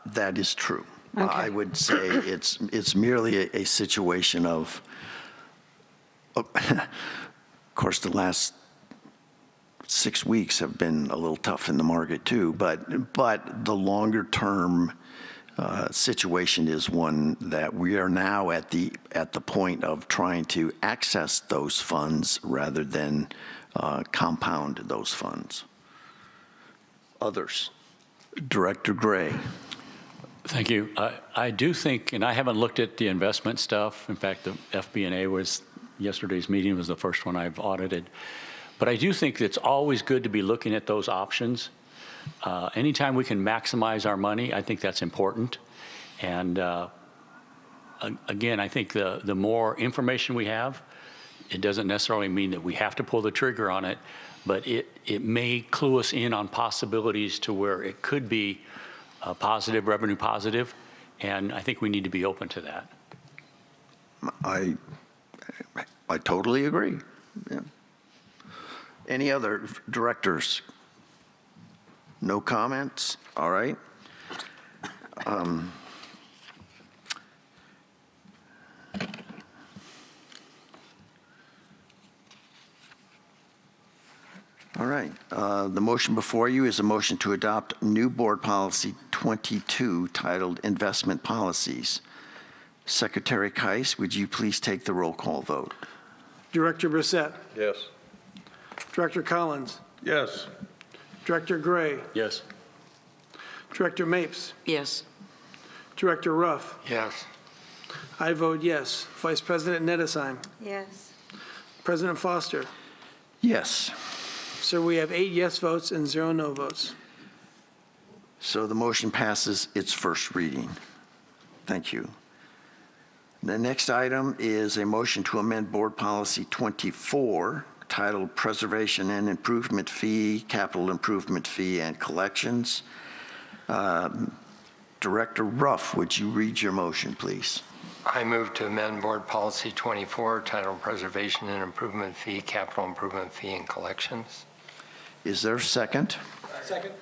That is true. I would say it's merely a situation of course, the last 6 weeks have been a little tough in the market too, but the longer term situation is one that we are now at the point of trying to access those funds rather than compound those funds. Others. Director Gray. Thank you. I do think, and I haven't looked at the investment stuff. In fact, the FB&A was yesterday's meeting was the first one I've audited. But I do think it's always good to be looking at those options. Anytime we can maximize our money, I think that's important. And again, I think the more information we have, it doesn't necessarily mean that we have to pull the trigger on it, but it may clue us in on possibilities to where it could be positive, revenue positive, and I think we need to be open to that. I totally agree. Yeah. Any other directors? No comments? All right. All right. The motion before you is a motion to adopt new board policy 22 titled Investment Policies. Secretary Keiss, would you please take the roll call vote? Director Brissett. Yes. Director Collins. Yes. Director Gray. Yes. Director Mapes. Yes. Director Ruff. Yes. I vote yes. Vice President Nedesheim. Yes. President Foster. Yes. Sir, we have 8 yes votes and 0 no votes. So the motion passes its first reading. Thank you. The next item is a motion to amend Board Policy 24, titled Preservation and Improvement Fee, Capital Improvement Fee, and Collections. Director Ruff, would you read your motion, please? I move to amend Board Policy 24, titled Preservation and Improvement Fee, Capital Improvement Fee, and Collections. Is there a second? Second.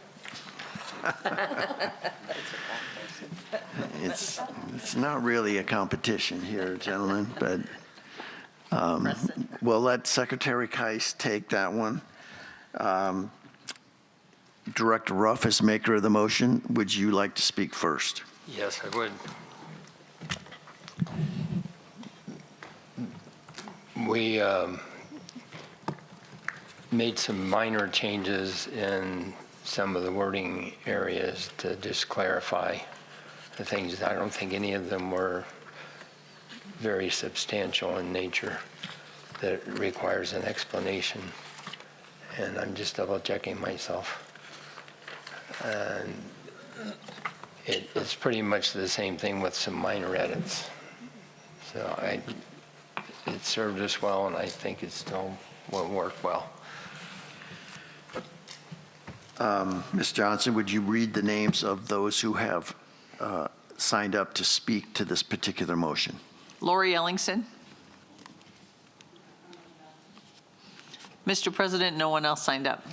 It's not really a competition here, gentlemen, but we'll let Secretary Keiss take that one. Director Ruff, as maker of the motion, would you like to speak first? Yes, I would. We made some minor changes in some of the wording areas to just clarify the things. I don't think any of them were very substantial in nature that requires an explanation. And I'm just double checking myself. And it's pretty much the same thing with some minor edits. So it served us well, and I think it still will work well. Ms. Johnson, would you read the names of those who have signed up to speak to this particular motion? Lori Ellingson. Mr. President, no one else signed up.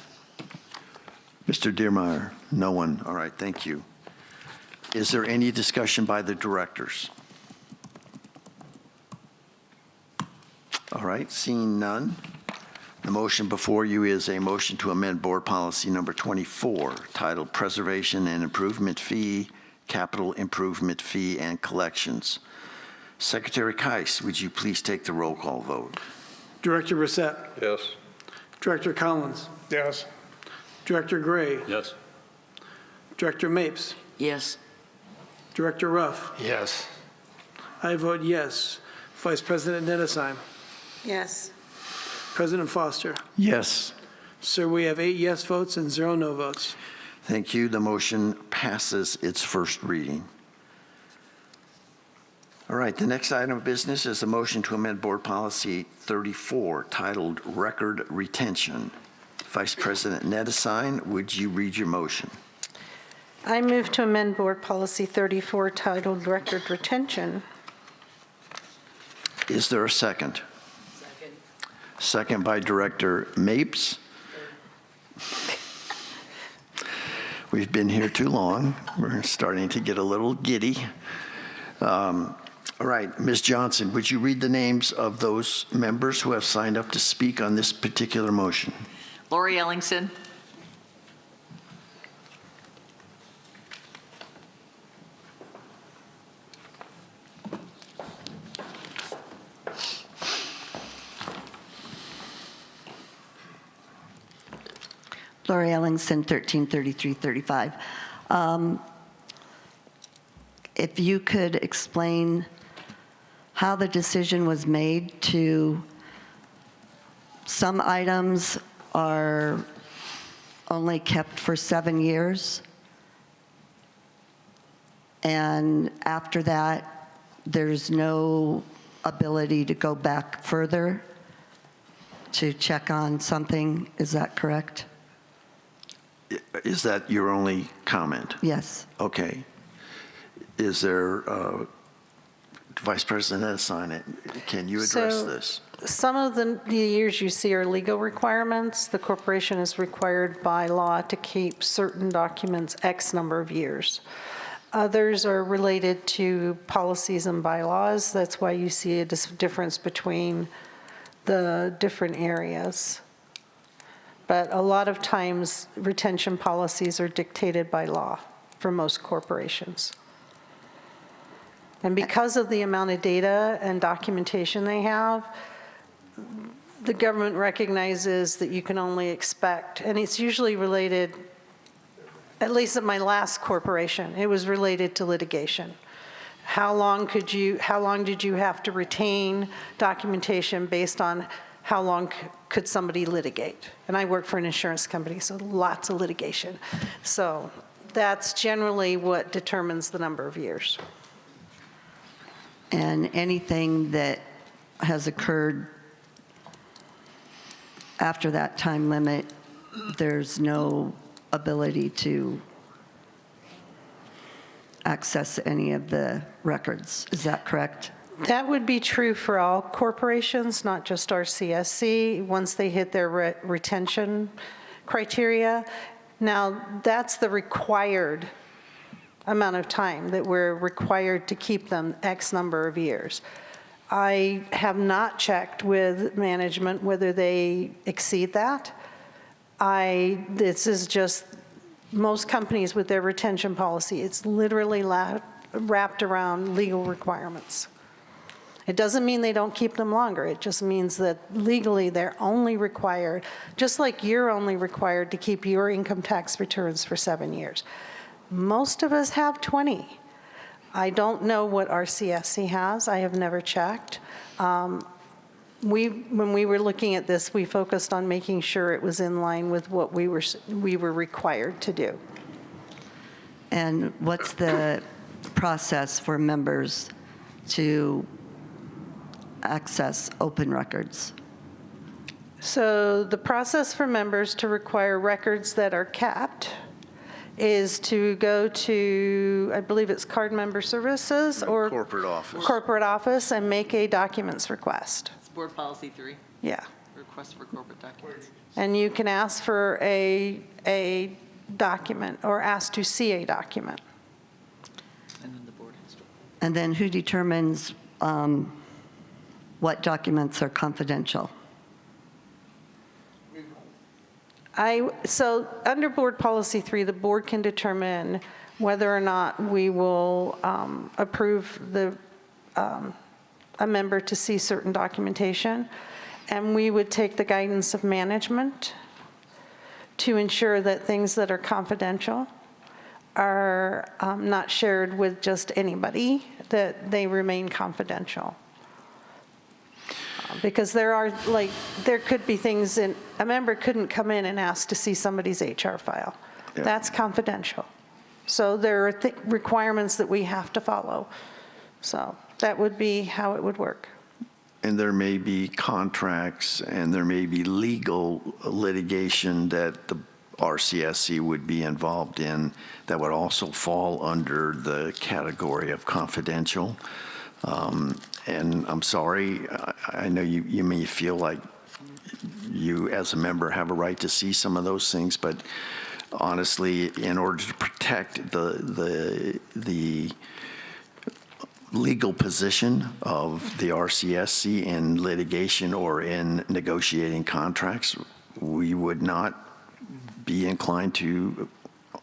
Mr. Dearmeyer? No one. All right, thank you. Is there any discussion by the directors? All right, seeing none. The motion before you is a motion to amend Board Policy Number 24, titled Preservation and Improvement Fee, Capital Improvement Fee, and Collections. Secretary Keiss, would you please take the roll call vote? Director Brissett. Yes. Director Collins. Yes. Director Gray. Yes. Director Mapes. Yes. Director Ruff. Yes. I vote yes. Vice President Nedesheim. Yes. President Foster. Yes. Sir, we have 8 yes votes and 0 no votes. Thank you. The motion passes its first reading. All right, the next item of business is a motion to amend Board Policy 34, titled Record Retention. Vice President Nedesheim, would you read your motion? I move to amend Board Policy 34 titled Record Retention. Is there a second? Second by Director Mapes. We've been here too long. We're starting to get a little giddy. All right, Ms. Johnson, would you read the names of those members who have signed up to speak on this particular motion? Lori Ellingson. Lori Ellingson, 133335. If you could explain how the decision was made to, some items are only kept for 7 years, and after that, there's no ability to go back further to check on something. Is that correct? Is that your only comment? Yes. Okay. Is there, Vice President Edison, can you address this? Some of the years you see are legal requirements. The corporation is required by law to keep certain documents X number of years. Others are related to policies and bylaws. That's why you see a difference between the different areas. But a lot of times, retention policies are dictated by law for most corporations. And because of the amount of data and documentation they have, the government recognizes that you can only expect, and it's usually related, at least at my last corporation, it was related to litigation. How long did you have to retain documentation based on how long could somebody litigate? And I work for an insurance company, so lots of litigation. So that's generally what determines the number of years. And anything that has occurred after that time limit, there's no ability to access any of the records. Is that correct? That would be true for all corporations, not just RCSC, once they hit their retention criteria. Now, that's the required amount of time that we're required to keep them X number of years. I have not checked with management whether they exceed that. This is just most companies with their retention policy. It's literally wrapped around legal requirements. It doesn't mean they don't keep them longer. It just means that legally they're only required, just like you're only required to keep your income tax returns for 7 years. Most of us have 20. I don't know what RCSC has. I have never checked. When we were looking at this, we focused on making sure it was in line with what we were required to do. And what's the process for members to access open records? So the process for members to require records that are kept is to go to, I believe it's Card Member Services or Corporate office. Corporate office and make a documents request. It's Board Policy 3. Yeah. Request for corporate documents. And you can ask for a document or ask to see a document. And then the board has to. And then who determines what documents are confidential? So under Board Policy 3, the board can determine whether or not we will approve a member to see certain documentation. And we would take the guidance of management to ensure that things that are confidential are not shared with just anybody, that they remain confidential. Because there could be things a member couldn't come in and ask to see somebody's HR file. Yeah. That's confidential. So there are requirements that we have to follow. So that would be how it would work. And there may be contracts and there may be legal litigation that the RCSC would be involved in that would also fall under the category of confidential. And I'm sorry, I know you may feel like you as a member have a right to see some of those things, but honestly, in order to protect the legal position of the RCSC in litigation or in negotiating contracts, we would not be inclined to,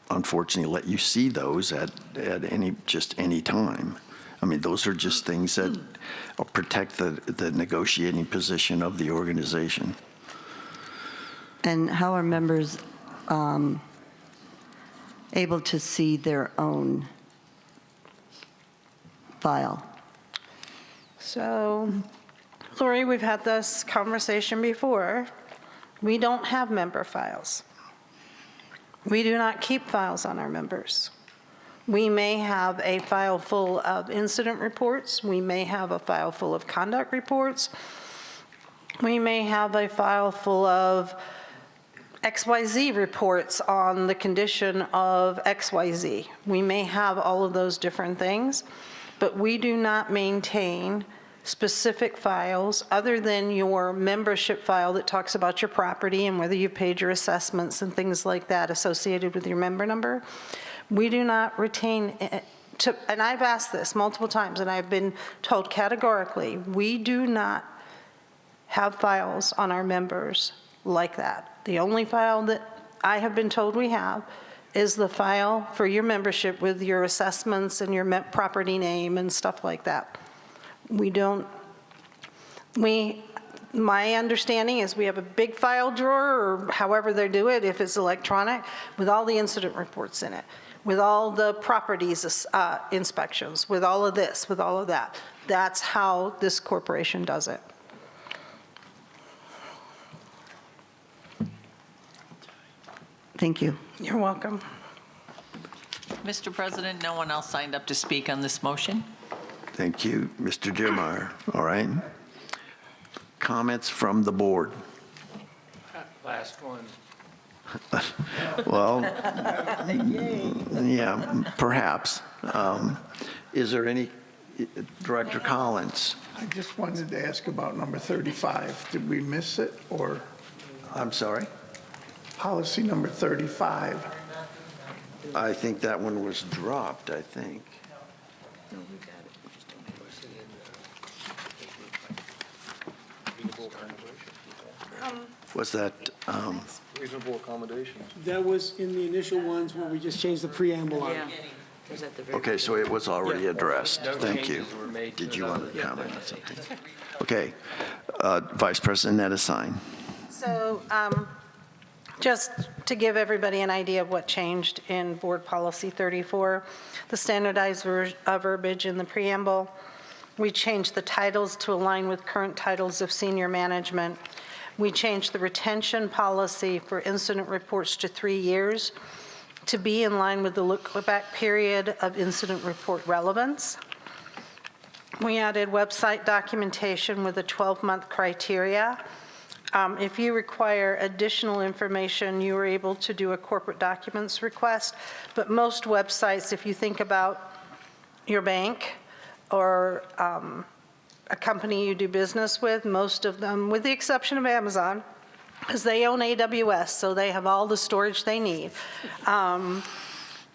unfortunately, let you see those at any time. I mean, those are just things that protect the negotiating position of the organization. And how are members able to see their own file? So, Lori, we've had this conversation before. We don't have member files. We do not keep files on our members. We may have a file full of incident reports. We may have a file full of conduct reports. We may have a file full of XYZ reports on the condition of XYZ. We may have all of those different things, but we do not maintain specific files other than your membership file that talks about your property and whether you paid your assessments and things like that associated with your member number. We do not retain, and I've asked this multiple times and I've been told categorically, we do not have files on our members like that. The only file that I have been told we have is the file for your membership with your assessments and your property name and stuff like that. We don't, my understanding is we have a big file drawer, or however they do it, if it's electronic, with all the incident reports in it, with all the properties inspections, with all of this, with all of that. That's how this corporation does it. Thank you. You're welcome. Mr. President, no one else signed up to speak on this motion. Thank you, Mr. Dearmeyer. All right. Comments from the board? Last one. Well, yeah, perhaps. Is there any, Director Collins? I just wanted to ask about number 35. Did we miss it, or? I'm sorry? Policy number 35. I think that one was dropped, I think. Was that, Reasonable accommodations. That was in the initial ones where we just changed the preamble on it. okay, so it was already addressed. Thank you. Did you want to comment on something? Okay. Vice President Nettesheim. So just to give everybody an idea of what changed in Board Policy 34, the standardized verbiage in the preamble, we changed the titles to align with current titles of senior management. We changed the retention policy for incident reports to 3 years to be in line with the look-back period of incident report relevance. We added website documentation with a 12-month criteria. If you require additional information, you are able to do a corporate documents request. But most websites, if you think about your bank or a company you do business with, most of them, with the exception of Amazon, because they own AWS, so they have all the storage they need.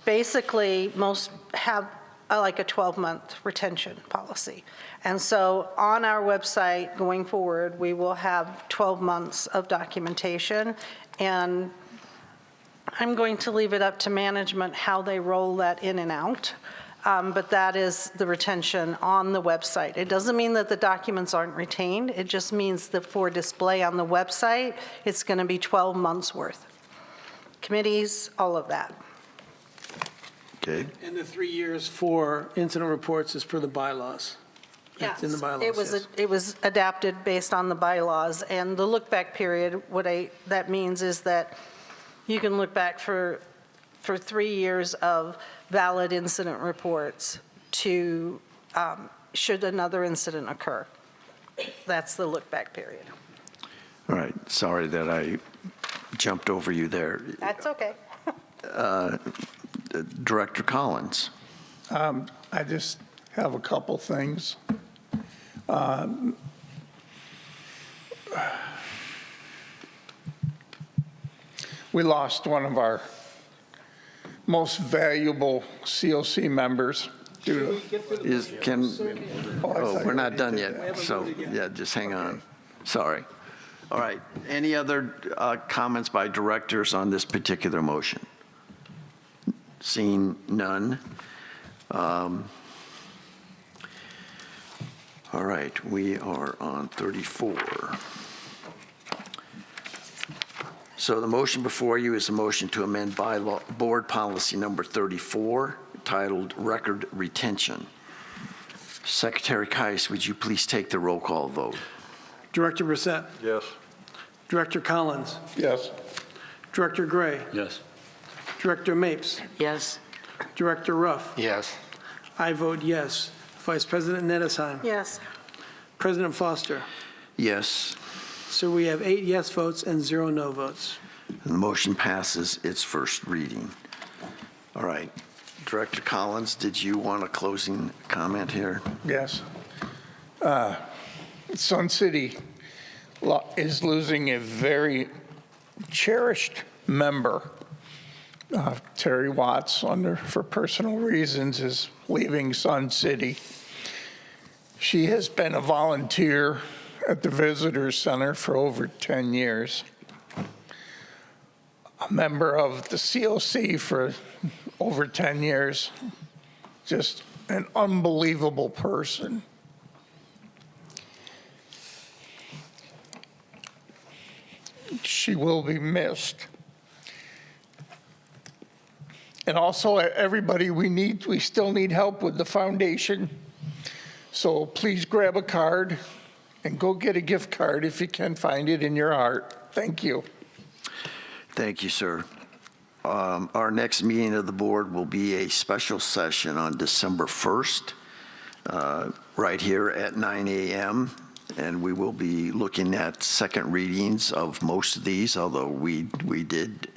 Basically, most have like a 12-month retention policy. And so on our website going forward, we will have 12 months of documentation, and I'm going to leave it up to management how they roll that in and out. But that is the retention on the website. It doesn't mean that the documents aren't retained. It just means that for display on the website, it's going to be 12 months worth. Committees, all of that. Okay. And the 3 years for incident reports is per the bylaws. It's in the bylaws. It was adapted based on the bylaws, and the look-back period, that means is that you can look back for 3 years of valid incident reports to, should another incident occur. That's the look-back period. All right. Sorry that I jumped over you there. That's okay. Director Collins. I just have a couple things. We lost one of our most valuable COC members due to. We're not done yet, so, yeah, just hang on. Sorry. All right, any other comments by directors on this particular motion? Seeing none. All right, we are on 34. So the motion before you is a motion to amend bylaw board policy number 34, titled Record Retention. Secretary Kais, would you please take the roll call vote? Director Brissett. Yes. Director Collins. Yes. Director Gray. Yes. Director Mapes. Yes. Director Ruff. Yes. I vote yes. Vice President Nedesheim. Yes. President Foster. Yes. So we have 8 yes votes and 0 no votes. The motion passes its first reading. All right. Director Collins, did you want a closing comment here? Yes. Sun City is losing a very cherished member. Terry Watts, for personal reasons, is leaving Sun City. She has been a volunteer at the Visitors Center for over 10 years, a member of the COC for over 10 years, just an unbelievable person. She will be missed. And also, everybody, we still need help with the foundation. So please grab a card and go get a gift card if you can find it in your heart. Thank you. Thank you, sir. Our next meeting of the board will be a special session on December 1st, right here at 9 a.m. And we will be looking at second readings of most of these, although we did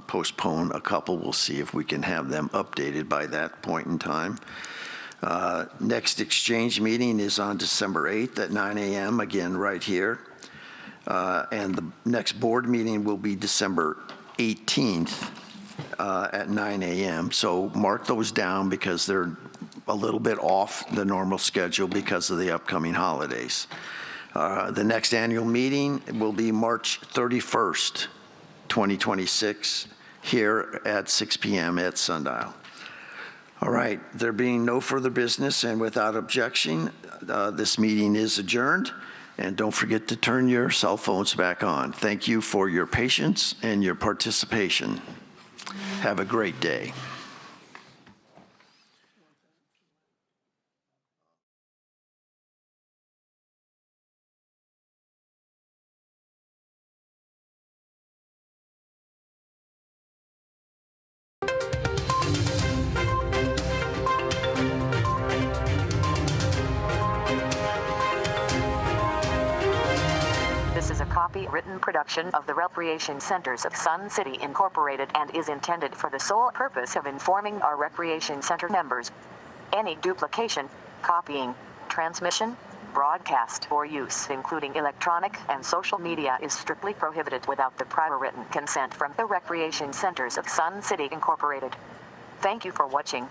postpone a couple. We'll see if we can have them updated by that point in time. Next exchange meeting is on December 8th at 9 a.m., again, right here. And the next board meeting will be December 18th at 9 a.m. So mark those down because they're a little bit off the normal schedule because of the upcoming holidays. The next annual meeting will be March 31st, 2026, here at 6 p.m. at Sundial. All right, there being no further business and without objection, this meeting is adjourned. And don't forget to turn your cell phones back on. Thank you for your patience and your participation. Have a great day. This is a copyrighted production of the Recreation Centers of Sun City Incorporated and is intended for the sole purpose of informing our Recreation Center members. Any duplication, copying, transmission, broadcast, or use, including electronic and social media, is strictly prohibited without the prior written consent from the Recreation Centers of Sun City Incorporated. Thank you for watching.